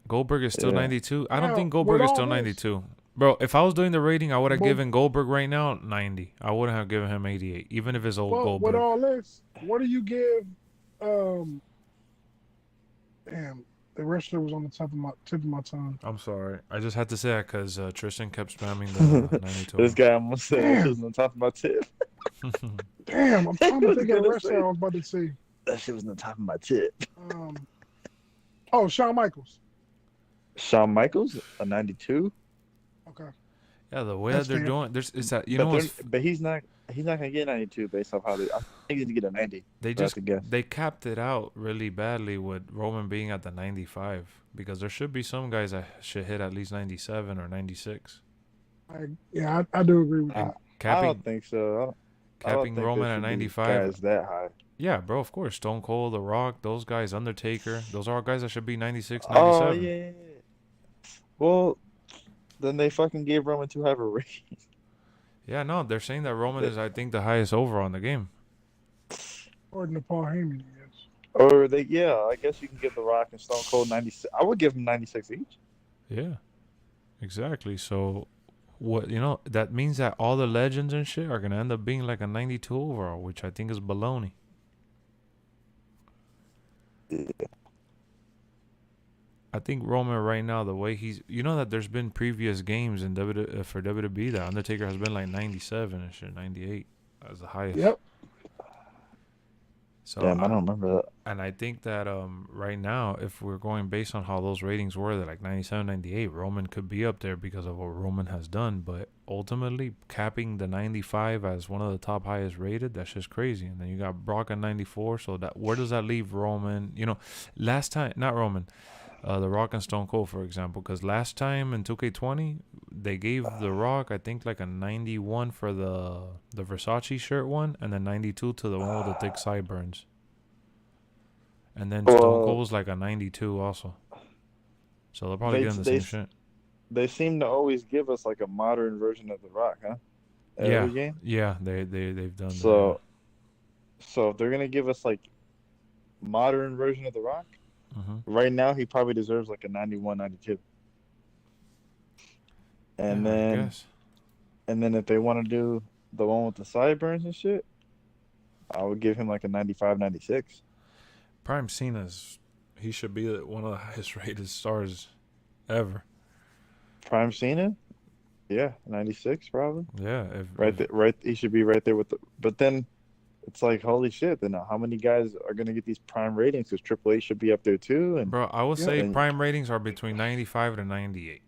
Goldberg is still Yeah. 92. I don't Now, think with Goldberg is all still this- 92. Bro, if I was doing the rating, I would have Well- given Goldberg right now 90. I wouldn't have given him 88, even if it's old Well, Goldberg. with all this, what do you give? Damn, the wrestler was on the tip of my tongue. I'm sorry. I just had to say that because Tristan kept spamming the 92. this guy almost said Damn. that was on top of my tip. Damn, I'm trying to was think of the gonna wrestler say- I was about to say. That shit was on top of my tip. Oh, Shawn Michaels. Shawn Michaels, a 92. Okay. Yeah, the way That's that they're fair. doing, there's is that you but know what's but he's not gonna get 92 based off how they. I think he's gonna get a 90. they if I had just to guess. they capped it out really badly with Roman being at the 95 because there should be some guys that should hit at least 97 or 96. I do agree with I- that. I Capping don't think so. I don't capping think Roman there at should be 95. Guys that high. Yeah, bro, of course. Stone Cold, The Rock, those guys, Undertaker, those are all guys that should be 96, Oh 97. yeah. Well, then they fucking gave Roman too high of a rating. Yeah, no, they're saying that Roman is, I think, the highest overall in the game. According to Paul Heyman, yes. Or I guess you can give The Rock and Stone Cold 96. I would give them 96 each. Yeah, exactly. So, that means that all the legends and shit are going to end up being like a 92 overall, which I think is baloney. I think Roman right now, the way he's, that there's been previous games in for WWE that Undertaker has been like 97 and shit, 98 as the highest. Yep. So Damn, I don't remember that. And I think that right now, if we're going based on how those ratings were, they're like 97, 98, Roman could be up there because of what Roman has done. But ultimately, capping the 95 as one of the top highest rated, that's just crazy. And then you got Brock at 94. So where does that leave Roman? Last time, not Roman, The Rock and Stone Cold, for example. Because last time in 2K20, they gave The Rock, I think, like a 91 for the Versace shirt one, and then 92 to the one with the thick sideburns. And then Stone Cold was like a 92 also. So they'll probably get in the same shit. They seem to always give us like a modern version of The Rock, huh? Every game? Yeah, they've done So if they're gonna give us like modern version of The Rock, right now he probably deserves like a 91, 92. And then if they want to do the one with the sideburns and shit, I would give him like a 95, 96. Prime Cena's, he should be one of the highest rated stars ever. Prime Cena? Yeah, 96 probably. Yeah, he should be right there with the. But then it's like, holy shit! Then how many guys are gonna get these prime ratings? Because Triple H should be up there too. And bro, I would say prime ratings are between 95 to 98.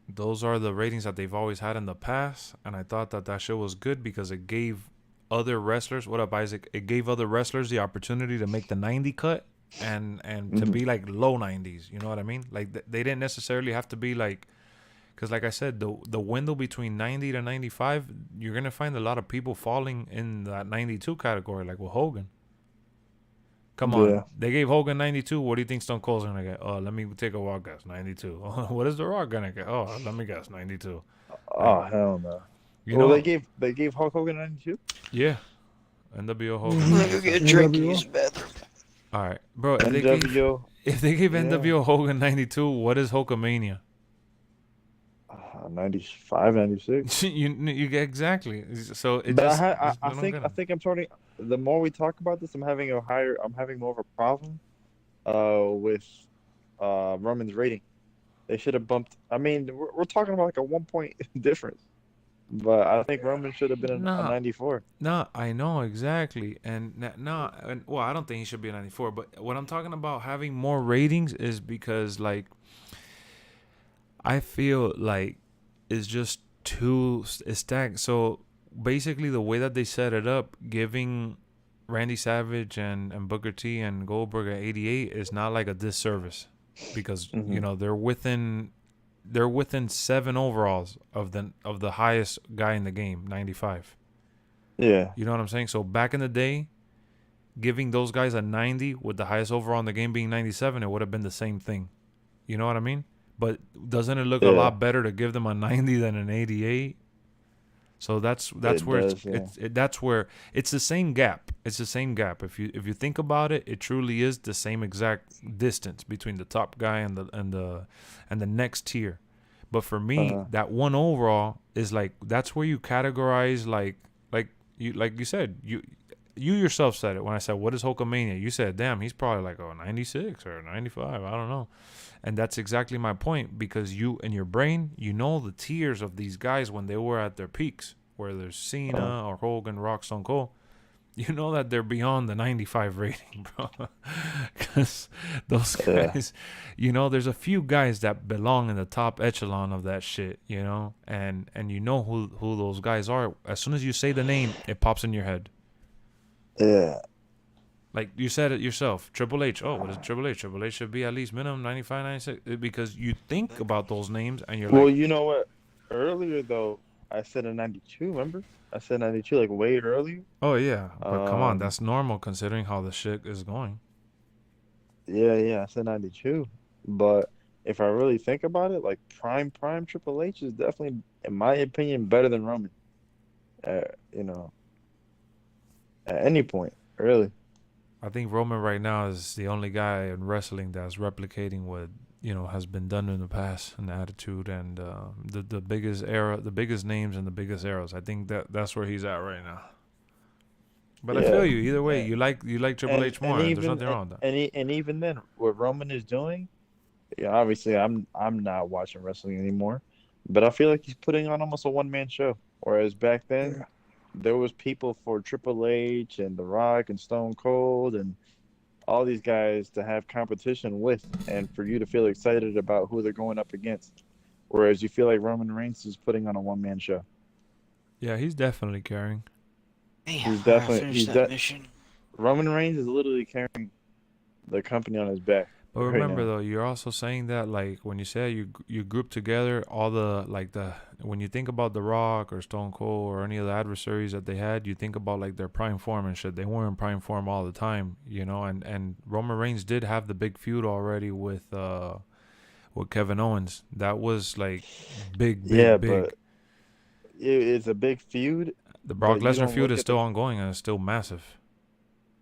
Those are the ratings that they've always had in the past, and I thought that shit was good because it gave other wrestlers. What up, Isaac? It gave other wrestlers the opportunity to make the 90 cut and to be like low 90s. You know what I mean? Like they didn't necessarily have to be like. Because like I said, the window between 90 to 95, you're going to find a lot of people falling in that 92 category, like with Hogan. Come on. They gave Hogan 92. What do you think Stone Cold's going to get? Oh, let me take a wild guess. 92. What is The Rock going to get? Oh, let me guess. 92. Oh, hell no. They gave Hulk Hogan 92? Yeah. NWO Hogan. Let me get a drink in his bathroom. All right. Bro, if they gave NWO Hogan 92, what is Hulkamania? 95, 96. you get exactly. So it but just. I think I'm starting. The more we talk about this, I'm having more of a problem with Roman's rating. They should have bumped. I mean, we're talking about like a 1 point difference, but I think Roman should have been a 94. No, I know exactly, and well, I don't think he should be a 94. But what I'm talking about having more ratings is because like I feel like it's just too stacked. So basically, the way that they set it up, giving Randy Savage and Booker T and Goldberg at 88 is not like a disservice because they're within 7 overalls of the highest guy in the game, 95. Yeah, you know what I'm saying. So back in the day, giving those guys a 90 with the highest overall in the game being 97, it would have been the same thing. You know what I mean? But doesn't it look a lot better to give them a 90 than an 88? So that's where that's where it's the same gap. It's the same gap. If you think about it, it truly is the same exact distance between the top guy and the next tier. But for me, that one overall is like, that's where you categorize like you said, you yourself said it when I said, what is Hulkamania? You said, damn, he's probably like a 96 or a 95. I don't know. And that's exactly my point, because you, in your brain, you know the tiers of these guys when they were at their peaks, where there's Cena or Hogan, Rock, Stone Cold. You know that they're beyond the 95 rating, bro. Because those guys, you know, there's a few guys that belong in the top echelon of that shit, you know? And you know who those guys are. As soon as you say the name, it pops in your head. Yeah. Like you said it yourself, Triple H. Oh, what is Triple H? Triple H should be at least minimum 95, 96. Because you think about those names and you're like... Well, you know what? Earlier, though, I said a 92, remember? I said 92 like way earlier. Oh, yeah. But come on, that's normal considering how the shit is going. Yeah, I said 92. But if I really think about it, like prime Triple H is definitely, in my opinion, better than Roman. You know, at any point, really. I think Roman right now is the only guy in wrestling that's replicating what, you know, has been done in the past, and the attitude and the biggest era, the biggest names and the biggest eras. I think that's where he's at right now. But I feel you either way. You like Triple H more. And there's nothing wrong with that. And even then, what Roman is doing, yeah, obviously I'm not watching wrestling anymore, but I feel like he's putting on almost a one-man show. Whereas back then, there was people for Triple H and The Rock and Stone Cold and all these guys to have competition with, and for you to feel excited about who they're going up against. Whereas you feel like Roman Reigns is putting on a one-man show. Yeah, he's definitely carrying. He's definitely Roman Reigns is literally carrying the company on his back. But remember though, you're also saying that, like, when you say you group together all the, like, when you think about The Rock or Stone Cold or any of the adversaries that they had, you think about like their prime form and shit. They weren't in prime form all the time, you know. And Roman Reigns did have the big feud already with Kevin Owens. That was like big. But it's a big feud. The Brock Lesnar feud is still ongoing and it's still massive.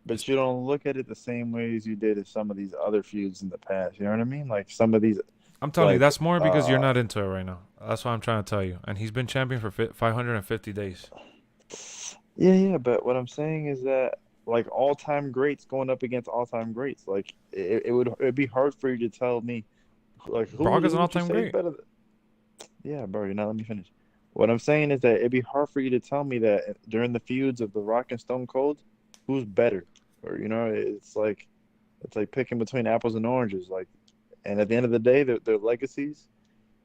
But you don't look at it the same way as you did at some of these other feuds in the past. You know what I mean? Like some of these. I'm telling you, that's more because you're not into it right now. That's what I'm trying to tell you. And he's been champion for 550 days. Yeah. But what I'm saying is that, like, all-time greats going up against all-time greats, like it'd be hard for you to tell me, like, who Brock is an all-time great. Yeah, bro. You're not letting me finish. What I'm saying is that it'd be hard for you to tell me that during the feuds of The Rock and Stone Cold, who's better, or, you know, it's like picking between apples and oranges. Like, and at the end of the day, their legacies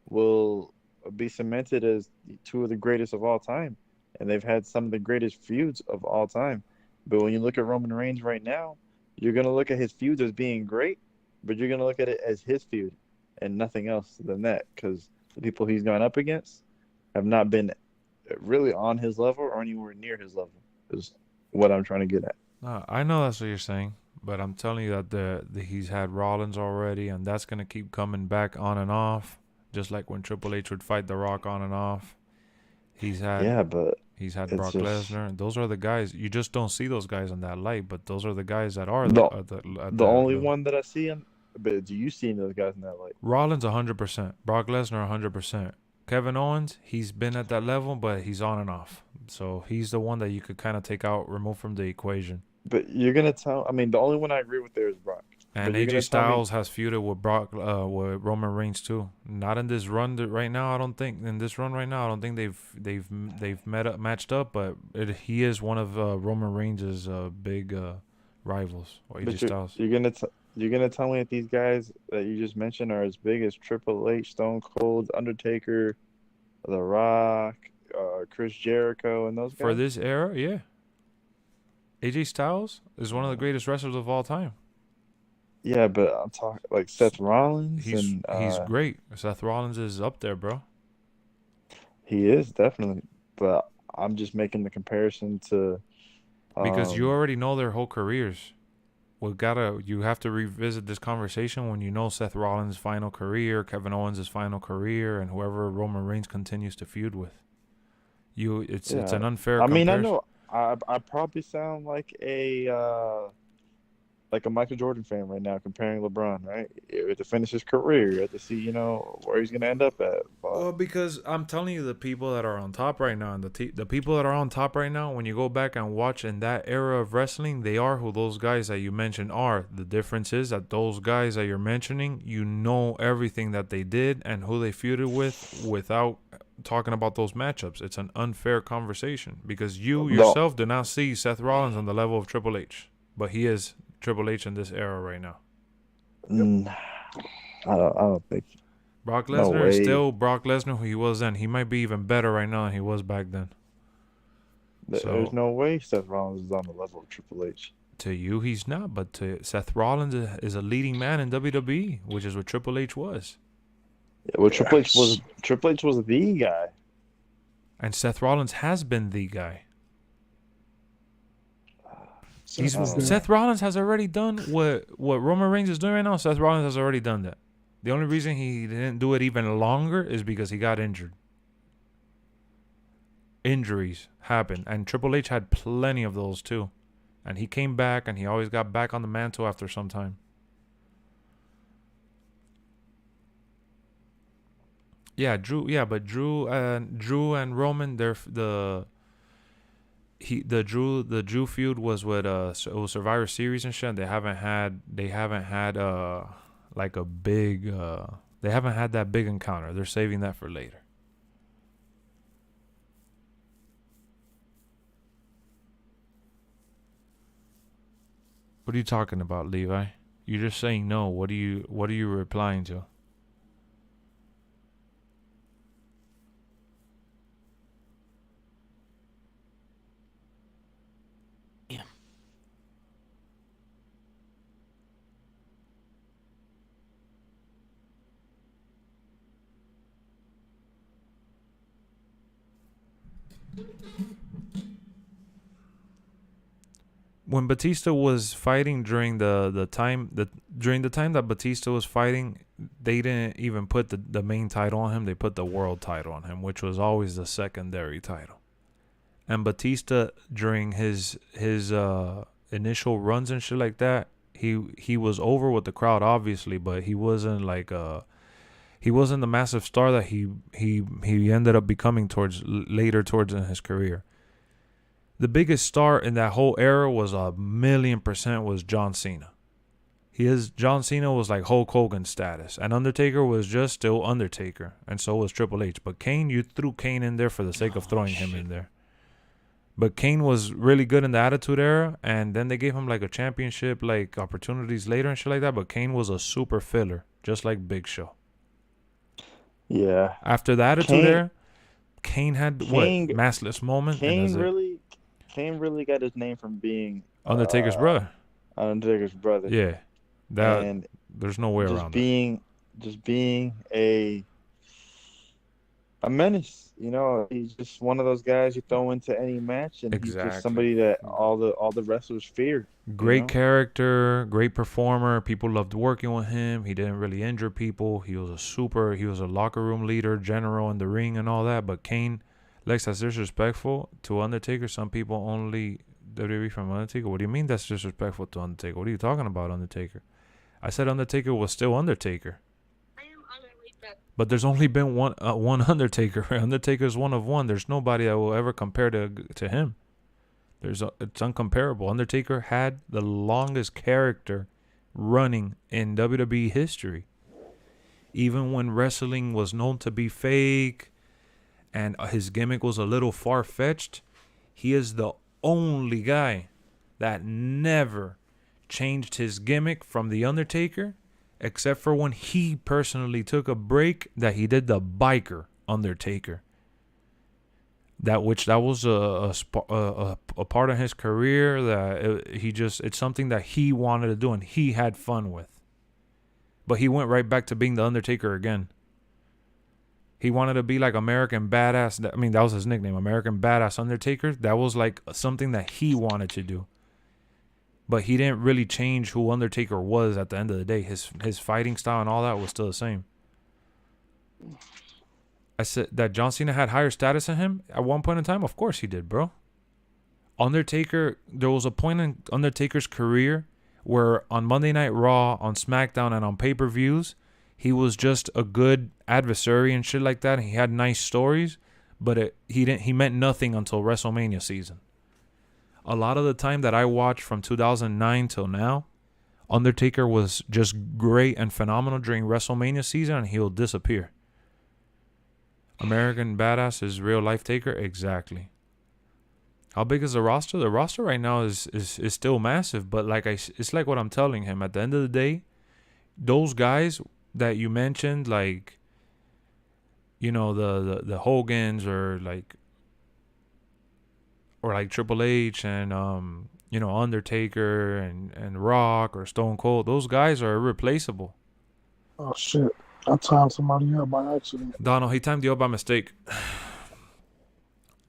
will be cemented as two of the greatest of all time, and they've had some of the greatest feuds of all time. But when you look at Roman Reigns right now, you're gonna look at his feuds as being great, but you're gonna look at it as his feud and nothing else than that, because the people he's gone up against have not been really on his level or anywhere near his level, is what I'm trying to get at. I know that's what you're saying, but I'm telling you that he's had Rollins already, and that's going to keep coming back on and off, just like when Triple H would fight The Rock on and off. He's had Brock Lesnar. Those are the guys. You just don't see those guys in that light, but those are the guys that are the only one that I see him. But do you see those guys in that light? Rollins 100%, Brock Lesnar 100%. Kevin Owens, he's been at that level, but he's on and off. So he's the one that you could kind of remove from the equation. But you're gonna tell. I mean, the only one I agree with there is Brock. And AJ Styles has feuded with with Roman Reigns too. Not in this run right now, I don't think. In this run right now, I don't think they've matched up. But he is one of Roman Reigns' big rivals. Or AJ Styles. You're gonna tell me that these guys that you just mentioned are as big as Triple H, Stone Cold, Undertaker, The Rock, Chris Jericho, and those guys? For this era, yeah. AJ Styles is one of the greatest wrestlers of all time. Yeah, but I'm talking like Seth Rollins. He's great. Seth Rollins is up there, bro. He is, definitely. But I'm just making the comparison to Because you already know their whole careers. You have to revisit this conversation when you know Seth Rollins' final career, Kevin Owens' final career, and whoever Roman Reigns continues to feud with. It's an unfair I mean, I comparison. know I probably sound like a Michael Jordan fan right now, comparing LeBron, right? You have to finish his career. You have to see, where he's gonna end up at. But Well, because I'm telling you, the people that are on top right now, and the people that are on top right now, when you go back and watch in that era of wrestling, they are who those guys that you mentioned are. The difference is that those guys that you're mentioning, you know everything that they did and who they feuded with without talking about those matchups. It's an unfair conversation because you yourself do not see Seth Rollins on the level of Triple H, but he is Triple H in this era right now. I don't think. Brock No Lesnar is way. still Brock Lesnar who he was then. He might be even better right now than he was back then. There's no way Seth Rollins is on the level of Triple H. To you, he's not, but to Seth Rollins is a leading man in WWE, which is what Triple H was. Yeah, well, Triple H was the guy, and Seth Rollins has been the guy. Seth Rollins has already done what Roman Reigns is doing right now. Seth Rollins has already done that. The only reason he didn't do it even longer is because he got injured. Injuries happen, and Triple H had plenty of those too. And he came back, and he always got back on the mantle after some time. Yeah, Drew. Yeah, but Drew and Roman, the Drew feud was with it was Survivor Series and shit. They haven't had like a big they haven't had that big encounter. They're saving that for later. What are you talking about, Levi? You're just saying no. What are you replying to? Yeah. When Batista was fighting during the time that Batista was fighting, they didn't even put the main title on him. They put the world title on him, which was always the secondary title. And Batista, during his initial runs and shit like that, he was over with the crowd, obviously, but he wasn't he wasn't the massive star that he ended up becoming later in his career. The biggest star in that whole era was 1,000,000% was John Cena. John Cena was like Hulk Hogan status, and Undertaker was just still Undertaker, and so was Triple H. But Kane, you threw Kane in there for the sake of throwing him in there. But Kane was really good in the Attitude Era, and then they gave him like a championship like opportunities later and shit like that. But Kane was a super filler, just like Big Show. Yeah. After the Attitude Era, Kane had maskless moment. Kane really got his name from being Undertaker's brother. Undertaker's brother. Yeah, there's no way around that. Just being a menace. He's just one of those guys you throw into any match, and he's just somebody that all the wrestlers fear. Great character, great performer. People loved working with him. He didn't really injure people. He was a locker room leader, general in the ring, and all that. But Kane, Lex, that's disrespectful to Undertaker. Some people only WWE from Undertaker. What do you mean that's disrespectful to Undertaker? What are you talking about, Undertaker? I said Undertaker was still Undertaker. But there's only been one Undertaker. Undertaker's one of one. There's nobody that will ever compare to him. It's uncomparable. Undertaker had the longest character running in WWE history. Even when wrestling was known to be fake and his gimmick was a little far-fetched, he is the only guy that never changed his gimmick from The Undertaker, except for when he personally took a break that he did the biker Undertaker. That was a part of his career that it's something that he wanted to do and he had fun with. But he went right back to being the Undertaker again. He wanted to be like American Badass. I mean, that was his nickname, American Badass Undertaker. That was like something that he wanted to do. But he didn't really change who Undertaker was at the end of the day. His fighting style and all that was still the same. I said that John Cena had higher status than him at one point in time. Of course he did, bro. Undertaker, there was a point in Undertaker's career where on Monday Night Raw, on SmackDown, and on pay-per-views, he was just a good adversary and shit like that. And he had nice stories, but he meant nothing until WrestleMania season. A lot of the time that I watched from 2009 till now, Undertaker was just great and phenomenal during WrestleMania season, and he'll disappear. American Badass is real life taker, exactly. How big is the roster? The roster right now is still massive, but it's like what I'm telling him. At the end of the day, those guys that you mentioned, like, you know, the Hogans or like Triple H and you know, Undertaker and Rock or Stone Cold, those guys are irreplaceable. Oh shit! I timed somebody up by accident. Donald, he timed you up by mistake.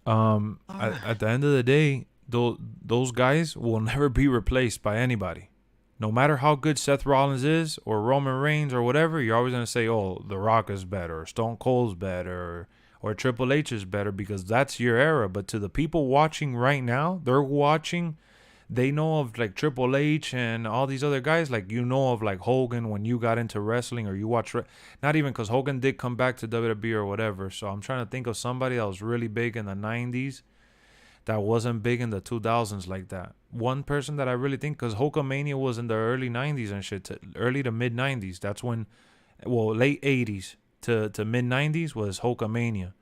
At the end of the day, those guys will never be replaced by anybody. No matter how good Seth Rollins is or Roman Reigns or whatever, you're always gonna say, "Oh, The Rock is better, or Stone Cold's better, or Triple H is better," because that's your era. But to the people watching right now, they know of like Triple H and all these other guys. Like, you know of like Hogan when you got into wrestling, or you watch, not even, because Hogan did come back to WWE or whatever. So I'm trying to think of somebody that was really big in the 90s that wasn't big in the 2000s like that. One person that I really think, because Hulkamania was in the early 90s and shit, early to mid 90s. That's when, well, late 80s to mid 90s was Hulkamania.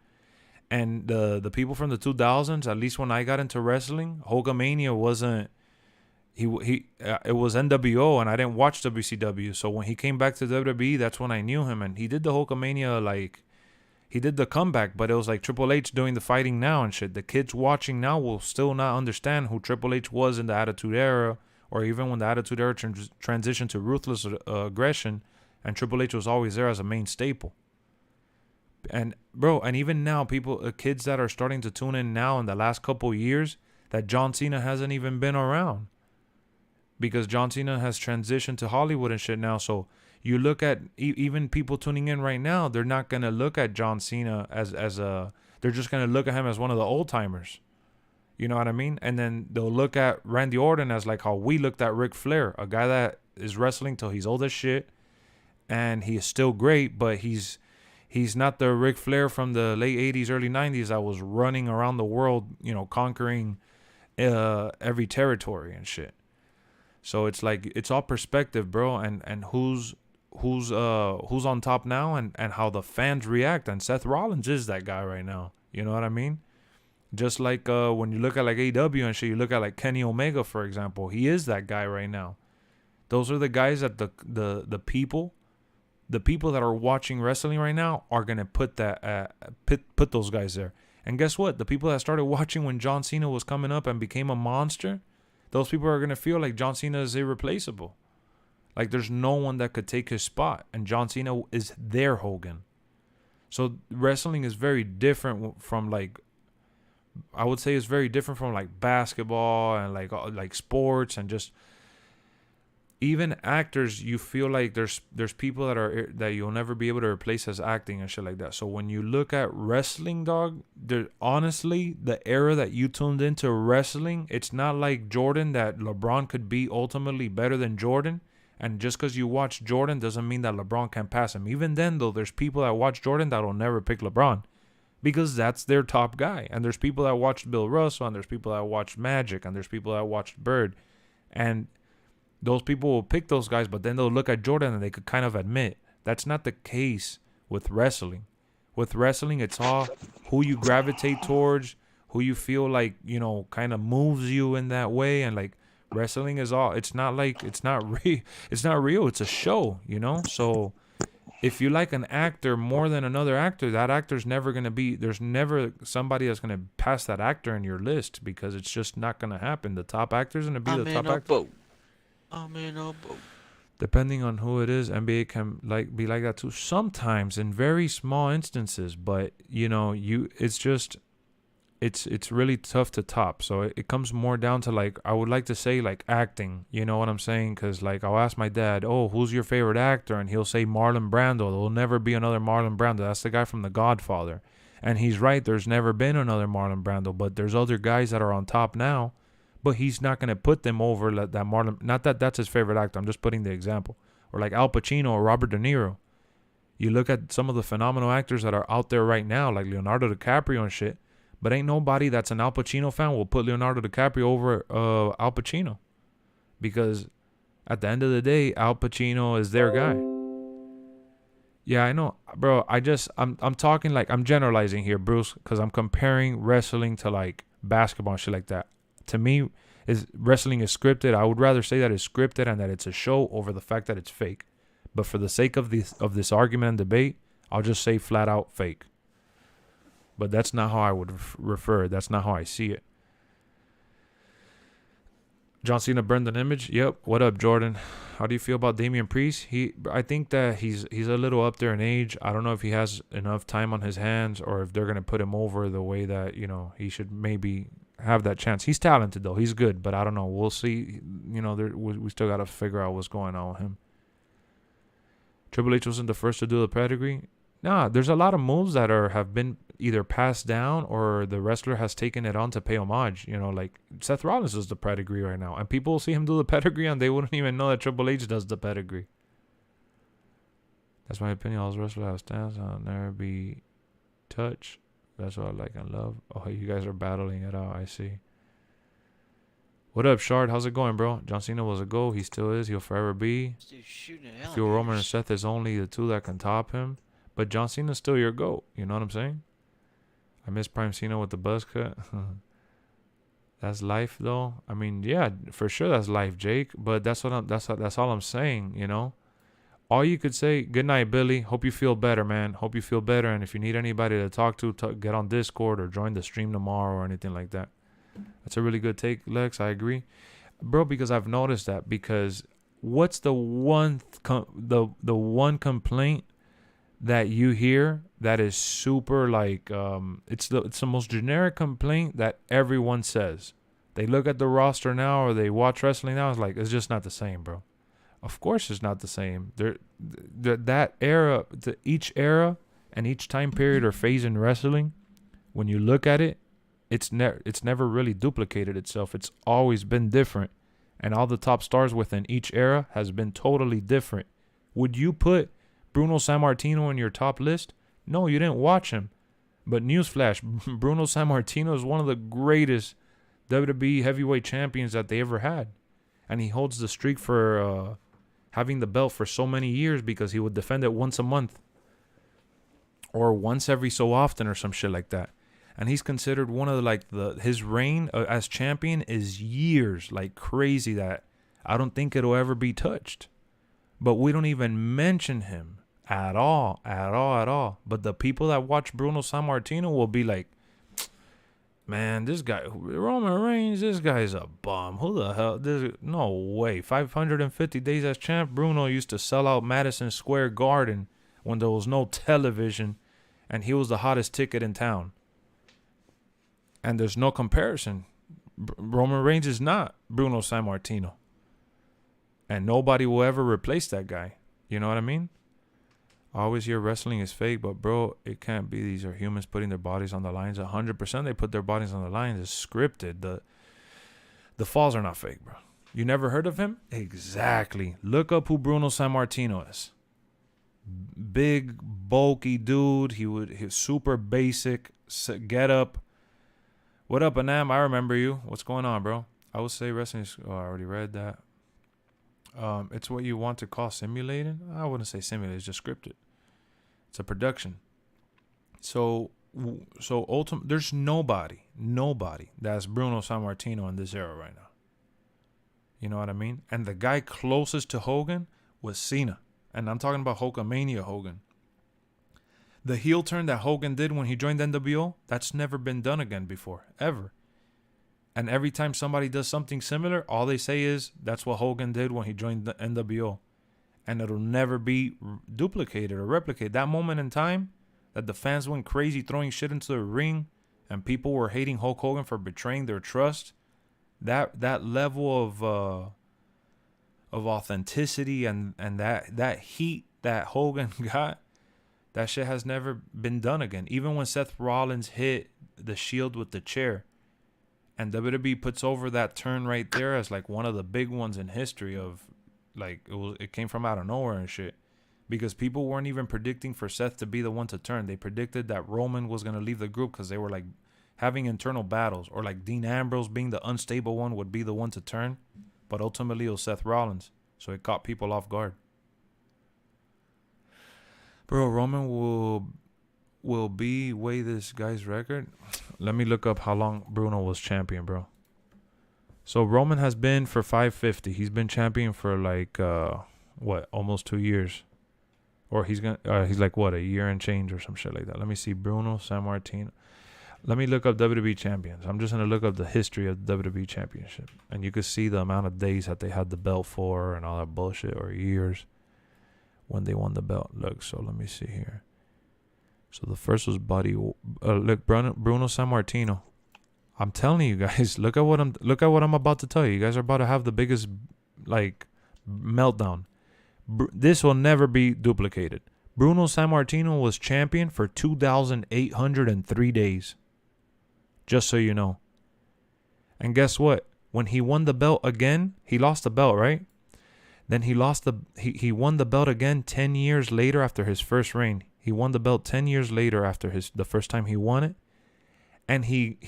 And the people from the 2000s, at least when I got into wrestling, Hulkamania wasn't, it was NWO, and I didn't watch WCW. So when he came back to WWE, that's when I knew him. And he did the Hulkamania, like, he did the comeback, but it was like Triple H doing the fighting now and shit. The kids watching now will still not understand who Triple H was in the Attitude Era, or even when the Attitude Era transitioned to Ruthless Aggression, and Triple H was always there as a main staple. And bro, and even now, kids that are starting to tune in now in the last couple years, that John Cena hasn't even been around, because John Cena has transitioned to Hollywood and shit now. So you look at even people tuning in right now, they're not gonna look at John Cena as they're just gonna look at him as one of the old timers. You know what I mean? And then they'll look at Randy Orton as like how we looked at Ric Flair, a guy that is wrestling till he's old as shit, and he is still great, but he's not the Ric Flair from the late 80s, early 90s that was running around the world, you know, conquering every territory and shit. So it's like, it's all perspective, bro, and who's on top now, and how the fans react. And Seth Rollins is that guy right now. You know what I mean? Just like when you look at like AEW and shit, you look at like Kenny Omega, for example. He is that guy right now. Those are the guys that the people that are watching wrestling right now are gonna put those guys there. And guess what? The people that started watching when John Cena was coming up and became a monster, those people are gonna feel like John Cena is irreplaceable. Like, there's no one that could take his spot, and John Cena is their Hogan. So wrestling is very different from, like, I would say it's very different from like basketball and like sports, and just even actors. You feel like there's people that you'll never be able to replace as acting and shit like that. So when you look at wrestling, dog, honestly, the era that you tuned into wrestling, it's not like Jordan, that LeBron could be ultimately better than Jordan. And just because you watch Jordan doesn't mean that LeBron can pass him. Even then, though, there's people that watch Jordan that'll never pick LeBron, because that's their top guy. And there's people that watched Bill Russell, and there's people that watched Magic, and there's people that watched Bird. And those people will pick those guys, but then they'll look at Jordan and they could kind of admit that's not the case with wrestling. With wrestling, it's all who you gravitate towards, who you feel like, you know, kind of moves you in that way. And like, wrestling is all, it's not real. It's a show, you know? So if you like an actor more than another actor, that actor's never going to be, there's never somebody that's going to pass that actor in your list, because it's just not going to happen. The top actor's going to be the top actor. Depending on who it is, NBA can be like that too. Sometimes in very small instances, but it's really tough to top. So it comes more down to like, I would like to say like acting. You know what I'm saying? Because like I'll ask my dad, oh, who's your favorite actor? And he'll say Marlon Brando. There will never be another Marlon Brando. That's the guy from The Godfather. And he's right. There's never been another Marlon Brando. But there's other guys that are on top now. But he's not going to put them over that Marlon. Not that that's his favorite actor. I'm just putting the example. Or like Al Pacino or Robert De Niro. You look at some of the phenomenal actors that are out there right now, like Leonardo DiCaprio and shit. But ain't nobody that's an Al Pacino fan will put Leonardo DiCaprio over Al Pacino. Because at the end of the day, Al Pacino is their guy. Yeah, I know. Bro, I'm talking like, I'm generalizing here, Bruce. Because I'm comparing wrestling to like basketball and shit like that. To me, wrestling is scripted. I would rather say that it's scripted and that it's a show over the fact that it's fake. But for the sake of this argument and debate, I'll just say flat out fake. But that's not how I would refer. That's not how I see it. John Cena burned an image. Yep. What up, Jordan? How do you feel about Damian Priest? I think that he's a little up there in age. I don't know if he has enough time on his hands or if they're gonna put him over the way that he should maybe have that chance. He's talented though. He's good, but I don't know. We'll see. We still gotta figure out what's going on with him. Triple H wasn't the first to do the pedigree. Nah, there's a lot of moves that have been either passed down or the wrestler has taken it on to pay homage. Like Seth Rollins does the pedigree right now. And people will see him do the pedigree and they wouldn't even know that Triple H does the pedigree. That's my opinion. All wrestlers have stance. I'll never be touched. That's what I like and love. Oh, you guys are battling it out. I see. What up, Shard? How's it going, bro? John Cena was a GOAT. He still is. He'll forever be. I feel Roman and Seth is only the two that can top him. But John Cena's still your GOAT. You know what I'm saying? I miss Prime Cena with the buzz cut. That's life, though. I mean, yeah, for sure that's life, Jake. But that's all I'm saying, All you could say, good night, Billy. Hope you feel better, man. Hope you feel better. And if you need anybody to talk to, get on Discord or join the stream tomorrow or anything like that. That's a really good take, Lex. I agree. Bro, because I've noticed that. Because what's the one complaint that you hear that is super like it's the most generic complaint that everyone says? They look at the roster now or they watch wrestling now, it's just not the same, bro. Of course it's not the same. That era, each era and each time period or phase in wrestling, when you look at it, it's never really duplicated itself. It's always been different. And all the top stars within each era has been totally different. Would you put Bruno Sammartino in your top list? No, you didn't watch him. But newsflash, Bruno Sammartino is one of the greatest WWE heavyweight champions that they ever had. And he holds the streak for having the belt for so many years because he would defend it once a month. Or once every so often or some shit like that. And he's considered one of his reign as champion is years, like crazy, that I don't think it'll ever be touched. But we don't even mention him at all. But the people that watch Bruno Sammartino will be like, man, this guy, Roman Reigns, this guy's a bum. Who the hell? No way. 550 days as champ, Bruno used to sell out Madison Square Garden when there was no television, and he was the hottest ticket in town. And there's no comparison. Roman Reigns is not Bruno Sammartino. And nobody will ever replace that guy. You know what I mean? I always hear wrestling is fake, but bro, it can't be. These are humans putting their bodies on the lines. 100% they put their bodies on the lines. It's scripted. The falls are not fake, bro. You never heard of him? Exactly. Look up who Bruno Sammartino is. Big, bulky dude. He's super basic. Get up. What up, Anam? I remember you. What's going on, bro? I would say wrestling is... Oh, I already read that. It's what you want to call simulated. I wouldn't say simulated. It's just scripted. It's a production. So ultimately, there's nobody that's Bruno Sammartino in this era right now. You know what I mean? And the guy closest to Hogan was Cena. And I'm talking about Hulkamania Hogan. The heel turn that Hogan did when he joined NWO, that's never been done again before, ever. And every time somebody does something similar, all they say is, that's what Hogan did when he joined the NWO. and it'll never be duplicated or replicated. That moment in time that the fans went crazy throwing shit into the ring and people were hating Hulk Hogan for betraying their trust, that level of authenticity and that heat that Hogan got, that shit has never been done again. Even when Seth Rollins hit the Shield with the chair, and WWE puts over that turn right there as like one of the big ones in history of, like, it came from out of nowhere and shit, because people weren't even predicting for Seth to be the one to turn. They predicted that Roman was going to leave the group because they were like having internal battles, or like Dean Ambrose being the unstable one would be the one to turn, but ultimately it was Seth Rollins, so it caught people off guard. Bro, Roman will weigh this guy's record. Let me look up how long Bruno was champion, bro. So Roman has been for 550. He's been champion for like almost 2 years, or he's like what, a year and change or some shit like that. Let me see. Bruno Sammartino. Let me look up WWE champions. I'm just gonna look up the history of the WWE championship, and you could see the amount of days that they had the belt for and all that bullshit, or years when they won the belt. Look, so let me see here. So the first was look, Bruno Sammartino. I'm telling you guys, look at what I'm about to tell you. You guys are about to have the biggest like meltdown. This will never be duplicated. Bruno Sammartino was champion for 2,803 days. Just so you know. And guess what? When he won the belt again, he lost the belt, right? Then he won the belt again 10 years later after his first reign. He won the belt 10 years later after the first time he won it. And he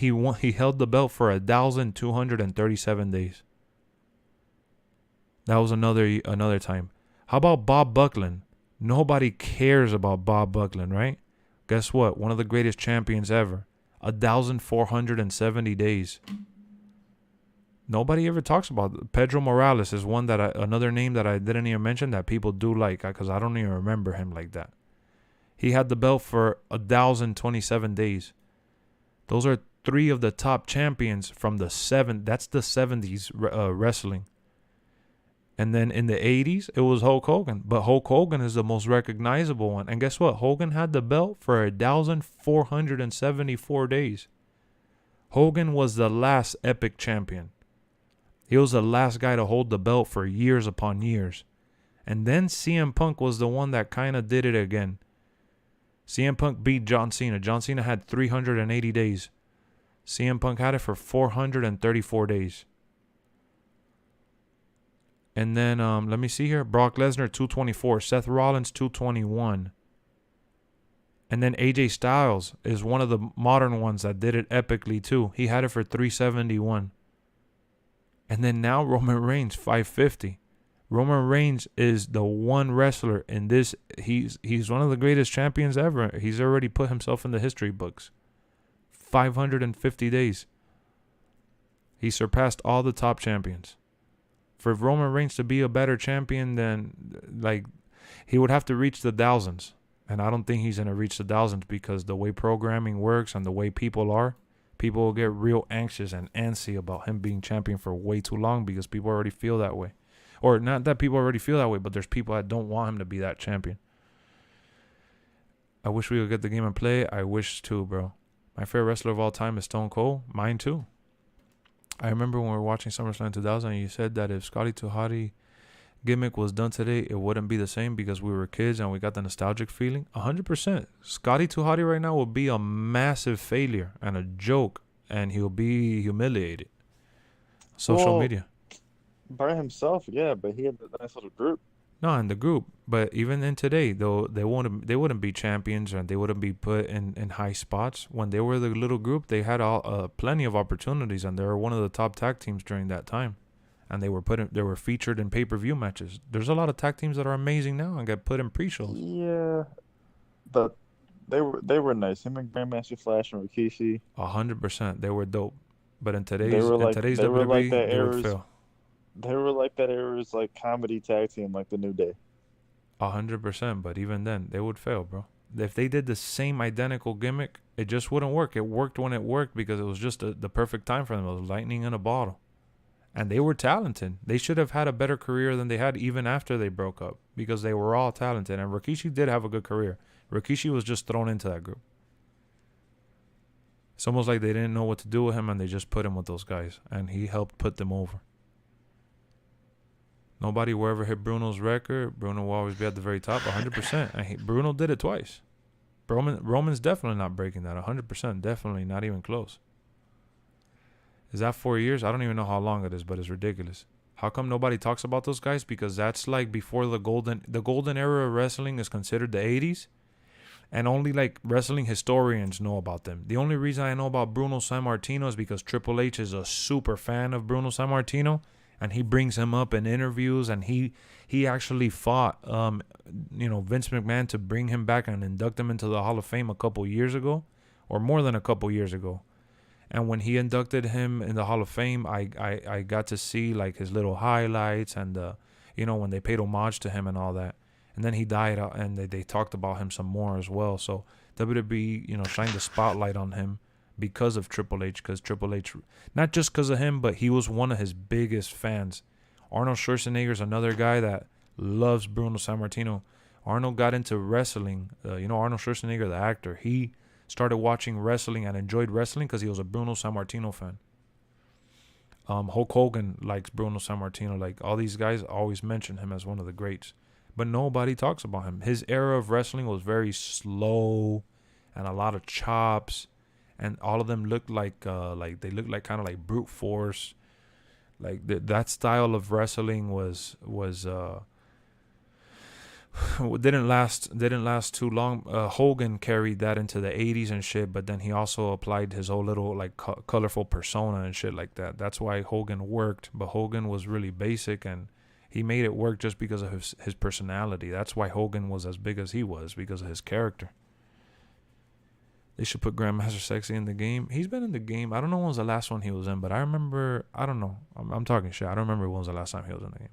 held the belt for 1,237 days. That was another time. How about Bob Backlund? Nobody cares about Bob Backlund, right? Guess what? One of the greatest champions ever. 1,470 days. Nobody ever talks about it. Pedro Morales is another name that I didn't even mention that people do like, because I don't even remember him like that. He had the belt for 1,027 days. Those are three of the top champions from the 70s wrestling. And then in the 80s, it was Hulk Hogan. But Hulk Hogan is the most recognizable one. And guess what? Hogan had the belt for 1,474 days. Hogan was the last epic champion. He was the last guy to hold the belt for years upon years. And then CM Punk was the one that kind of did it again. CM Punk beat John Cena. John Cena had 380 days. CM Punk had it for 434 days. And then, let me see here. Brock Lesnar, 224. Seth Rollins, 221. And then AJ Styles is one of the modern ones that did it epically too. He had it for 371. And then now Roman Reigns, 550. Roman Reigns is the one wrestler in this. He's one of the greatest champions ever. He's already put himself in the history books. 550 days. He surpassed all the top champions. For Roman Reigns to be a better champion than, like, he would have to reach the thousands. And I don't think he's going to reach the thousands, because the way programming works and the way people are, people will get real anxious and antsy about him being champion for way too long, because people already feel that way. Or not that people already feel that way, but there's people that don't want him to be that champion. I wish we would get the game and play. I wish too, bro. My favorite wrestler of all time is Stone Cold. Mine too. I remember when we were watching SummerSlam 2000, you said that if Scotty 2 Hotty gimmick was done today, it wouldn't be the same because we were kids and we got the nostalgic feeling. 100%. Scotty 2 Hotty right now will be a massive failure and a joke, and he'll be humiliated. Social media. By himself, yeah, but he had a nice little group. No, in the group. But even in today, though, they wouldn't be champions, and they wouldn't be put in high spots. When they were the little group, they had plenty of opportunities, and they were one of the top tag teams during that time. And they were featured in pay-per-view matches. There's a lot of tag teams that are amazing now and get put in pre-shows. Yeah, but they were nice. Him and Grandmaster Flash and Rikishi. 100%, they were dope. But in today's WWE, they would fail. They were like that era's like comedy tag team, like the New Day. 100%, but even then, they would fail, bro. If they did the same identical gimmick, it just wouldn't work. It worked when it worked because it was just the perfect time for them. It was lightning in a bottle. And they were talented. They should have had a better career than they had even after they broke up, because they were all talented. And Rikishi did have a good career. Rikishi was just thrown into that group. It's almost like they didn't know what to do with him, and they just put him with those guys. And he helped put them over. Nobody will ever hit Bruno's record. Bruno will always be at the very top, 100%. And Bruno did it twice. Roman's definitely not breaking that, 100%. Definitely not even close. Is that 4 years? I don't even know how long it is, but it's ridiculous. How come nobody talks about those guys? Because that's like before the golden era of wrestling is considered the 80s. And only like wrestling historians know about them. The only reason I know about Bruno Sammartino is because Triple H is a super fan of Bruno Sammartino. And he brings him up in interviews, and he actually fought, Vince McMahon to bring him back and induct him into the Hall of Fame a couple years ago, or more than a couple years ago. And when he inducted him in the Hall of Fame, I got to see like his little highlights and when they paid homage to him and all that. And then he died out, and they talked about him some more as well. So WWE, shined the spotlight on him because of Triple H, because Triple H, not just because of him, but he was one of his biggest fans. Arnold Schwarzenegger's another guy that loves Bruno Sammartino. Arnold got into wrestling. Arnold Schwarzenegger, the actor, he started watching wrestling and enjoyed wrestling because he was a Bruno Sammartino fan. Hulk Hogan likes Bruno Sammartino. Like, all these guys always mention him as one of the greats. But nobody talks about him. His era of wrestling was very slow and a lot of chops. And all of them looked like they looked like kind of like brute force. Like that style of wrestling was didn't last too long. Hogan carried that into the 80s and shit, but then he also applied his whole little like colorful persona and shit like that. That's why Hogan worked, but Hogan was really basic, and he made it work just because of his personality. That's why Hogan was as big as he was, because of his character. They should put Grandmaster Sexy in the game. He's been in the game. I don't know when was the last one he was in, but I remember, I don't know. I'm talking shit. I don't remember when was the last time he was in the game.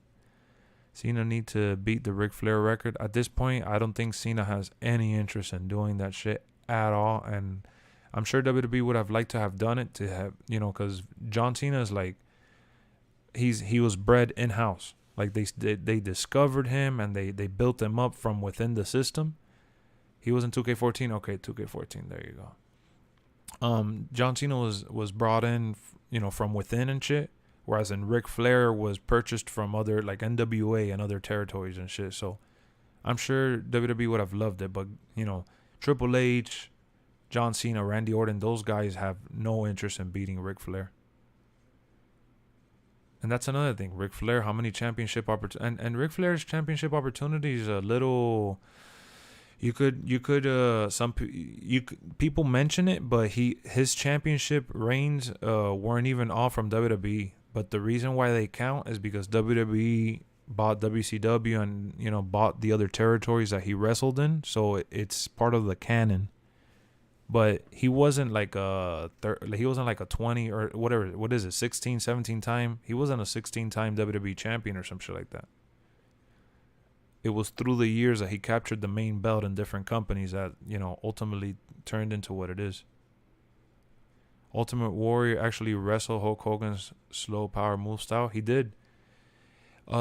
Cena need to beat the Ric Flair record. At this point, I don't think Cena has any interest in doing that shit at all. And I'm sure WWE would have liked to have done it to have, because John Cena is like, he was bred in-house. Like they discovered him, and they built him up from within the system. He was in 2K14. Okay, 2K14. There you go. John Cena was brought in, from within and shit. Whereas in Ric Flair was purchased from other, like NWA and other territories and shit. So I'm sure WWE would have loved it. But, Triple H, John Cena, Randy Orton, those guys have no interest in beating Ric Flair. And that's another thing. Ric Flair, how many championship opportunities? And Ric Flair's championship opportunities a little... people mention it, but his championship reigns weren't even all from WWE. But the reason why they count is because WWE bought WCW and bought the other territories that he wrestled in, so it's part of the canon. But he wasn't like a 20 or whatever. What is it? 16, 17 time. He wasn't a 16-time WWE champion or some shit like that. It was through the years that he captured the main belt in different companies that, ultimately turned into what it is. Ultimate Warrior actually wrestled Hulk Hogan's slow power move style. He did.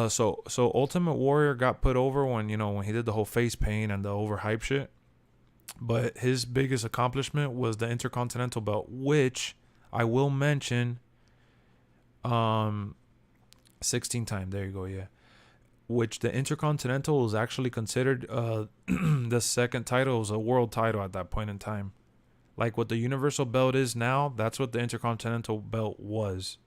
So Ultimate Warrior got put over when he did the whole face paint and the overhype shit. But his biggest accomplishment was the Intercontinental belt, which I will mention 16 time. There you go, yeah. Which the Intercontinental was actually considered the second title. It was a world title at that point in time. Like what the Universal belt is now, that's what the Intercontinental belt was.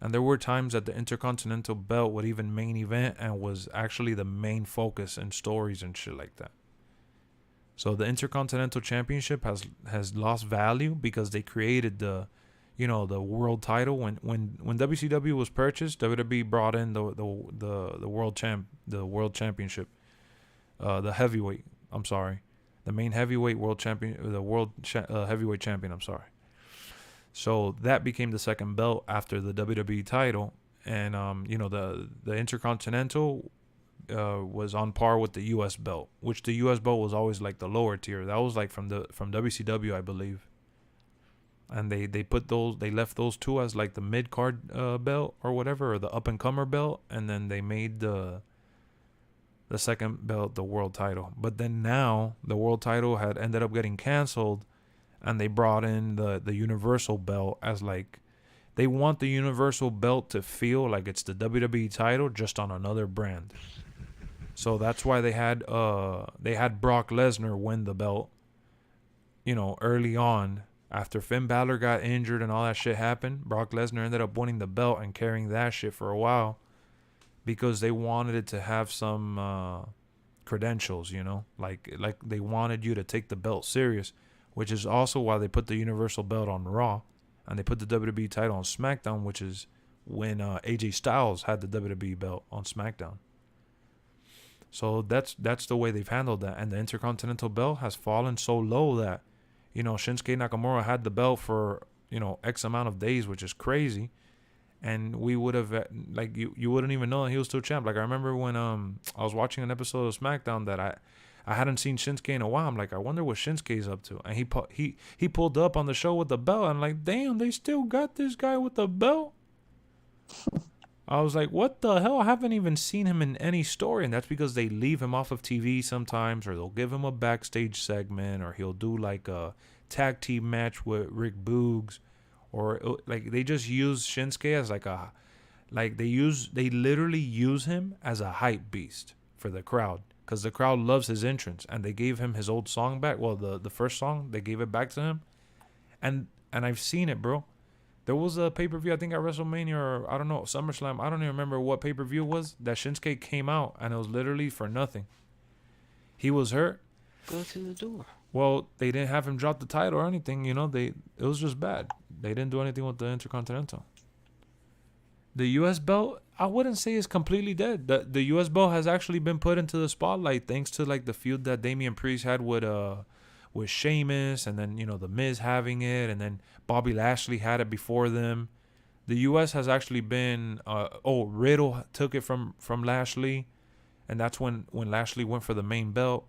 And there were times that the Intercontinental belt would even main event and was actually the main focus in stories and shit like that. So the Intercontinental Championship has lost value because they created the world title. When WCW was purchased, WWE brought in the world championship, the heavyweight. I'm sorry, the main heavyweight world champion, the heavyweight champion. I'm sorry. So that became the second belt after the WWE title, and the Intercontinental was on par with the US belt, which the US belt was always like the lower tier. That was like from WCW, I believe. and they put those, they left those two as like the mid card belt or whatever, or the up and comer belt, and then they made the second belt the world title. But then now the world title had ended up getting canceled, and they brought in the universal belt as like, they want the universal belt to feel like it's the WWE title just on another brand. So that's why they had Brock Lesnar win the belt, you know, early on. After Finn Balor got injured and all that shit happened, Brock Lesnar ended up winning the belt and carrying that shit for a while, because they wanted it to have some credentials, you know, like they wanted you to take the belt serious, which is also why they put the universal belt on Raw, and they put the WWE title on SmackDown, which is when AJ Styles had the WWE belt on SmackDown. So that's the way they've handled that. And the Intercontinental belt has fallen so low that, you know, Shinsuke Nakamura had the belt for, you know, X amount of days, which is crazy. And we would have, like, you wouldn't even know that he was still champ. Like, I remember when I was watching an episode of SmackDown that I hadn't seen Shinsuke in a while. I'm like, I wonder what Shinsuke's up to. And he pulled up on the show with the belt. I'm like, damn, they still got this guy with the belt? I was like, what the hell? I haven't even seen him in any story. And that's because they leave him off of TV sometimes, or they'll give him a backstage segment, or he'll do like a tag team match with Rick Boogs, or like they just use Shinsuke as like a, like they literally use him as a hype beast for the crowd, because the crowd loves his entrance. And they gave him his old song back. Well, the first song, they gave it back to him. And I've seen it, bro. There was a pay-per-view, I think at WrestleMania, or I don't know, SummerSlam. I don't even remember what pay-per-view it was, that Shinsuke came out, and it was literally for nothing. He was hurt. Go to the door. Well, they didn't have him drop the title or anything, you know. It was just bad. They didn't do anything with the Intercontinental. The U.S. belt, I wouldn't say is completely dead. The U.S. belt has actually been put into the spotlight thanks to like the feud that Damian Priest had with Sheamus, and then, you know, the Miz having it, and then Bobby Lashley had it before them. The U.S. has actually been Riddle took it from Lashley, and that's when Lashley went for the main belt.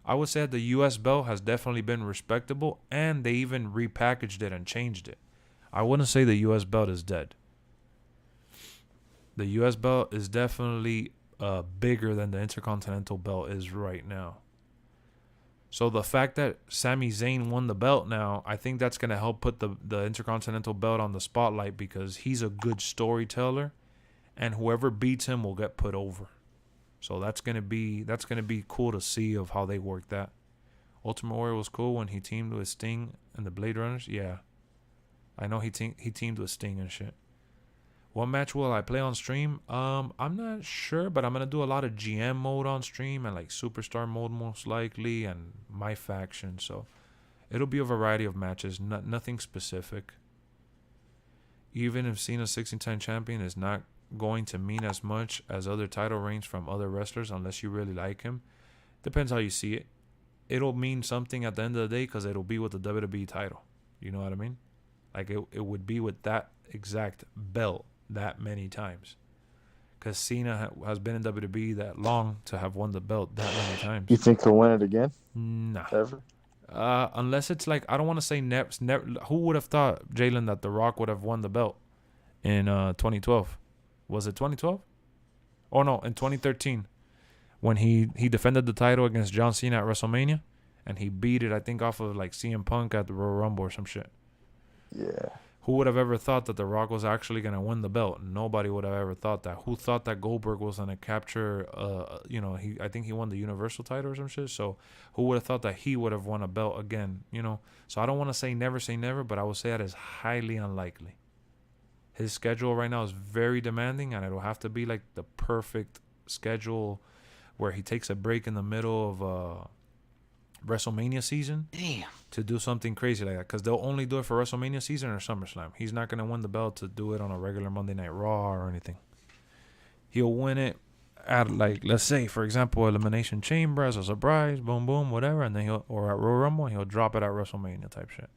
I would say the U.S. belt has definitely been respectable, and they even repackaged it and changed it. I wouldn't say the U.S. belt is dead. The U.S. belt is definitely bigger than the Intercontinental belt is right now. So the fact that Sami Zayn won the belt now, I think that's going to help put the Intercontinental belt on the spotlight, because he's a good storyteller, and whoever beats him will get put over. So that's going to be cool to see of how they work that. Ultimate Warrior was cool when he teamed with Sting and the Blade Runners. Yeah. I know he teamed with Sting and shit. What match will I play on stream? I'm not sure, but I'm going to do a lot of GM mode on stream, and like Superstar mode most likely, and my faction. So it'll be a variety of matches, nothing specific. Even if Cena's 16-time champion is not going to mean as much as other title reigns from other wrestlers unless you really like him. Depends how you see it. It'll mean something at the end of the day because it'll be with the WWE title. You know what I mean? Like it would be with that exact belt that many times, because Cena has been in WWE that long to have won the belt that many times. You think he'll win it again? Nah. Ever? Unless it's like, I don't want to say never. Who would have thought, Jalen, that The Rock would have won the belt in 2012? Was it 2012? Oh no, in 2013, when he defended the title against John Cena at WrestleMania, and he beat it, I think, off of like CM Punk at the Royal Rumble or some shit. Yeah. Who would have ever thought that The Rock was actually going to win the belt? Nobody would have ever thought that. Who thought that Goldberg was going to capture, I think he won the Universal title or some shit. So who would have thought that he would have won a belt again, you know? So I don't want to say never, but I would say that is highly unlikely. His schedule right now is very demanding, and it'll have to be like the perfect schedule where he takes a break in the middle of WrestleMania season. Damn. To do something crazy like that, because they'll only do it for WrestleMania season or SummerSlam. He's not going to win the belt to do it on a regular Monday Night Raw or anything. He'll win it at, like, let's say, for example, Elimination Chamber as a surprise, boom, boom, whatever, and then or at Royal Rumble, he'll drop it at WrestleMania type shit.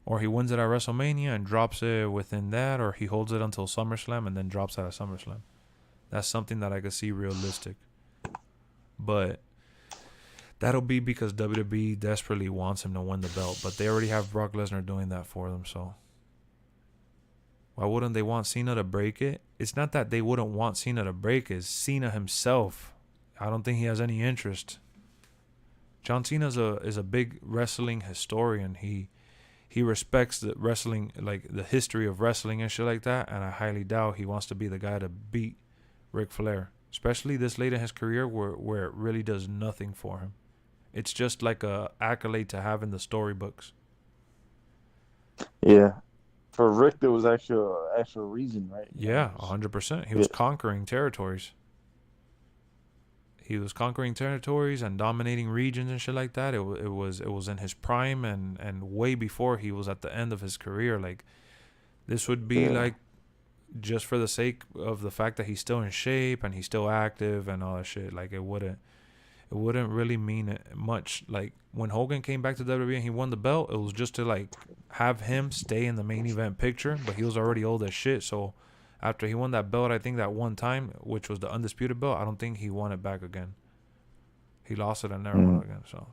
Or he wins it at WrestleMania and drops it within that, or he holds it until SummerSlam and then drops it at SummerSlam. That's something that I could see realistic. But That'll be because WWE desperately wants him to win the belt, but they already have Brock Lesnar doing that for them, so why wouldn't they want Cena to break it? It's not that they wouldn't want Cena to break it. It's Cena himself. I don't think he has any interest. John Cena is a big wrestling historian. He respects the wrestling, like the history of wrestling and shit like that, and I highly doubt he wants to be the guy to beat Ric Flair, especially this late in his career where it really does nothing for him. It's just like a accolade to have in the storybooks. Yeah. For Rick, there was actual reason, right? Yeah, 100%. He was conquering territories. He was conquering territories and dominating regions and shit like that. It was in his prime and way before he was at the end of his career. Like, this would be like just for the sake of the fact that he's still in shape and he's still active and all that shit. Like, it wouldn't really mean much. Like, when Hogan came back to WWE and he won the belt, it was just to like have him stay in the main event picture, but he was already old as shit. So after he won that belt, I think that one time, which was the undisputed belt, I don't think he won it back again. He lost it and never won it again. So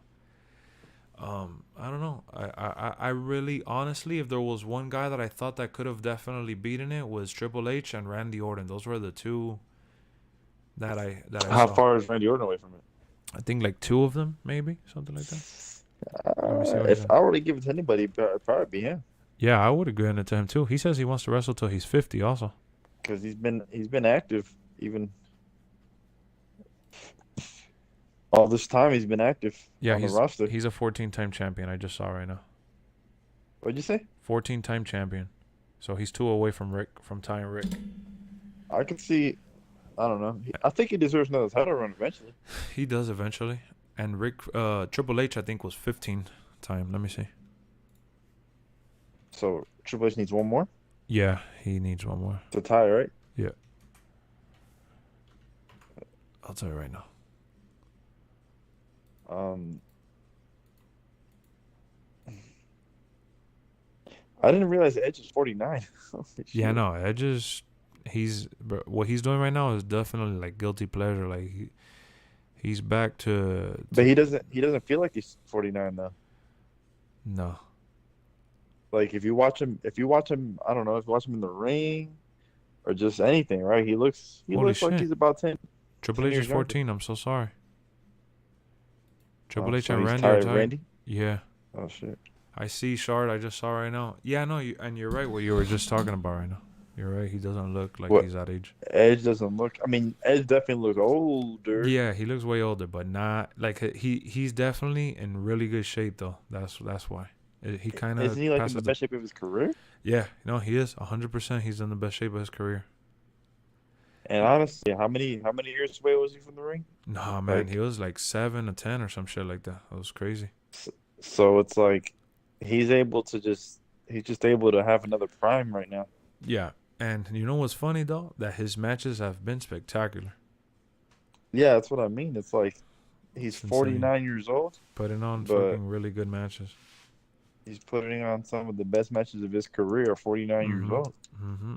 I don't know. I really, honestly, if there was one guy that I thought that could have definitely beaten it, was Triple H and Randy Orton. Those were the two that I How saw. far is Randy Orton away from it? I think like 2 of them, maybe something like that. Let me see what he If said. I were to give it to anybody, it'd probably be him. Yeah, I would have given it to him too. He says he wants to wrestle till he's 50 also. Because he's been active even all this time. He's been active Yeah, on the roster. he's a 14-time champion. I just saw right now. What'd you say? 14-time champion. So he's 2 away from tying Rick. I can see. I don't know. I think he deserves another title run eventually. He does eventually. And Triple H, I think, was 15-time. Let me see. So Triple H needs one more Yeah, he needs one more. to tie, right? Yeah. I'll tell you right now. I didn't realize Edge is 49. Yeah, no, Edge is... what he's doing right now is definitely like guilty pleasure. Like he's back to But he doesn't feel like he's 49 though. no. Like if you watch him, I don't know, if you watch him in the ring or just anything, right? He looks Holy like shit. he's about 10. Triple H 10 is years younger. 14. I'm so sorry. Triple H So and he's Randy are tied tied. Randy? Yeah, Oh shit. I see Shard. I just saw right now. Yeah, no, you're right. What you were just talking about right now. You're right. He doesn't look like What? he's that age. Edge doesn't look. I mean, Edge definitely looks older. Yeah, he looks way older, but not like he's definitely in really good shape though. That's why. He kind of Isn't he like in passes the best shape of his career? Yeah, no, he is 100%. He's in the best shape of his career. And honestly, how many years away was he from the ring? Nah, man, Like- he was like 7 or 10 or some shit like that. That was crazy. So it's like he's just able to have another prime right now. Yeah, and you know what's funny though? That his matches have been spectacular. Yeah, that's what I mean. It's like he's It's insane. 49 years old. Putting on But- fucking really good matches. He's putting on some of the best matches of his career. 49 years Mhm. old. Mm-hmm.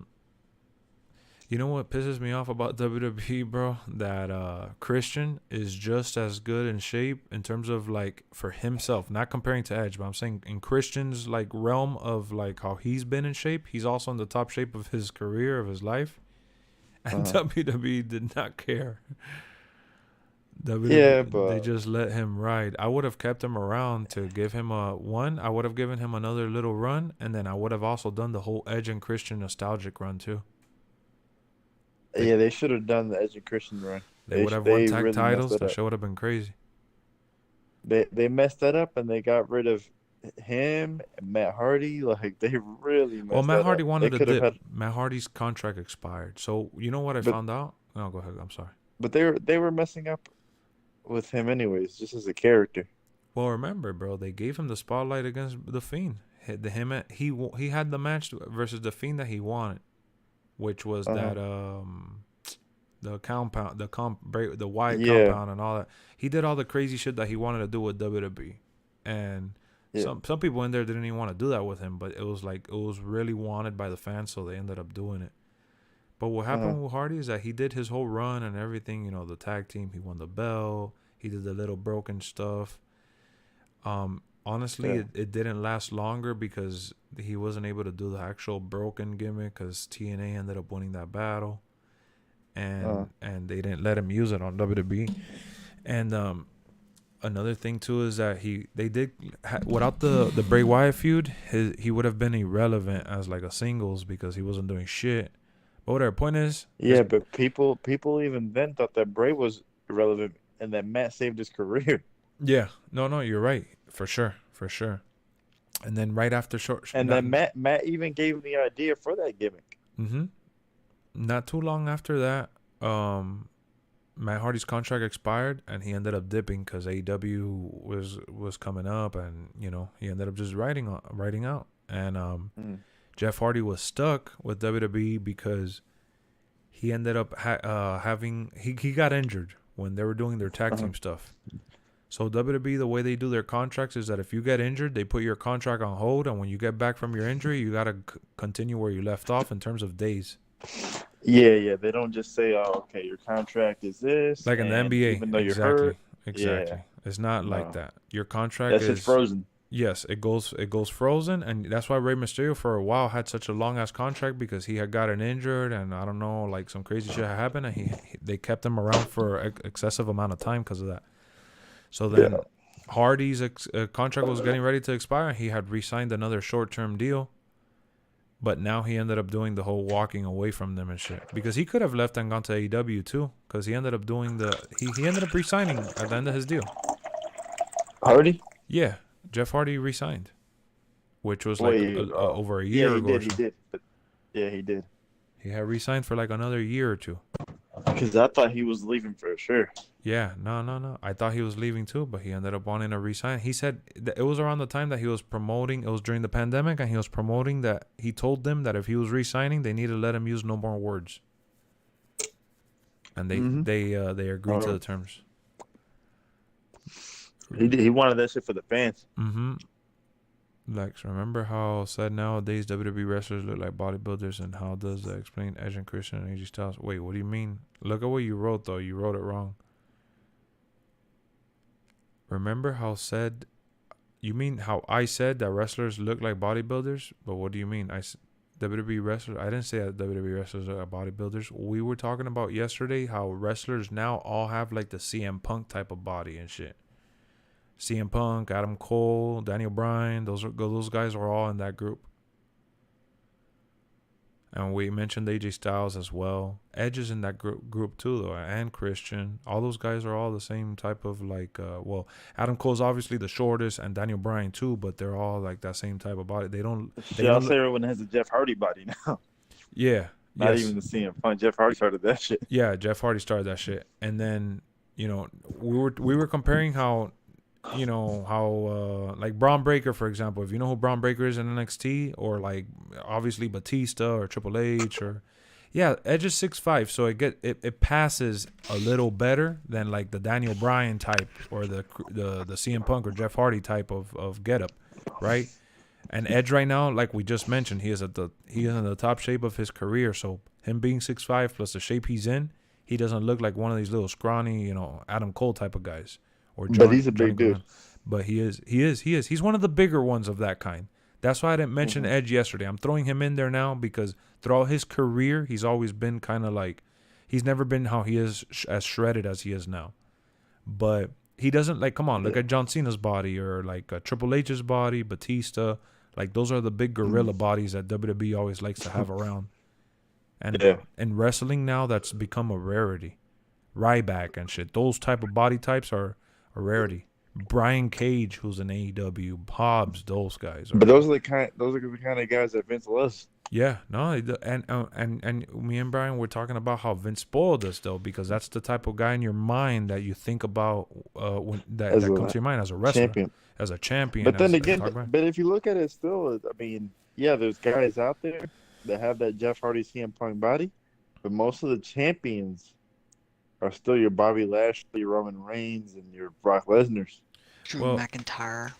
You know what pisses me off about WWE, bro? That Christian is just as good in shape in terms of like for himself, not comparing to Edge, but I'm saying in Christian's like realm of like how he's been in shape, he's also in the top shape of his career, of his life. And WWE did not care. Yeah, they but- just let him ride. I would have kept him around to give him I would have given him another little run, and then I would have also done the whole Edge and Christian nostalgic run too. Yeah, they should have done the Edge and Christian run. They would have won they tag really titles. messed That that up. shit would have been crazy. They messed that up and they got rid of him and Matt Hardy. Like they really messed Well, Matt that Hardy up. wanted They to could have dip. had- Matt Hardy's contract expired. So you know what I But- found out? No, go ahead. I'm sorry. But they were messing up with him anyways, just as a character. Well, remember, bro, they gave him the spotlight against the Fiend. He had the match versus the Fiend that he wanted, which was Uh-huh. that the compound, the Wyatt Yeah. compound and all that. He did all the crazy shit that he wanted to do with WWE, and Yeah. some people in there didn't even want to do that with him, but it was really wanted by the fans, so they ended up doing it. But what happened with Hardy is that he did his whole run and everything. You know, the tag team, he won the belt. He did the little broken stuff. Honestly, Yeah. it didn't last longer because he wasn't able to do the actual broken gimmick because TNA ended up winning that battle, and they didn't let him use it on WWE. And another thing too is that they did without the Bray Wyatt feud, he would have been irrelevant as like a singles because he wasn't doing shit. But whatever. Point is, Yeah, but people even then thought that Bray was irrelevant and that Matt saved his career. yeah, no, you're right for sure. And then right after Then Matt even gave him the idea for that gimmick. Not too long after that, Matt Hardy's contract expired, and he ended up dipping because AEW was coming up, and he ended up just writing out. And Jeff Hardy was stuck with WWE because he ended up having he got injured when they were doing their tag team stuff. So WWE, the way they do their contracts is that if you get injured, they put your contract on hold, and when you get back from your injury, you gotta continue where you left off in terms of days. Yeah. They don't just say, "Oh, okay, your contract is this." Like in the NBA, even though exactly. you're hurt. Exactly. Yeah. It's not like that. Your contract That's is just frozen. Yes, it goes frozen, and that's why Rey Mysterio for a while had such a long ass contract because he had gotten injured, and I don't know, like some crazy shit had happened, and they kept him around for excessive amount of time because of that. So then Hardy's contract was getting ready to expire. He had re-signed another short-term deal, but now he ended up doing the whole walking away from them and shit because he could have left and gone to AEW too because he ended up doing he ended up re-signing at the end of his deal. Hardy? Yeah, Jeff Hardy re-signed, which was over a year ago. He did. But he did. He had re-signed for like another year or two. Because I thought he was leaving for sure. Yeah, no. I thought he was leaving too, but he ended up wanting to resign. He said that it was around the time that he was promoting. It was during the pandemic, and he was promoting that he told them that if he was resigning, they need to let him use no more words. And they agreed to the terms. He wanted that shit for the fans. Lex, remember how said nowadays WWE wrestlers look like bodybuilders, and how does that explain Edge and Christian and AJ Styles? Wait, what do you mean? Look at what you wrote though. You wrote it wrong. Remember how said? You mean how I said that wrestlers look like bodybuilders? But what do you mean? WWE wrestlers. I didn't say that WWE wrestlers are bodybuilders. We were talking about yesterday how wrestlers now all have like the CM Punk type of body and shit. CM Punk, Adam Cole, Daniel Bryan, those guys are all in that group. And we mentioned AJ Styles as well. Edge is in that group too, though, and Christian. All those guys are all the same type of like. Adam Cole's obviously the shortest, and Daniel Bryan too, but they're all like that same type of body. They don't. I'll say everyone has a Jeff Hardy body now. Yeah. Not even the CM Punk. Jeff Hardy started that shit. Yeah, Jeff Hardy started that shit, and then we were comparing how. Like Braun Breaker, for example, if you know who Braun Breaker is in NXT, or like obviously Batista or Triple H, or Edge is 6'5", so it passes a little better than like the Daniel Bryan type or the CM Punk or Jeff Hardy type of getup, right? And Edge right now, like we just mentioned, he is in the top shape of his career, so him being 6'5" plus the shape he's in, he doesn't look like one of these little scrawny, Adam Cole type of guys. But he's a big dude. But he is. He's one of the bigger ones of that kind. That's why I didn't mention Edge yesterday. I'm throwing him in there now because throughout his career, he's always been kind of like, he's never been how he is as shredded as he is now. But he doesn't look at John Cena's body or like Triple H's body, Batista. Like those are the big gorilla bodies that WWE always likes to have around. And in wrestling now, that's become a rarity. Ryback and shit. Those type of body types are a rarity. Brian Cage, who's in AEW, Hobbs, those guys. But those are the kind of guys that Vince loves. Yeah, no, and me and Brian were talking about how Vince spoiled us though, because that's the type of guy in your mind that you think about that comes to your mind as a wrestler, as a champion. But then again, but if you look at it still, I mean, there's guys out there that have that Jeff Hardy CM Punk body, but most of the champions are still your Bobby Lashley, Roman Reigns, and your Brock Lesnar's. Drew McIntyre.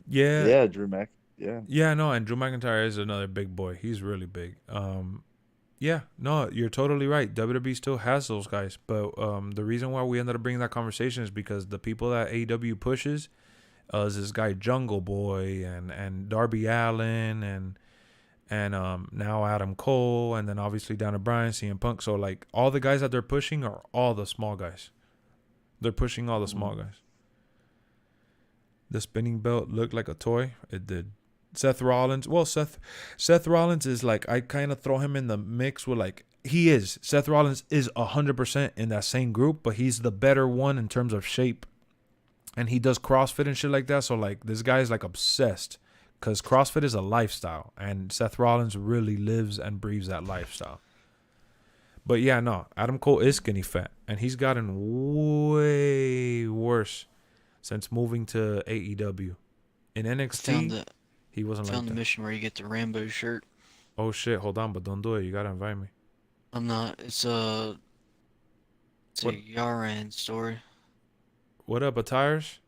Yeah. Yeah, Drew Mac. Yeah. Yeah, no, and Drew McIntyre is another big boy. He's really big. Yeah, no, you're totally right. WWE still has those guys, but the reason why we ended up bringing that conversation is because the people that AEW pushes is this guy Jungle Boy and Darby Allin and now Adam Cole, and then obviously Daniel Bryan, CM Punk. So like all the guys that they're pushing are all the small guys. They're pushing all the small guys. The spinning belt looked like a toy. It did. Seth Rollins. Well, Seth Rollins is like, I kind of throw him in the mix with like, he is. Seth Rollins is 100% in that same group, but he's the better one in terms of shape. And he does CrossFit and shit like that. So like this guy is like obsessed because CrossFit is a lifestyle. And Seth Rollins really lives and breathes that lifestyle. But yeah, no, Adam Cole is skinny fat. And he's gotten way worse since moving to AEW. In NXT, he wasn't like that. Found the mission where you get the Rambo shirt. Oh shit, hold on, but don't do it. You gotta invite me. I'm not. It's a Yaran story. What up, Attires?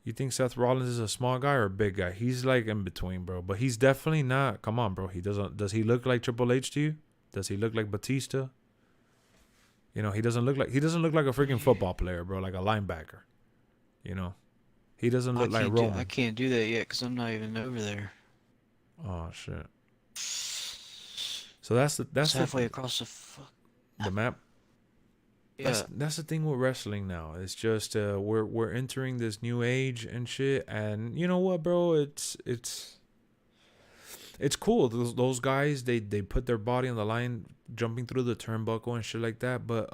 You think Seth Rollins is a small guy or a big guy? He's like in between, bro. But he's definitely not. Come on, bro. He doesn't. Does he look like Triple H to you? Does he look like Batista? You know, he doesn't look like a freaking football player, bro. Like a linebacker. You know, he doesn't look like Roman. I can't do that yet because I'm not even over there. Oh shit. So that's halfway across the map. Yeah. That's the thing with wrestling now. It's just we're entering this new age and shit. And you know what, bro? It's cool. Those guys they put their body on the line, jumping through the turnbuckle and shit like that. But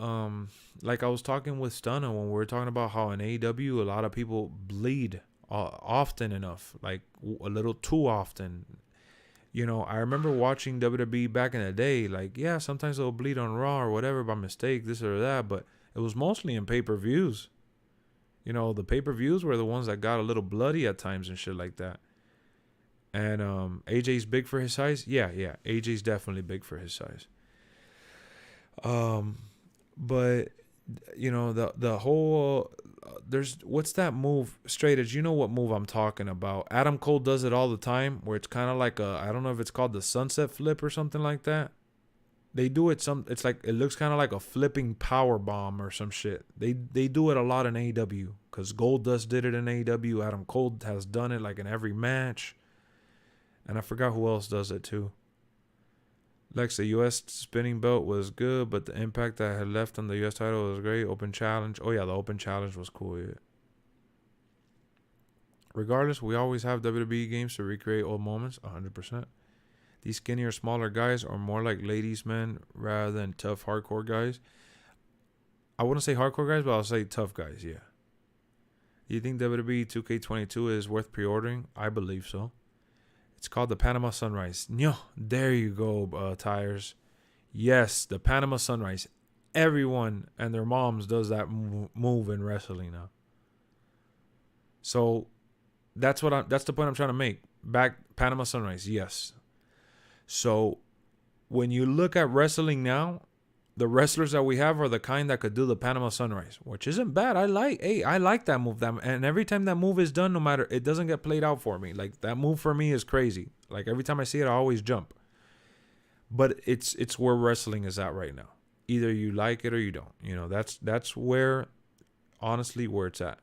like I was talking with Stunna when we were talking about how in AEW a lot of people bleed often enough, like a little too often. You know, I remember watching WWE back in the day, like, yeah, sometimes they'll bleed on Raw or whatever by mistake, this or that, but it was mostly in pay-per-views. You know, the pay-per-views were the ones that got a little bloody at times and shit like that. And AJ's big for his size? Yeah, AJ's definitely big for his size. But, you know, the whole... what's that move? Straight Edge, you know what move I'm talking about. Adam Cole does it all the time, where it's kind of like I don't know if it's called the sunset flip or something like that. They do it it's like, it looks kind of like a flipping power bomb or some shit. They do it a lot in AEW, because Goldust did it in AEW. Adam Cole has done it like in every match. And I forgot who else does it too. Lexx, the U.S. spinning belt was good, but the impact that I had left on the U.S. title was great. Open challenge. Oh, yeah, the open challenge was cool, yeah. Regardless, we always have WWE games to recreate old moments, 100%. These skinnier, smaller guys are more like ladies' men rather than tough, hardcore guys. I wouldn't say hardcore guys, but I'll say tough guys, yeah. Do you think WWE 2K22 is worth pre-ordering? I believe so. It's called the Panama Sunrise. No, there you go, Tires. Yes, the Panama Sunrise. Everyone and their moms does that move in wrestling now. So that's the point I'm trying to make. Back Panama Sunrise, yes. So when you look at wrestling now, the wrestlers that we have are the kind that could do the Panama Sunrise, which isn't bad. I like that move. And every time that move is done, no matter, it doesn't get played out for me. Like, that move for me is crazy. Like, every time I see it, I always jump. But it's where wrestling is at right now. Either you like it or you don't. You know, that's where, honestly, where it's at.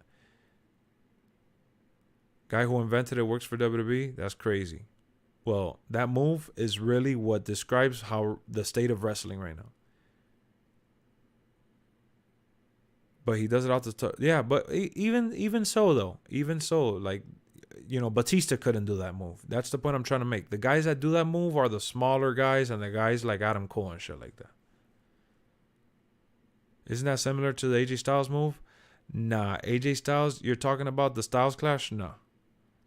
Guy who invented it works for WWE. That's crazy. Well, that move is really what describes how the state of wrestling right now. But he does it out the yeah, but even so though, like, you know, Batista couldn't do that move. That's the point I'm trying to make. The guys that do that move are the smaller guys and the guys like Adam Cole and shit like that. Isn't that similar to the AJ Styles move? Nah, AJ Styles, you're talking about the Styles Clash? No.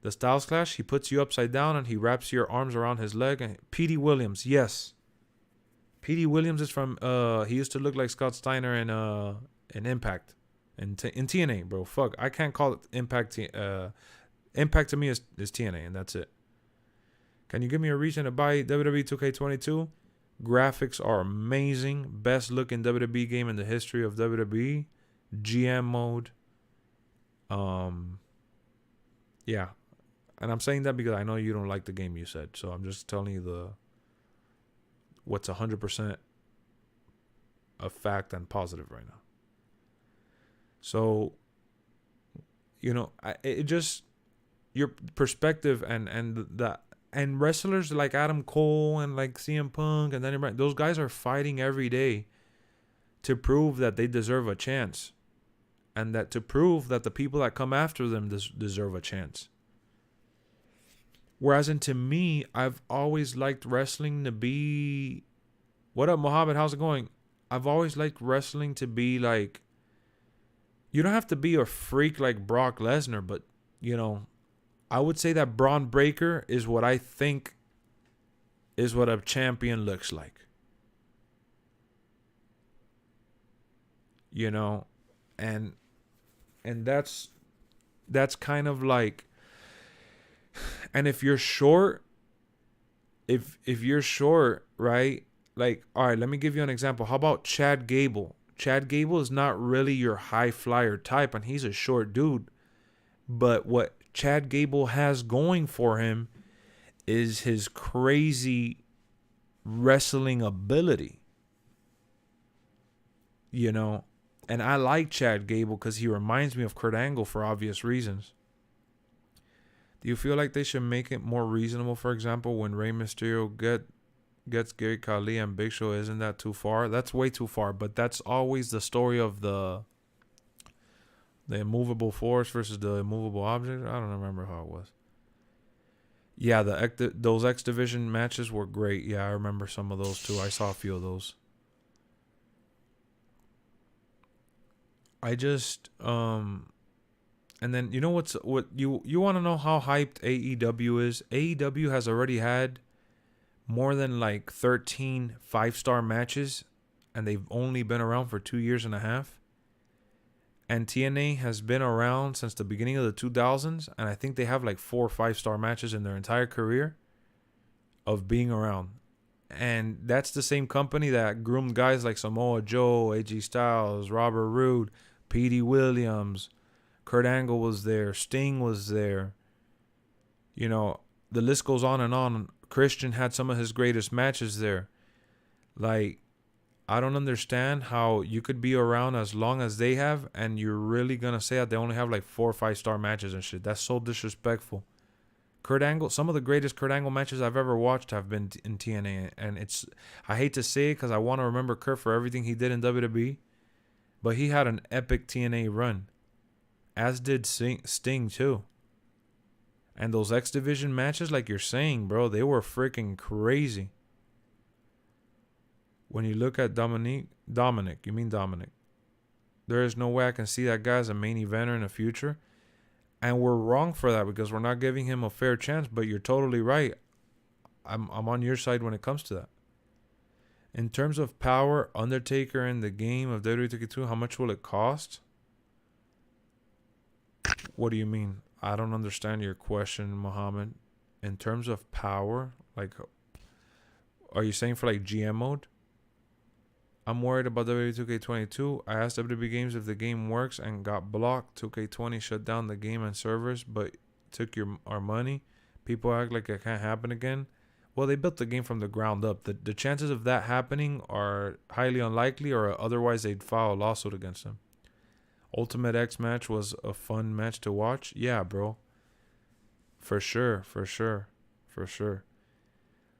The Styles Clash, he puts you upside down and he wraps your arms around his leg. And Petey Williams, yes. Petey Williams is from, he used to look like Scott Steiner in Impact. In TNA, bro. Fuck, I can't call it Impact. Impact to me is TNA, and that's it. Can you give me a reason to buy WWE 2K22? Graphics are amazing. Best looking WWE game in the history of WWE. GM mode. Yeah. And I'm saying that because I know you don't like the game you said. So I'm just telling you what's 100% a fact and positive right now. So, it just, your perspective and wrestlers like Adam Cole and like CM Punk and then those guys are fighting every day to prove that they deserve a chance, and that to prove that the people that come after them deserve a chance. Whereas to me, I've always liked wrestling to be... What up, Mohammed? How's it going? I've always liked wrestling to be like... You don't have to be a freak like Brock Lesnar, but, I would say that Braun Breaker is what I think is what a champion looks like. And that's kind of like... And if you're short, if you're short, right? Like, all right, let me give you an example. How about Chad Gable? Chad Gable is not really your high flyer type, and he's a short dude. But what Chad Gable has going for him is his crazy wrestling ability. And I like Chad Gable because he reminds me of Kurt Angle for obvious reasons. Do you feel like they should make it more reasonable, for example, when Rey Mysterio gets Gary Khali and Big Show? Isn't that too far? That's way too far, but that's always the story of the immovable force versus the immovable object. I don't remember how it was. Yeah, those X Division matches were great. Yeah, I remember some of those too. I saw a few of those. I just and then what you want to know how hyped AEW is? AEW has already had more than like 13 5-star matches, and they've only been around for 2.5 years. And TNA has been around since the beginning of the 2000s, and I think they have like 4 5-star matches in their entire career of being around. And that's the same company that groomed guys like Samoa Joe, AJ Styles, Robert Roode, Petey Williams, Kurt Angle was there, Sting was there. The list goes on and on. Christian had some of his greatest matches there. Like, I don't understand how you could be around as long as they have, and you're really going to say that they only have like 4 or 5-star matches and shit. That's so disrespectful. Kurt Angle, some of the greatest Kurt Angle matches I've ever watched have been in TNA. And I hate to say it because I want to remember Kurt for everything he did in WWE. But he had an epic TNA run. As did Sting too. And those X Division matches, like you're saying, bro, they were freaking crazy. When you look at Dominic, you mean Dominic. There is no way I can see that guy as a main eventer in the future. And we're wrong for that because we're not giving him a fair chance. But you're totally right. I'm on your side when it comes to that. In terms of power, Undertaker in the game of WWE 2K2, how much will it cost? What do you mean? I don't understand your question, Mohammed. In terms of power, like, are you saying for like GM mode? I'm worried about WWE 2K22. I asked WWE Games if the game works and got blocked. 2K20 shut down the game and servers, but took our money. People act like it can't happen again. Well, they built the game from the ground up. The chances of that happening are highly unlikely, or otherwise they'd file a lawsuit against them. Ultimate X match was a fun match to watch. Yeah, bro. For sure.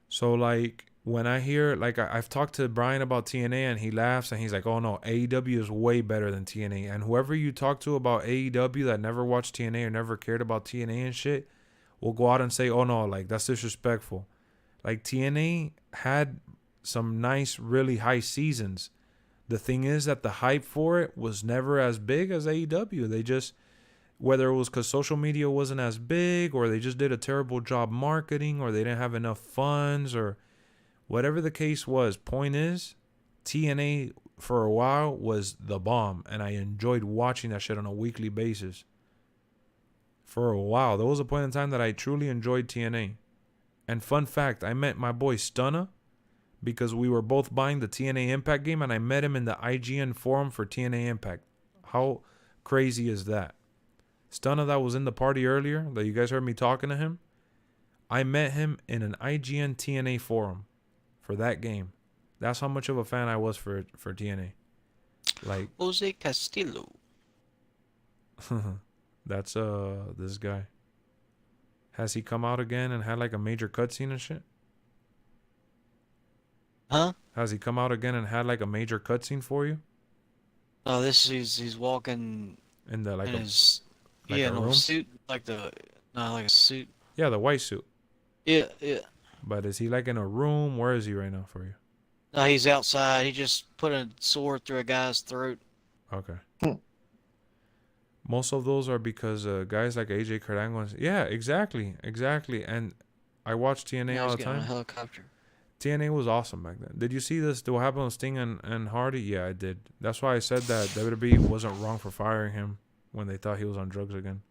So, like, when I hear, like, I've talked to Brian about TNA, and he laughs, and he's like, oh, no, AEW is way better than TNA. And whoever you talk to about AEW that never watched TNA or never cared about TNA and shit will go out and say, oh, no, like, that's disrespectful. Like, TNA had some nice, really high seasons. The thing is that the hype for it was never as big as AEW. They just, whether it was because social media wasn't as big, or they just did a terrible job marketing, or they didn't have enough funds, or whatever the case was. Point is, TNA for a while was the bomb, and I enjoyed watching that shit on a weekly basis. For a while. There was a point in time that I truly enjoyed TNA. And fun fact, I met my boy Stunna because we were both buying the TNA Impact game, and I met him in the IGN forum for TNA Impact. How crazy is that? Stunna that was in the party earlier, that you guys heard me talking to him, I met him in an IGN TNA forum for that game. That's how much of a fan I was for TNA. Like Jose Castillo. that's this guy. Has he come out again and had like a major cutscene and shit? Huh? Has he come out again and had like a major cutscene for you? Oh, this is he's walking In the like in a his like yeah, a no room? suit like the no like a suit. Yeah, the white suit. Yeah, yeah. But is he like in a room? Where is he right now for you? No, he's outside. He just put a sword through a guy's throat. Okay. Most of those are because guys like AJ Cardango. Yeah, exactly. And I watch TNA Now all he's the getting on a time. helicopter. TNA was awesome back then. Did you see this? What happened with Sting and Hardy? Yeah, I did. That's why I said that WWE wasn't wrong for firing him when they thought he was on drugs again.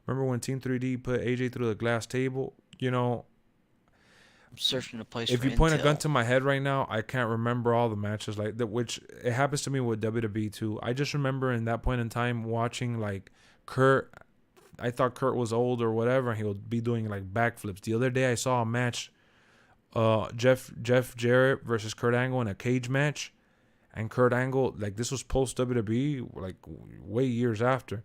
Remember when Team 3D put AJ through the glass table? You know, I'm searching a place if for you point a gun intel. to my head right now, I can't remember all the matches like that, which it happens to me with WWE too. I just remember in that point in time watching like Kurt. I thought Kurt was old or whatever, and he would be doing like backflips. The other day I saw a match, Jeff Jarrett versus Kurt Angle in a cage match, and Kurt Angle, like this was post WWE, like way years after.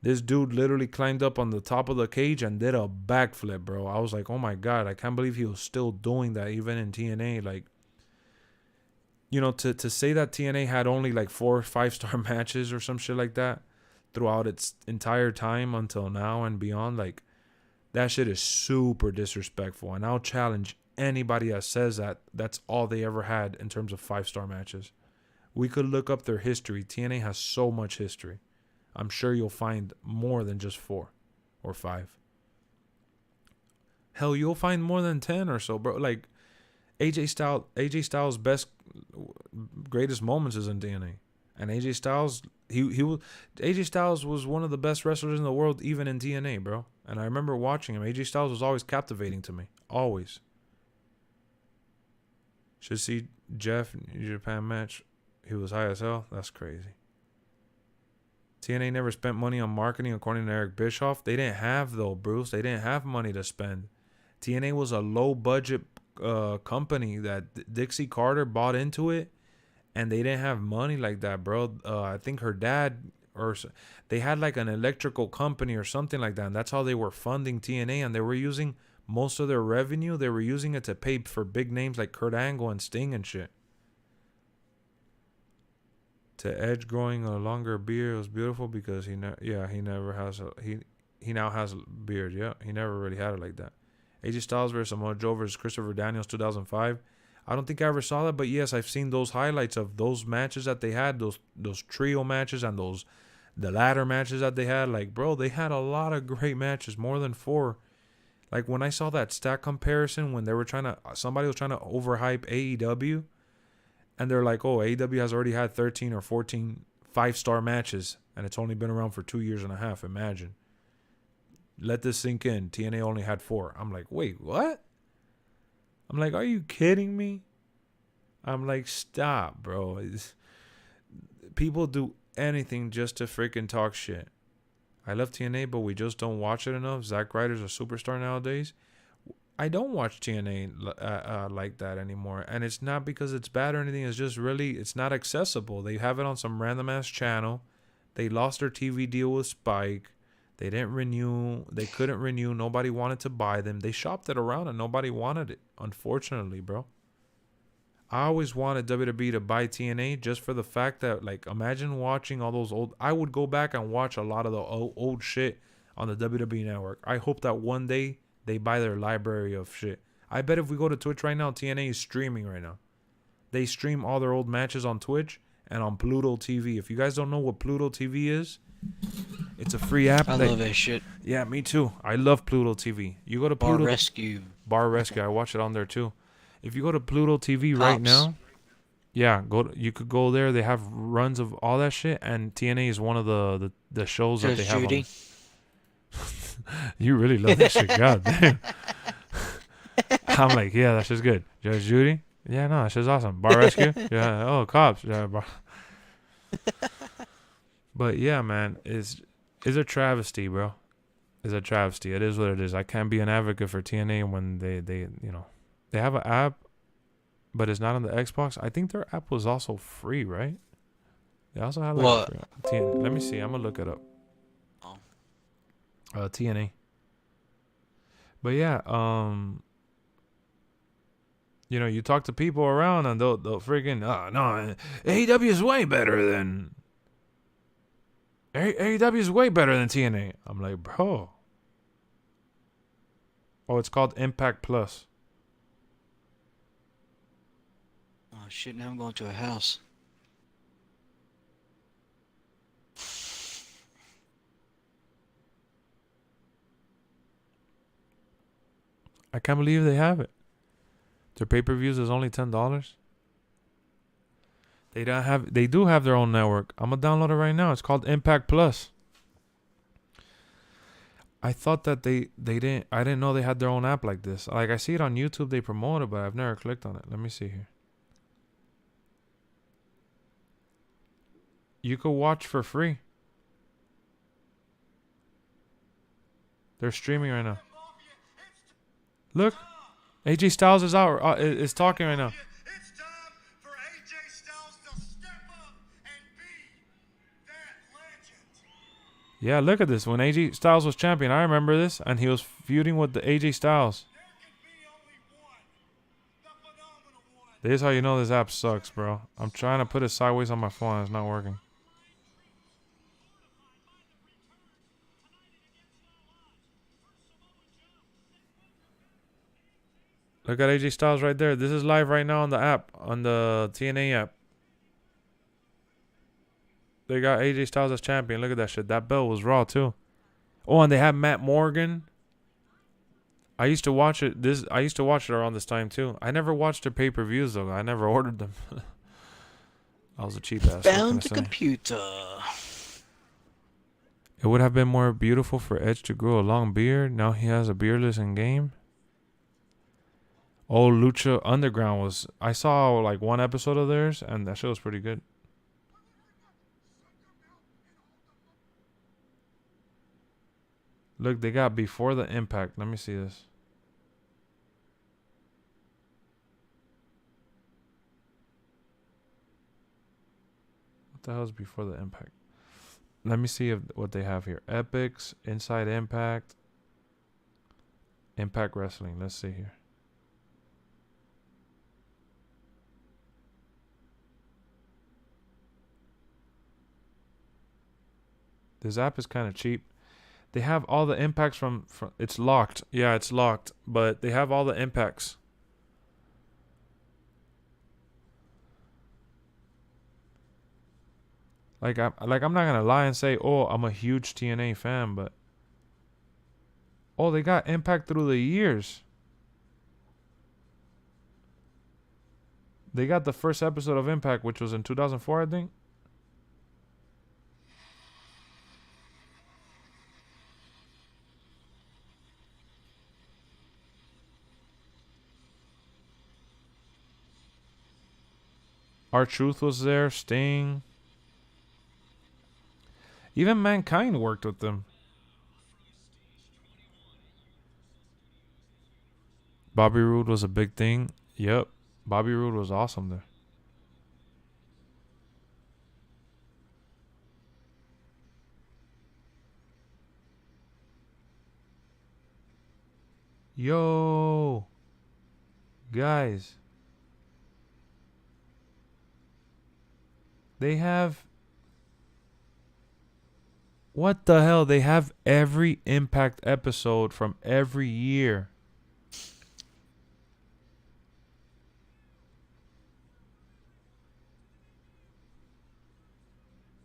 This dude literally climbed up on the top of the cage and did a backflip, bro. I was like, oh my God, I can't believe he was still doing that even in TNA. Like, you know, to say that TNA had only like 4 or 5-star matches or some shit like that throughout its entire time until now and beyond, like, that shit is super disrespectful. And I'll challenge anybody that says that that's all they ever had in terms of 5-star matches. We could look up their history. TNA has so much history. I'm sure you'll find more than just 4 or 5. Hell, you'll find more than 10 or so, bro. Like AJ Styles' greatest moments is in TNA, and AJ Styles, AJ Styles was one of the best wrestlers in the world, even in TNA, bro. And I remember watching him. AJ Styles was always captivating to me, always. Should see Jeff New Japan match. He was high as hell. That's crazy. TNA never spent money on marketing, according to Eric Bischoff. They didn't have, though, Bruce. They didn't have money to spend. TNA was a low-budget company that Dixie Carter bought into it, and they didn't have money like that, bro. I think her dad, or they had like an electrical company or something like that, and that's how they were funding TNA, and they were using most of their revenue. They were using it to pay for big names like Kurt Angle and Sting and shit. To Edge growing a longer beard was beautiful because he never has he now has a beard. Yeah, he never really had it like that. AJ Styles versus Samoa Joe versus Christopher Daniels 2005. I don't think I ever saw that, but yes, I've seen those highlights of those matches that they had, those trio matches and the ladder matches that they had. Like, bro, they had a lot of great matches, more than 4. Like when I saw that stat comparison when somebody was trying to overhype AEW. And they're like, oh, AEW has already had 13 or 14 5-star matches, and it's only been around for 2 years and a half. Imagine. Let this sink in. TNA only had 4. I'm like, wait, what? I'm like, are you kidding me? I'm like, stop, bro. People do anything just to freaking talk shit. I love TNA, but we just don't watch it enough. Zack Ryder's a superstar nowadays. I don't watch TNA like that anymore. And it's not because it's bad or anything. It's just really, it's not accessible. They have it on some random ass channel. They lost their TV deal with Spike. They didn't renew. They couldn't renew. Nobody wanted to buy them. They shopped it around and nobody wanted it. Unfortunately, bro. I always wanted WWE to buy TNA just for the fact that, like, imagine watching all those old. I would go back and watch a lot of the old shit on the WWE network. I hope that one day they buy their library of shit. I bet if we go to Twitch right now, TNA is streaming right now. They stream all their old matches on Twitch and on Pluto TV. If you guys don't know what Pluto TV is, it's a free app. I love that shit. Yeah, me too. I love Pluto TV. You go to Bar Pluto Rescue. Bar Rescue. I watch it on there too. If you go to Pluto TV right now, yeah, you could go there. They have runs of all that shit, and TNA is one of the shows that they have. Judy. You really love that shit, god damn. I'm like, yeah, that shit's good. Judge Judy, yeah, no, that shit's awesome. Bar Rescue, yeah, oh, cops, yeah, bar. But yeah, man, it's a travesty, bro. It's a travesty. It is what it is. I can't be an advocate for TNA when they you know, they have an app. but it's not on the Xbox. I think their app was also free, right? They also had like What? a free let me see. I'm gonna look it up. Oh. TNA. But yeah, you know, you talk to people around and they'll freaking no, AEW is way better than AEW is way better than TNA. I'm like, bro. Oh, it's called Impact Plus. Oh shit! Now I'm going to a house. I can't believe they have it. Their pay-per-views is only $10. They do have their own network. I'm gonna download it right now. It's called Impact Plus. I thought that I didn't know they had their own app like this. Like I see it on YouTube, they promote it, but I've never clicked on it. Let me see here. You could watch for free. They're streaming right now. Look, AJ Styles is out. Is talking right now. It's time for AJ Styles to step up and be that legend. Yeah, look at this. When AJ Styles was champion, I remember this, and he was feuding with the AJ Styles. There can be only one, the phenomenal one. This is how you know this app sucks, bro. I'm trying to put it sideways on my phone. It's not working. Look at AJ Styles right there. This is live right now on the app, on the TNA app. They got AJ Styles as champion. Look at that shit. That belt was Raw too. Oh, and they have Matt Morgan. I used to watch it. I used to watch it around this time too. I never watched their pay-per-views though. I never ordered them. I was a cheap ass. Found the computer. It would have been more beautiful for Edge to grow a long beard. Now he has a beardless in game. Oh, Lucha Underground was... I saw like one episode of theirs, and that show was pretty good. Look, they got Before the Impact. Let me see this. What the hell is Before the Impact? Let me see what they have here. Epics, Inside Impact, Impact Wrestling. Let's see here. This app is kind of cheap. They have all the impacts from... It's locked. Yeah, it's locked. But they have all the impacts. I'm not gonna lie and say, oh, I'm a huge TNA fan, but... Oh, they got Impact through the years. They got the first episode of Impact, which was in 2004, I think. R-Truth was there, Sting. Even Mankind worked with them. Bobby Roode was a big thing. Yep. Bobby Roode was awesome there. Yo. Guys. They have... What the hell? They have every Impact episode from every year.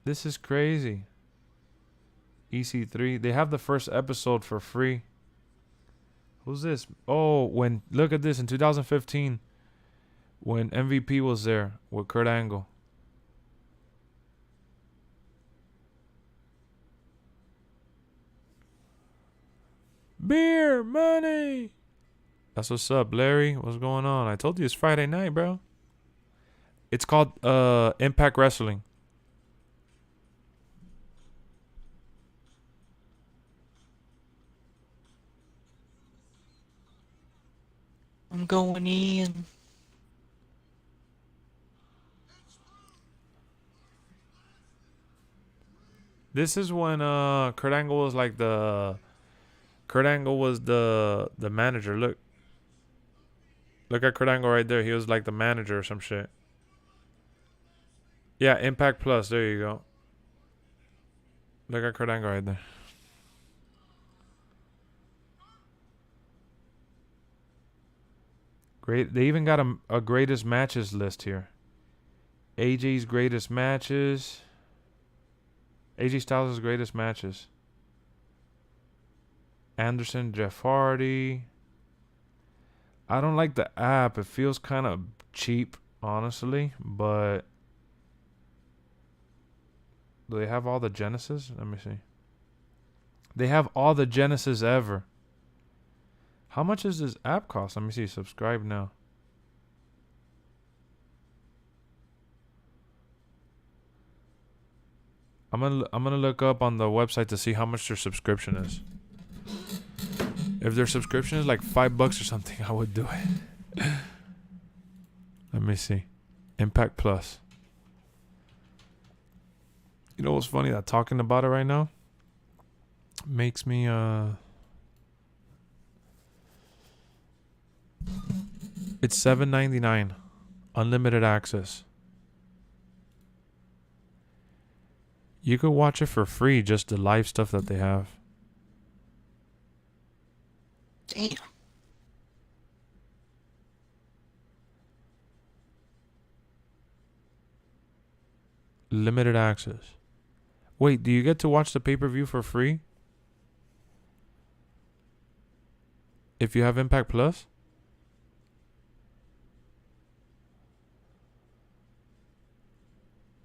This is crazy. EC3. They have the first episode for free. Who's this? Oh, look at this in 2015 when MVP was there with Kurt Angle. Beer money. That's what's up, Larry. What's going on? I told you it's Friday night, bro. It's called Impact Wrestling. I'm going in. This is when Kurt Angle was like the manager. Look at Kurt Angle right there. He was like the manager or some shit. Yeah, Impact Plus. There you go. Look at Kurt Angle right there. Great. They even got a greatest matches list here. AJ's greatest matches. AJ Styles' greatest matches. Anderson, Jeff Hardy. I don't like the app. It feels kind of cheap, honestly. But do they have all the Genesis? Let me see. They have all the Genesis ever. How much does this app cost? Let me see. Subscribe now. I'm gonna look up on the website to see how much their subscription is. If their subscription is like $5 or something, I would do it. Let me see. Impact Plus. You know what's funny? That talking about it right now makes me It's $7.99, unlimited access. You could watch it for free, just the live stuff that they have. Damn. Limited access. Wait, do you get to watch the pay-per-view for free? If you have Impact Plus?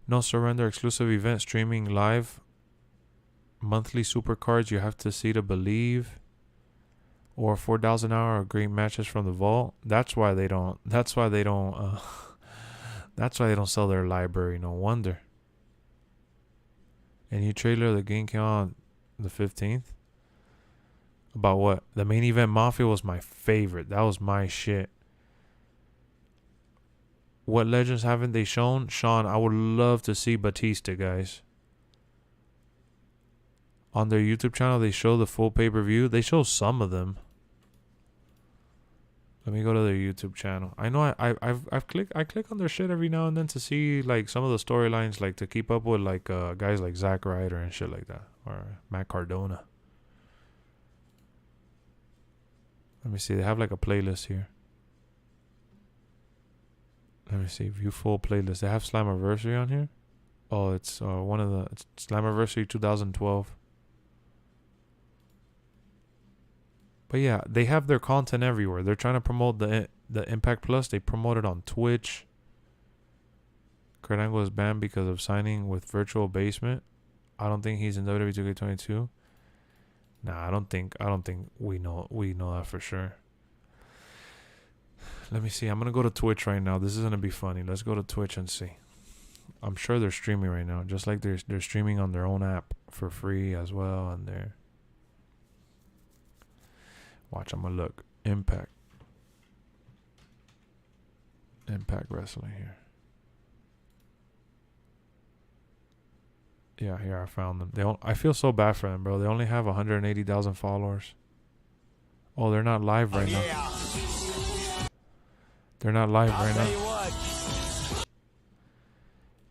No surrender exclusive event streaming live. Monthly supercards you have to see to believe. Or 4,000 hour of great matches from the vault. That's why they don't. That's why they don't sell their library. No wonder. A new trailer of the game came on the 15th. About what? The main event Mafia was my favorite. That was my shit. What legends haven't they shown? Sean, I would love to see Batista, guys. On their YouTube channel, they show the full pay-per-view. They show some of them. Let me go to their YouTube channel. I know I click on their shit every now and then to see like some of the storylines, like to keep up with like guys like Zack Ryder and shit like that, or Matt Cardona. Let me see. They have like a playlist here. Let me see. View full playlist. They have Slammiversary on here. Oh, it's it's Slammiversary 2012. But yeah, they have their content everywhere. They're trying to promote the Impact Plus. They promote it on Twitch. Kurt Angle is banned because of signing with Virtual Basement. I don't think he's in WWE 2K22. Nah, I don't think we know that for sure. Let me see. I'm gonna go to Twitch right now. This is gonna be funny. Let's go to Twitch and see. I'm sure they're streaming right now, just like they're streaming on their own app for free as well. And they're watch. I'm gonna look. Impact Wrestling here. Yeah, here I found them. I feel so bad for them, bro. They only have 180,000 followers. Oh, they're not live right now. They're not live right now.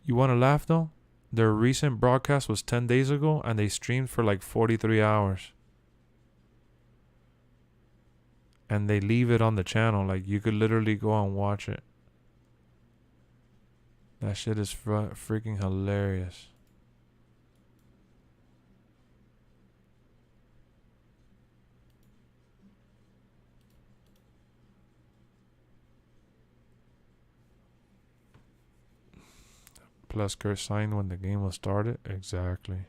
You want to laugh though? Their recent broadcast was 10 days ago, and they streamed for like 43 hours. And they leave it on the channel. Like, you could literally go and watch it. That shit is freaking hilarious. Plus, Kurt signed when the game was started. Exactly.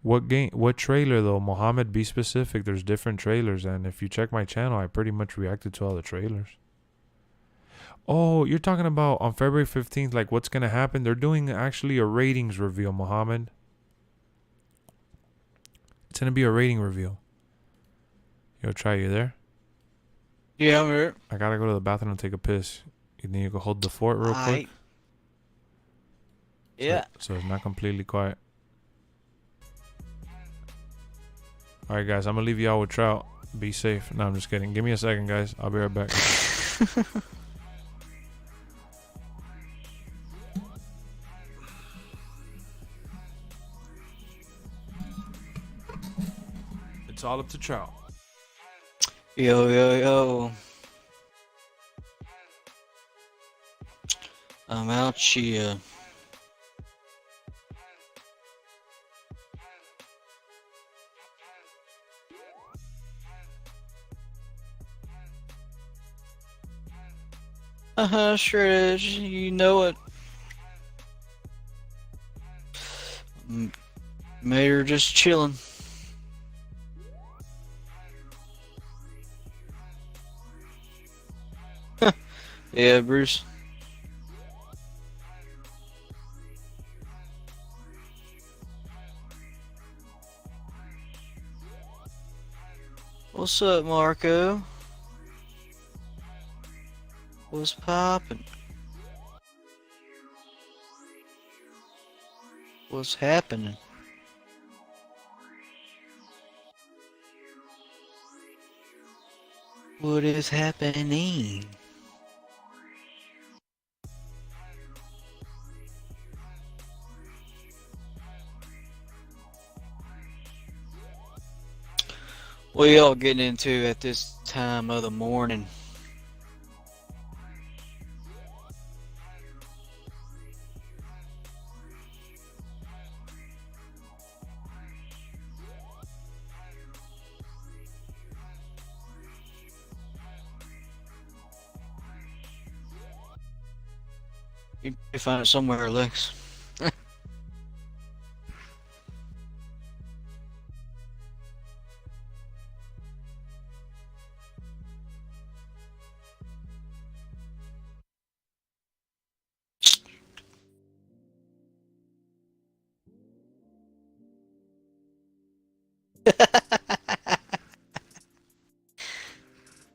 What game? What trailer though? Mohammed, be specific. There's different trailers, and if you check my channel, I pretty much reacted to all the trailers. Oh, you're talking about on February 15th, like what's gonna happen? They're doing actually a ratings reveal, Mohammed. It's gonna be a rating reveal. Yo, try you there? Yeah, I'm here. I gotta go to the bathroom and take a piss. You need to go hold the fort real quick. Yeah. So it's not completely quiet. All right, guys, I'm gonna leave you all with Trout. Be safe. No, I'm just kidding. Give me a second, guys. I'll be right back. It's all up to Trout. Yo, yo, yo. I'm out here. Sure is. You know it. Mayor just chilling. Yeah, Bruce. What's up, Marco? What's poppin'? What's happening? What is happening? What y'all getting into at this time of the morning? You can find it somewhere, Lex.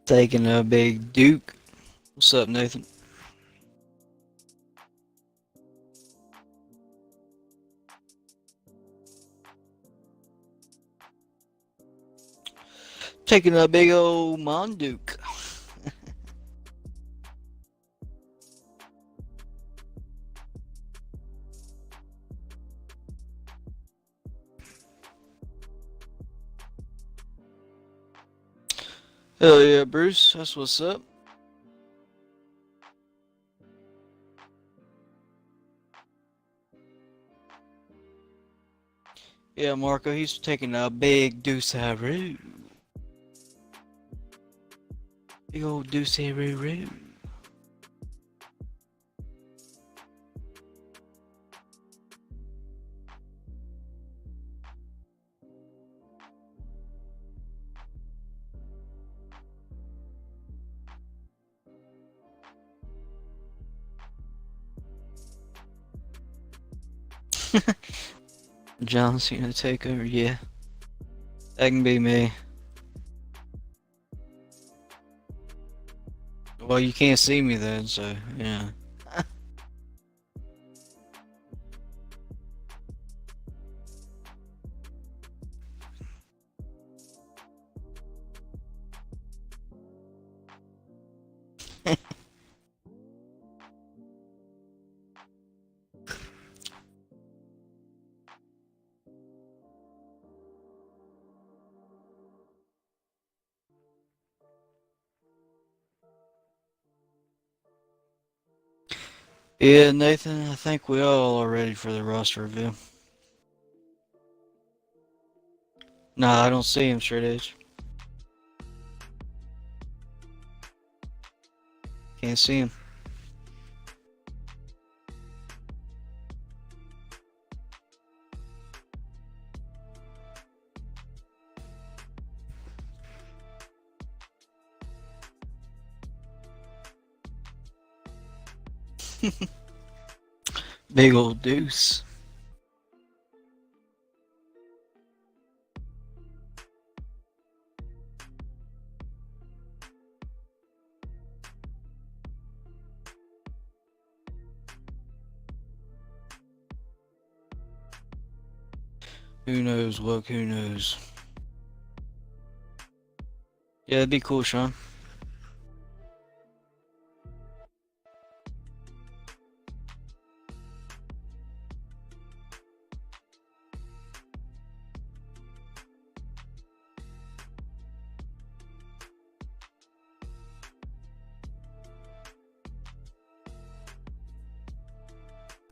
Taking a big Duke. What's up, Nathan? Taking a big old Monduke. Hell yeah, Bruce. That's what's up. Yeah, Marco, he's taking a big Deuce-a-roo. Big old Deuce-a-roo-roo. John Cena take over, yeah. That can be me. Well, you can't see me then, so yeah. Yeah, Nathan, I think we all are ready for the roster review. Nah, I don't see him, straight edge. Can't see him. Big old Deuce. Who knows, look, who knows? Yeah, that'd be cool, Sean.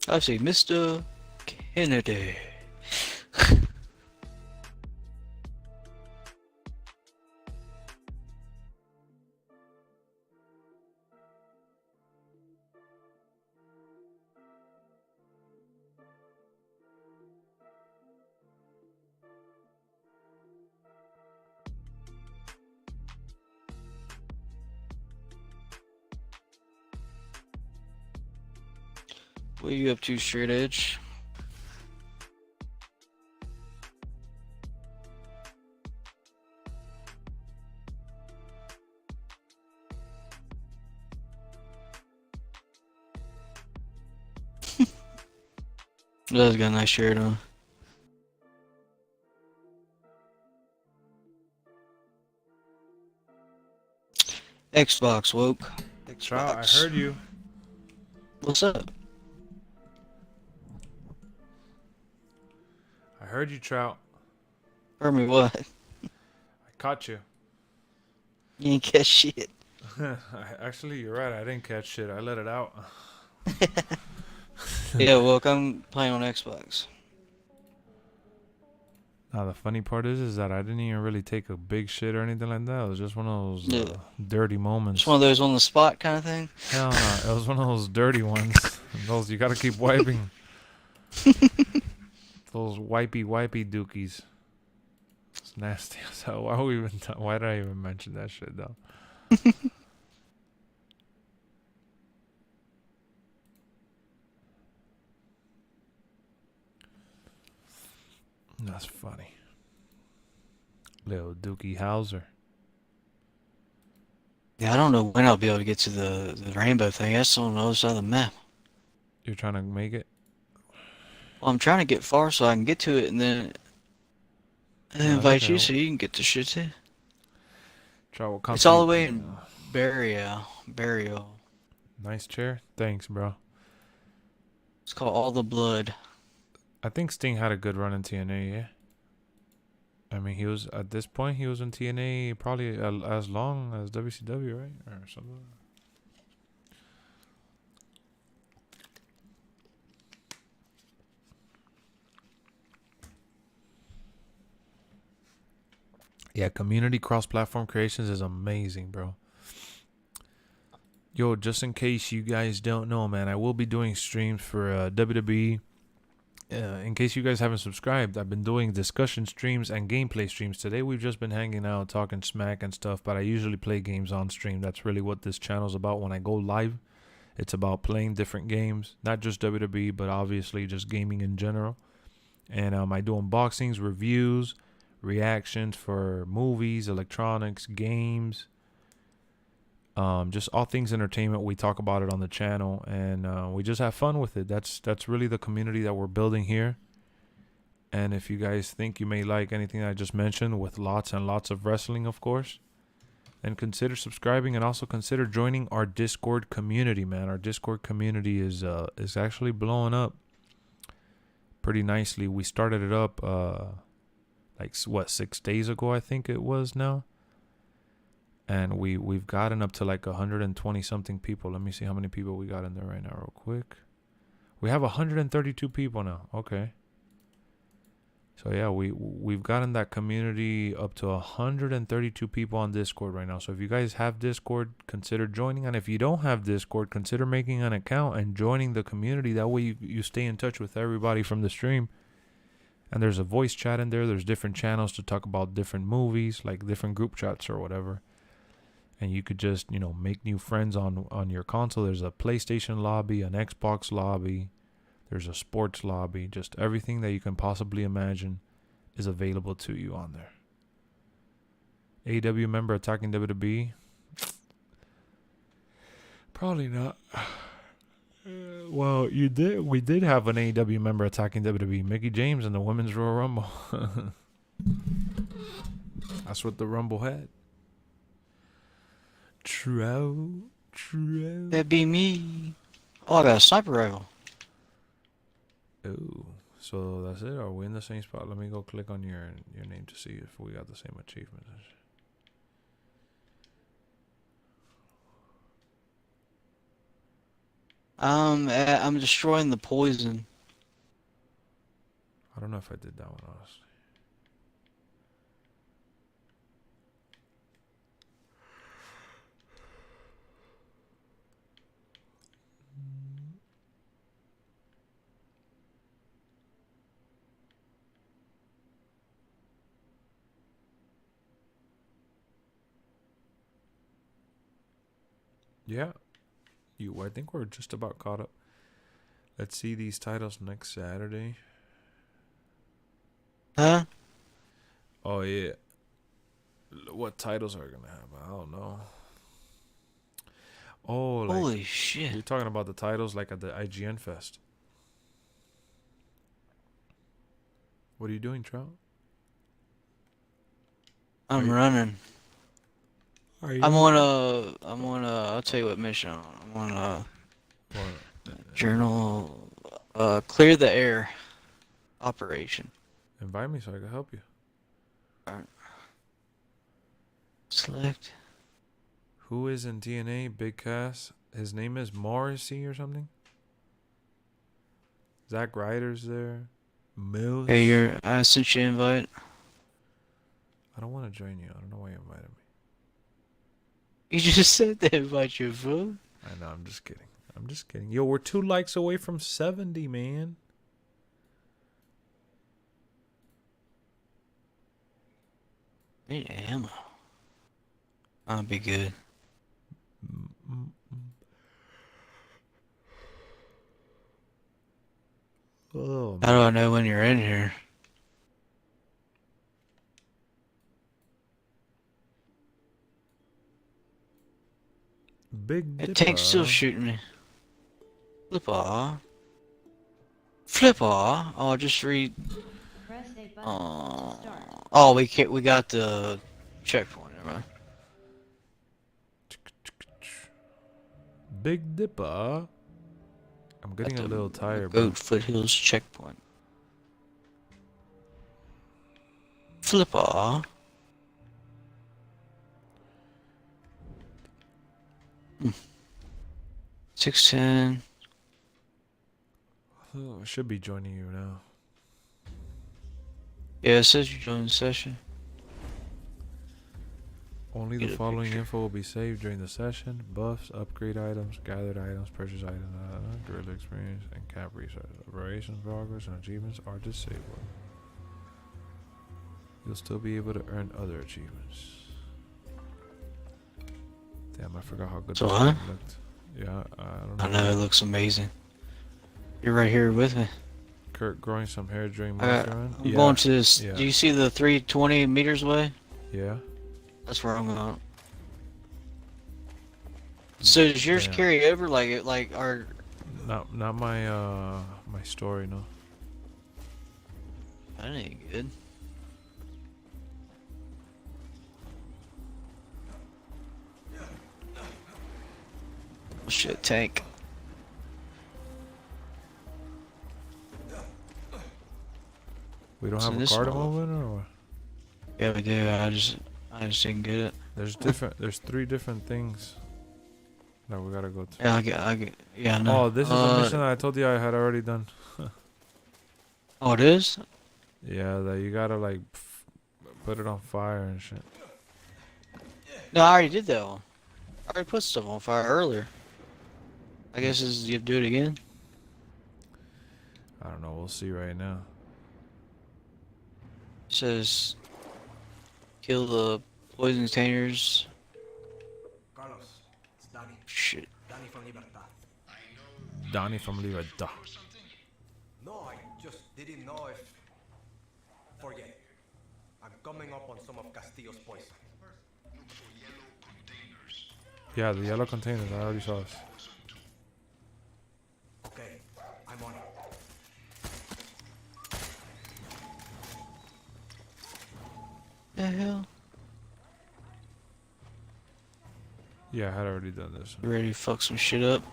I say Mr. Kennedy. What are you up to, Straight Edge? That's got a nice shirt on. Xbox woke. Trout, I Xbox. heard you. What's up? I heard you, Trout. Heard me what? I caught you. You ain't catch shit. Actually, you're right. I didn't catch shit. I let it out. Yeah, woke. I'm playing on Xbox. Now the funny part is that I didn't even really take a big shit or anything like that. It was just one of those dirty moments. It's one of those on the spot kind of thing. Hell no, it was one of those dirty ones. Those you gotta keep wiping. Those wipey dookies. It's nasty. So why did I even mention that shit though? That's funny. Little Dookie Howser. Yeah, I don't know when I'll be able to get to the rainbow thing. That's on the other side of the map. You're trying to make it? Well, I'm trying to get far so I can get to it and then invite you so you can get the shit too. It's all the way in Burial. Nice chair. Thanks, bro. It's called All the Blood. I think Sting had a good run in TNA, yeah. I mean, he was at this point he was in TNA probably as long as WCW, right, or something. Yeah, community cross-platform creations is amazing, bro. Yo, just in case you guys don't know, man, I will be doing streams for WWE. In case you guys haven't subscribed, I've been doing discussion streams and gameplay streams. Today we've just been hanging out, talking smack and stuff, but I usually play games on stream. That's really what this channel's about. When I go live, it's about playing different games, not just WWE, but obviously just gaming in general. And I do unboxings, reviews, reactions for movies, electronics, games, just all things entertainment. We talk about it on the channel, and we just have fun with it. That's really the community that we're building here. And if you guys think you may like anything I just mentioned, with lots and lots of wrestling, of course, then consider subscribing, and also consider joining our Discord community, man. Our Discord community is actually blowing up pretty nicely. We started it up like 6 days ago, I think it was now. And we've gotten up to like 120 something people. Let me see how many people we got in there right now real quick. We have 132 people now. Okay. So yeah, we've gotten that community up to 132 people on Discord right now. So if you guys have Discord, consider joining. And if you don't have Discord, consider making an account and joining the community. That way you stay in touch with everybody from the stream. And there's a voice chat in there. There's different channels to talk about different movies, like different group chats or whatever. And you could just, make new friends on your console. There's a PlayStation lobby, an Xbox lobby. There's a sports lobby. Just everything that you can possibly imagine is available to you on there. AEW member attacking WWE? Probably not. Well, you did. We did have an AEW member attacking WWE, Mickey James, in the Women's Royal Rumble. That's what the Rumble had. True. That'd be me. Oh, I got a sniper rifle. Oh, so that's it. Are we in the same spot? Let me go click on your name to see if we got the same achievements. I'm destroying the poison. I don't know if I did that one, honestly. Yeah, I think we're just about caught up. Let's see these titles next Saturday. Huh? Oh yeah. What titles are we gonna have? I don't know. Oh, like, Holy shit! you're talking about the titles like at the IGN Fest. What are you doing, Trout? I'm running. I'm on I'll tell you what mission I'm on. Journal. Clear the air. Operation. Invite me so I can help you. Alright. Select. Who is in TNA? Big Cass. His name is Morrissey or something. Zack Ryder's there. Mills. Hey, I sent you an invite. I don't want to join you. I don't know why you invited me. You just said to invite you, fool. I know. I'm just kidding. Yo, we're 2 likes away from 70, man. Need ammo. I'll be good. Oh, How do I know when you're in here? Big Dipper. That tank's still shooting me. Flipper. Oh, just read. Oh, we can't. We got the checkpoint. Never mind. Big Dipper. I'm getting a little tired, Goat bro. Foothills checkpoint. Flipper. 610. Oh, I should be joining you now. Yeah, it says you joined the session. Only the following info will be saved during the session: buffs, upgrade items, gathered items, purchase items, guerrilla experience, and camp resources. Operations progress and achievements are disabled. You'll still be able to earn other achievements. Damn, I forgot how good So, this huh? one looked. Yeah, I don't know. I know, it looks amazing. You're right here with me. Kurt growing some hair during monster run. I'm going to this. Do you see the 320 meters away? Yeah. That's where I'm going. So does yours carry over like our? Not my my story, no. That ain't good. Oh, shit, tank. We don't have a card movement or what? Yeah, we do. I just didn't get it. There's 3 different things that we gotta go to. Yeah, I get. Yeah, I know. Oh, this is the mission that I told you I had already done. Oh, it is? Yeah, that you gotta like put it on fire and shit. No, I already did that one. I already put stuff on fire earlier. I guess you have to do it again. I don't know. We'll see right now. It says kill the poison containers. Carlos, it's Danny. Shit. Danny from Libertad. Donnie from Libertad. No, I just didn't know if... Forget. I'm coming up on some of Castillo's poison. Yeah, the yellow containers. I already saw this. The hell? Yeah, I had already done this. You ready to fuck some shit up?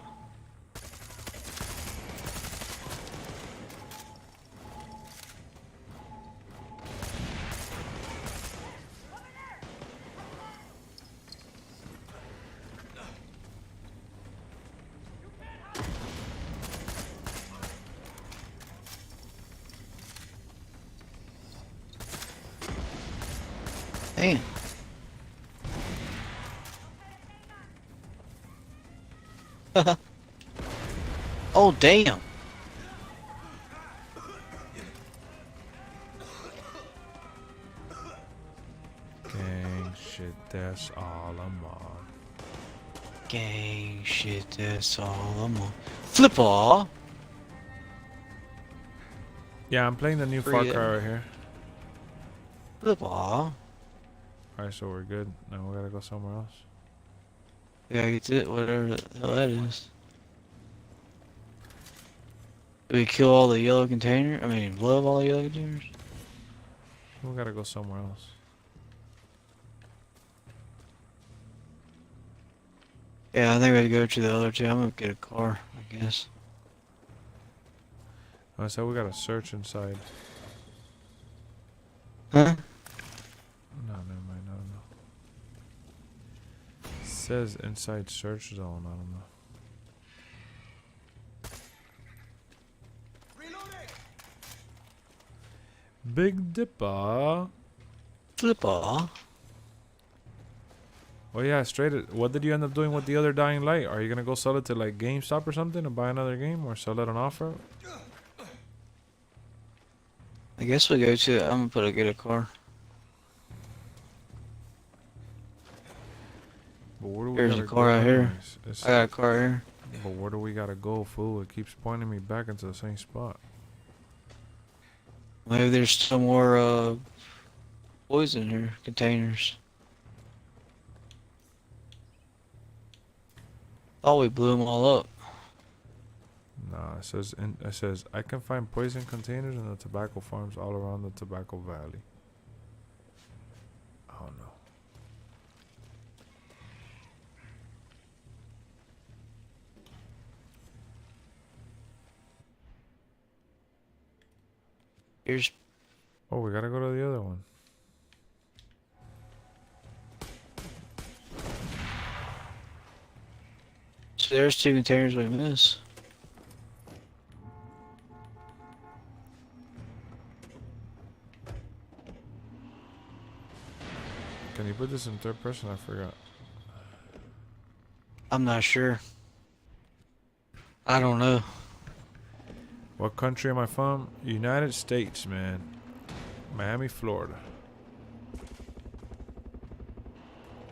Damn. Oh, damn. Gang shit, that's all I'm on. Gang shit, that's all I'm on. Flip all. Yeah, I'm playing the new Far Free Cry it. right here. Flip all. Alright, so we're good. Now we gotta go somewhere else. Yeah, get it, whatever the hell that is. Did we kill all the yellow container? I mean, blow up all the yellow containers? We gotta go somewhere else. Yeah, I think we gotta go to the other two. I'm gonna get a car, I guess. I said we gotta search inside. Huh? No, never mind. No. It says inside search zone. I don't know. Big Dipper. Flipper. Oh yeah, what did you end up doing with the other Dying Light? Are you gonna go sell it to like GameStop or something and buy another game, or sell it on offer? I guess we go to. I'm gonna get a car. But where do we There's gotta a car go out here. anyways? I got a car here. But where do we gotta go, fool? It keeps pointing me back into the same spot. Maybe there's some more poison here containers. Thought we blew them all up. Nah, it says I can find poison containers in the tobacco farms all around the Tobacco Valley. Oh no. Here's. Oh, we gotta go to the other one. So there's two containers we missed. Can you put this in third person? I forgot. I'm not sure. I don't know. What country am I from? United States, man. Miami, Florida.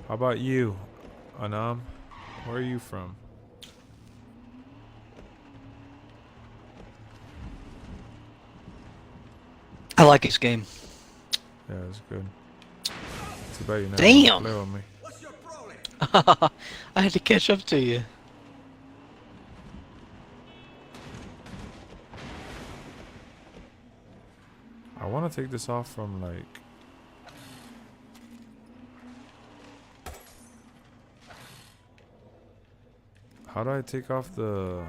How about you, Anam? Where are you from? I like this game. Yeah, it's good. Too bad you never Damn! play with me. What's your problem? I had to catch up to you. I want to take this off from like. How do I take off the?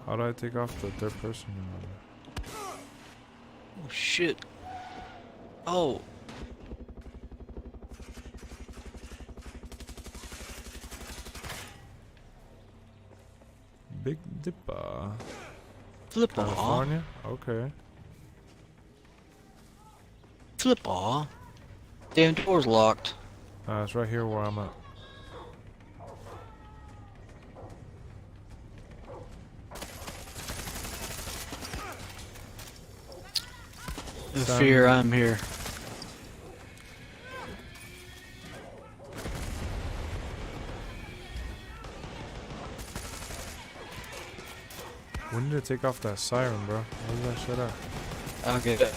How do I take off the third person? Oh shit. Oh. Big Dipper. Flip California? Okay. Flip Damn door's locked. It's right here where I'm at. No fear, I'm here. We need to take off that siren, bro. Where's that shit at? I'll get it.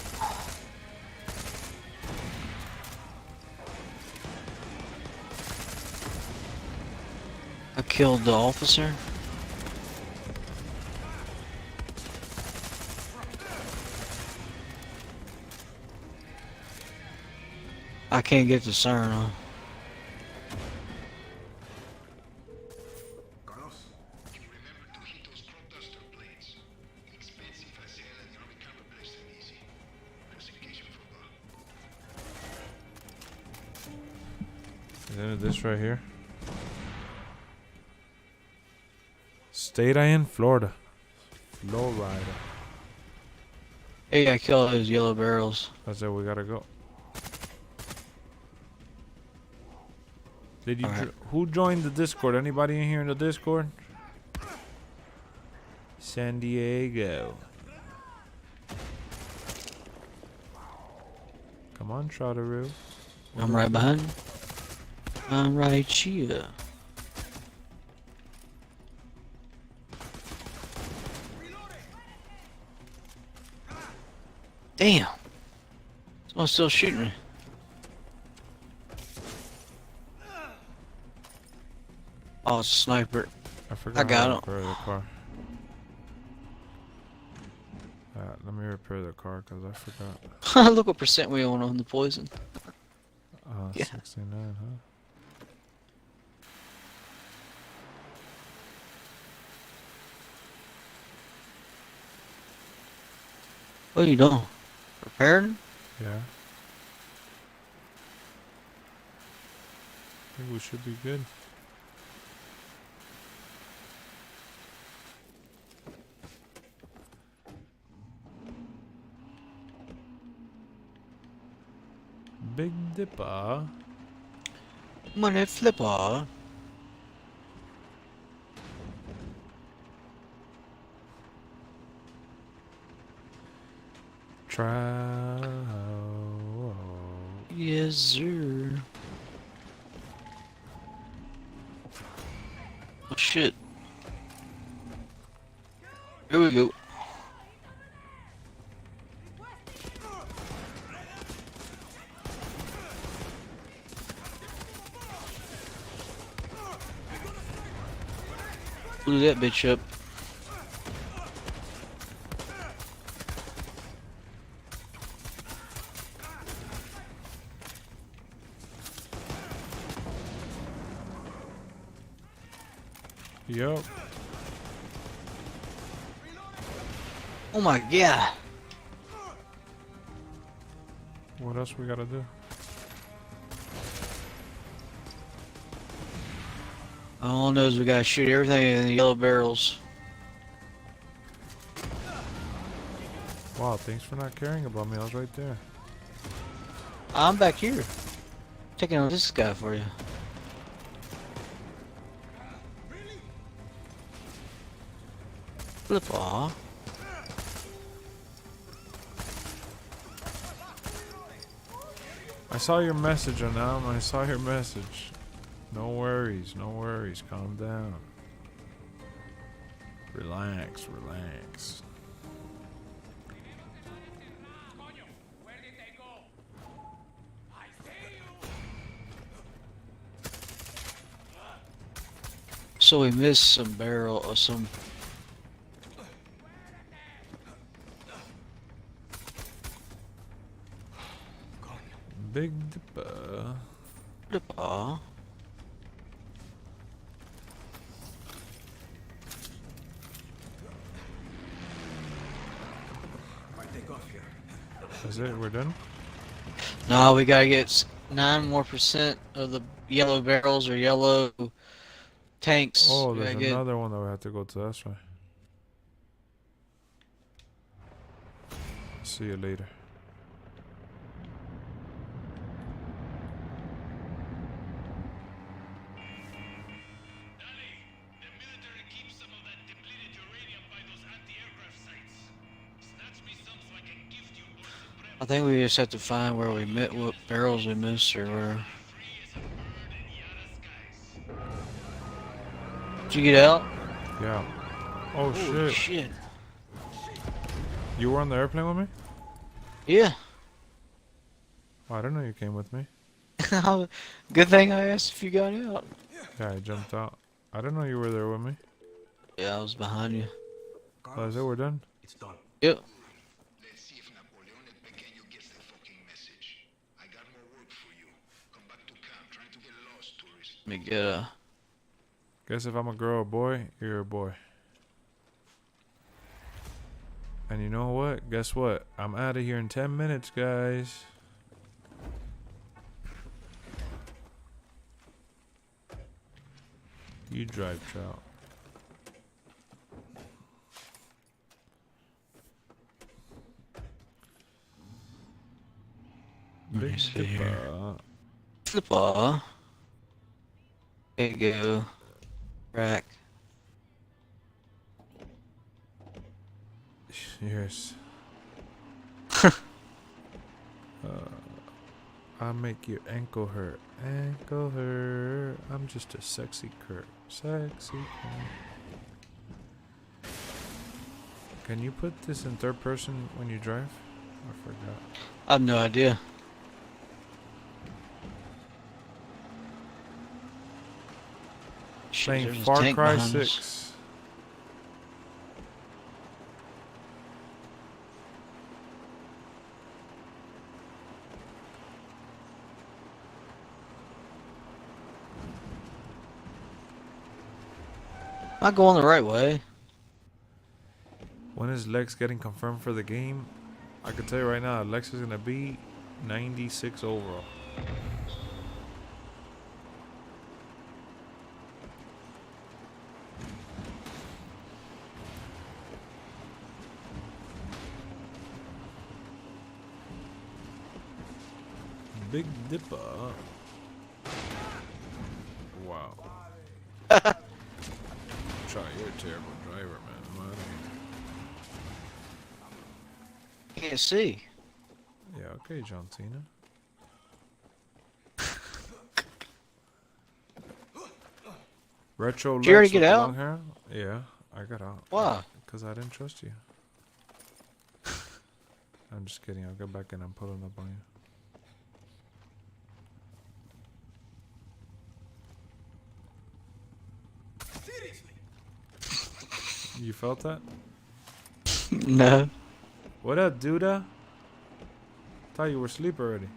I killed the officer. I can't get the siren on. Isn't it this right here? State I in? Florida. Florida. Hey, I killed those yellow barrels. That's it, we gotta go. Did you who joined the Discord? Anybody in here in the Discord? San Diego. Come on, Trotaroo. I'm right behind you. I'm right here. Damn. Someone's still shooting me. Oh, it's a sniper. I forgot I got how him. to repair the car. Let me repair the car because I forgot. Look what percent we own on the poison. Yeah. 69, huh? What are you doing? Repairing? Yeah. I think we should be good. Big Dipper. Money flipper. Yes, sir. Oh shit. Here we go. Blew that bitch up. Yup. Oh my god. What else we gotta do? All I know is we gotta shoot everything in the yellow barrels. Wow, thanks for not caring about me. I was right there. I'm back here. Taking on this guy for you. Flip off. I saw your message, Anam. I saw your message. No worries, no worries. Calm down. Relax, relax. So we missed some barrel or some. Big Dipper. Dipper. Is it? We're done? No, we gotta get 9% more of the yellow barrels or yellow tanks. Oh, We there's gotta get- another one that we have to go to. That's right. See you later. I think we just have to find where we met, what barrels we missed, or where. Did you get out? Yeah. Oh Holy shit. shit. You were on the airplane with me? Yeah. Oh, I didn't know you came with me. Good thing I asked if you got out. Yeah, I jumped out. I didn't know you were there with me. Yeah, I was behind you. Oh, is it? We're done? It's done. Yep. Let's see if Napoleon el Pequeño gets the fucking message. I got more work for you. Let me get a. Guess if I'm a girl or boy, you're a boy. And you know what? Guess what? I'm out of here in 10 minutes, guys. You drive, Trout. Big Dipper. Flipper. There you go. Rack. Yes. I make your ankle hurt. Ankle hurt. I'm just a sexy Kurt. Sexy Kurt. Can you put this in third person when you drive? I forgot. I have no idea. Shit, Playing there's a Far tank Cry behind us. 6. Am I going the right way? When is Lex getting confirmed for the game? I can tell you right now, Lex is going to be 96 overall. Big Dipper. Wow. Try, you're a terrible driver, man. I'm outta here. Can't see. Yeah, okay, John Cena. Retro Did you already Lex get with the out? long hair? Yeah, I got out. Why? Because I didn't trust you. I'm just kidding. I'll go back and I'm pulling up on you. You felt that? No. What up, Duda? Thought you were asleep already.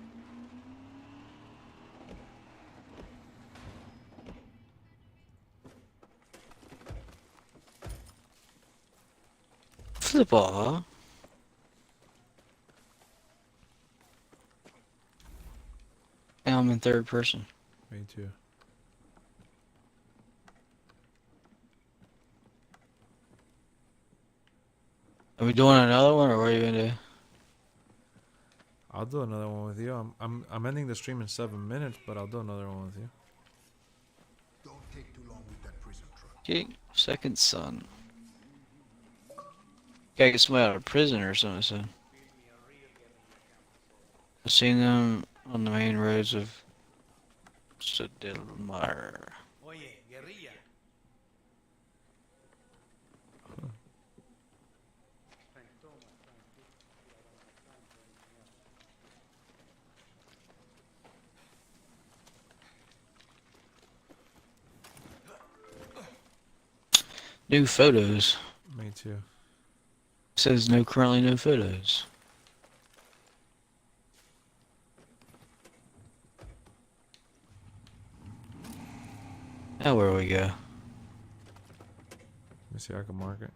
Flipper. Now I'm in third person. Me too. Are we doing another one, or what are you gonna do? I'll do another one with you. I'm ending the stream in 7 minutes, but I'll do another one with you. Don't take too long with that prison truck. Okay, second son. Gotta get somebody out of prison or something soon. I've seen them on the main roads of Sedilmar. Oye, guerrilla. New photos. Me too. Says currently no photos. Now where we go? Let me see. I can mark it.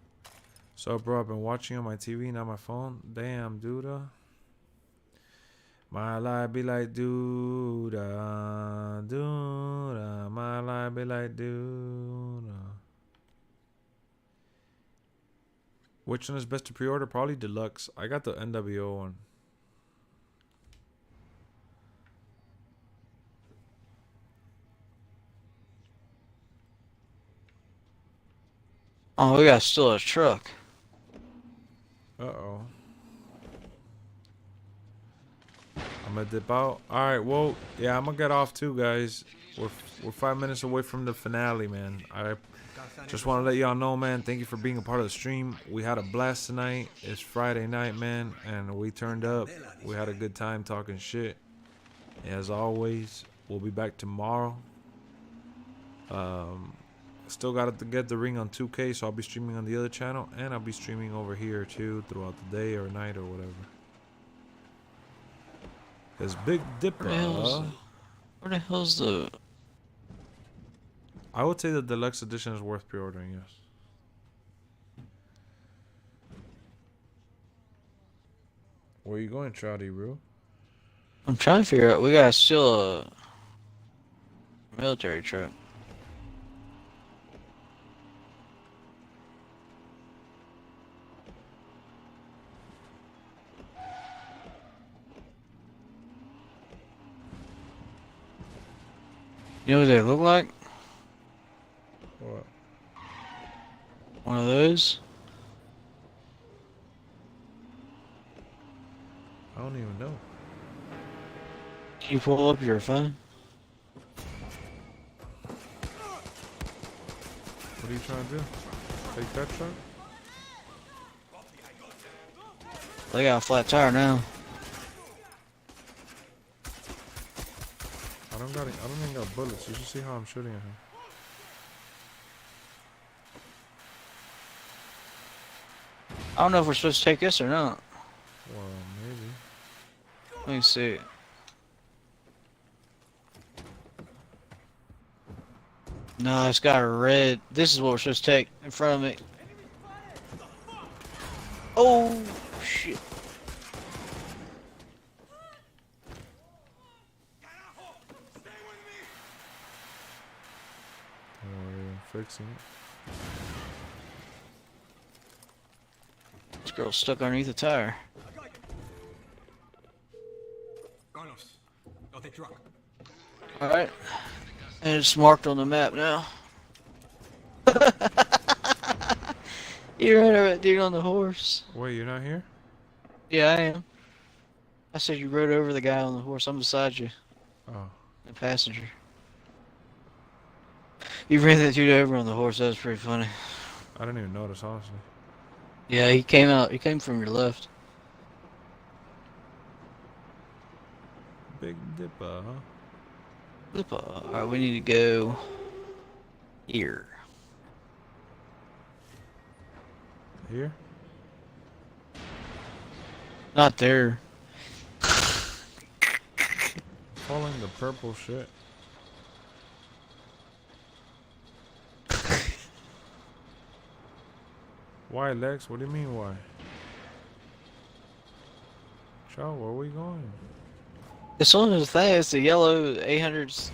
So, bro, I've been watching on my TV, not my phone. Damn, Duda. My life be like Duda, Duda. My life be like Duda. Which one is best to pre-order? Probably Deluxe. I got the NWO one. Oh, we got still a truck. Uh-oh. I'm gonna dip out. Alright, well, yeah, I'm gonna get off too, guys. We're 5 minutes away from the finale, man. I just want to let y'all know, man, thank you for being a part of the stream. We had a blast tonight. It's Friday night, man, and we turned up. We had a good time talking shit. As always, we'll be back tomorrow. Still got to get the ring on 2K, so I'll be streaming on the other channel, and I'll be streaming over here too throughout the day or night or whatever. Cause Big Dipper Where the hell's the... I would say the deluxe edition is worth pre-ordering, yes. Where you going, Trouty, bro? I'm trying to figure out. We gotta steal a military truck. You know what they look like? What? One of those? I don't even know. Can you pull up your phone? What are you trying to do? Take that truck? They got a flat tire now. I don't even got bullets. You should see how I'm shooting at him. I don't know if we're supposed to take this or not. Well, maybe. Let me see. No, it's got a red. This is what we're supposed to take in front of me. Oh, shit. Fixing it. This girl's stuck underneath the tire. Carlos, got the truck. Alright. And it's marked on the map now. You ran over that dude on the horse. Wait, you're not here? Yeah, I am. I said you rode over the guy on the horse. I'm beside you. Oh. The passenger. You ran that dude over on the horse. That was pretty funny. I didn't even notice, honestly. Yeah, he came out. He came from your left. Big Dipper, huh? Dipper. Alright, we need to go here. Here? Not there. Following the purple shit. Why, Lex? What do you mean, why? Chow, where are we going? It's on the thing. It's the yellow 800s.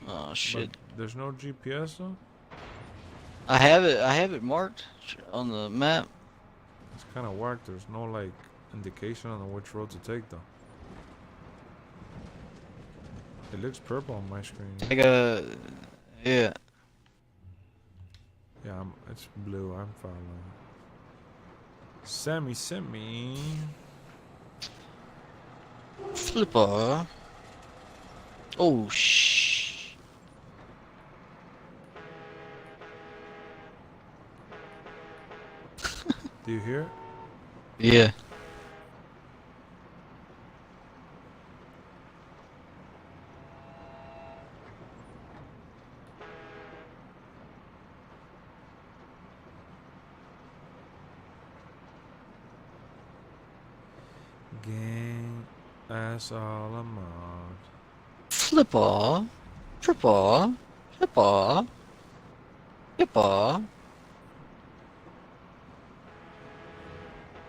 Oh shit! But there's no GPS though. I have it marked on the map. It's kind of whack. There's no like indication on which road to take though. It looks purple on my screen. Like a, yeah. Yeah, it's blue. I'm following. Sammy sent me. Flipper. Oh shh. Do you hear it? Yeah. Gang, that's all I'm on. Flipper. Tripper. Flipper. Flipper.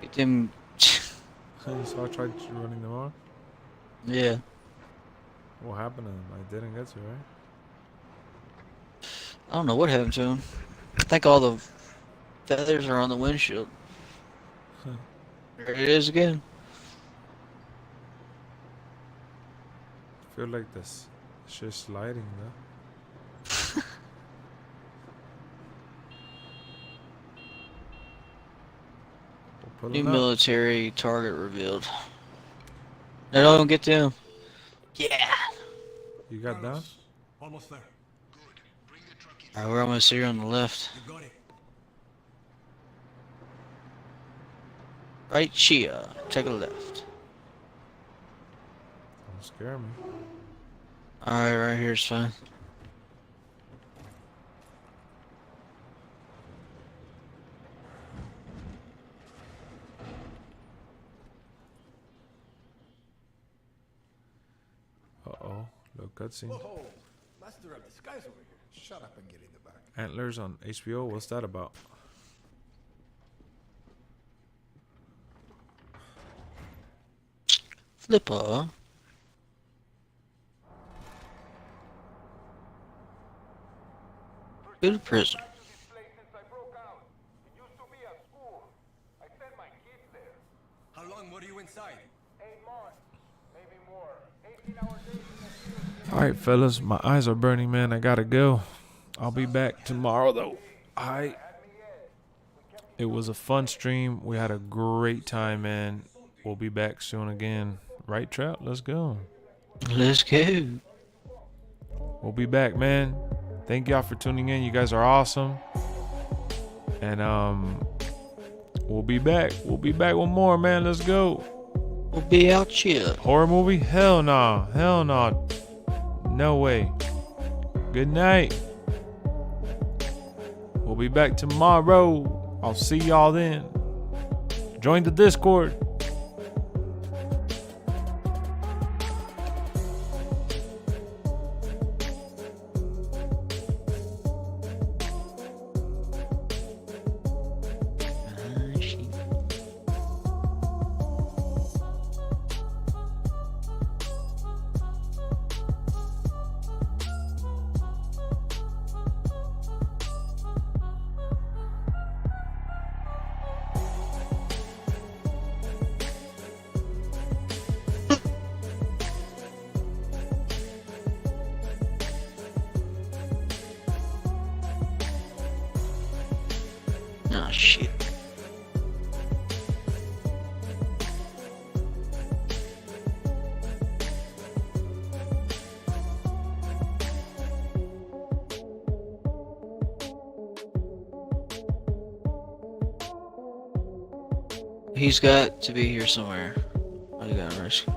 Get them. You saw I tried running them off? Yeah. What happened to them? I didn't get to, right? I don't know what happened to him. I think all the feathers are on the windshield. There it is again. I feel like this shit's sliding though. New military target revealed. No, don't get them. Yeah. You got down? Almost there. Alright, we're almost here on the left. You got it. Right here. Take a left. Don't scare me. Alright, right here's fine. Uh-oh. Little cutscene. Whoa, master of disguise over here. Shut up and get in the back. Antlers on HBO. What's that about? Flipper. Go to prison. How long were you inside? 8 months, maybe more. 18-hour days. All right, fellas. My eyes are burning, man. I gotta go. I'll be back tomorrow, though. It was a fun stream. We had a great time, man. We'll be back soon again. Right, Trout? Let's go. Let's go. We'll be back, man. Thank y'all for tuning in. You guys are awesome. And we'll be back. We'll be back with more, man. Let's go. We'll be out here. Horror movie? Hell nah. Hell nah. No way. Good night. We'll be back tomorrow. I'll see y'all then. Join the Discord. Oh, shit. He's got to be here somewhere. I gotta rescue.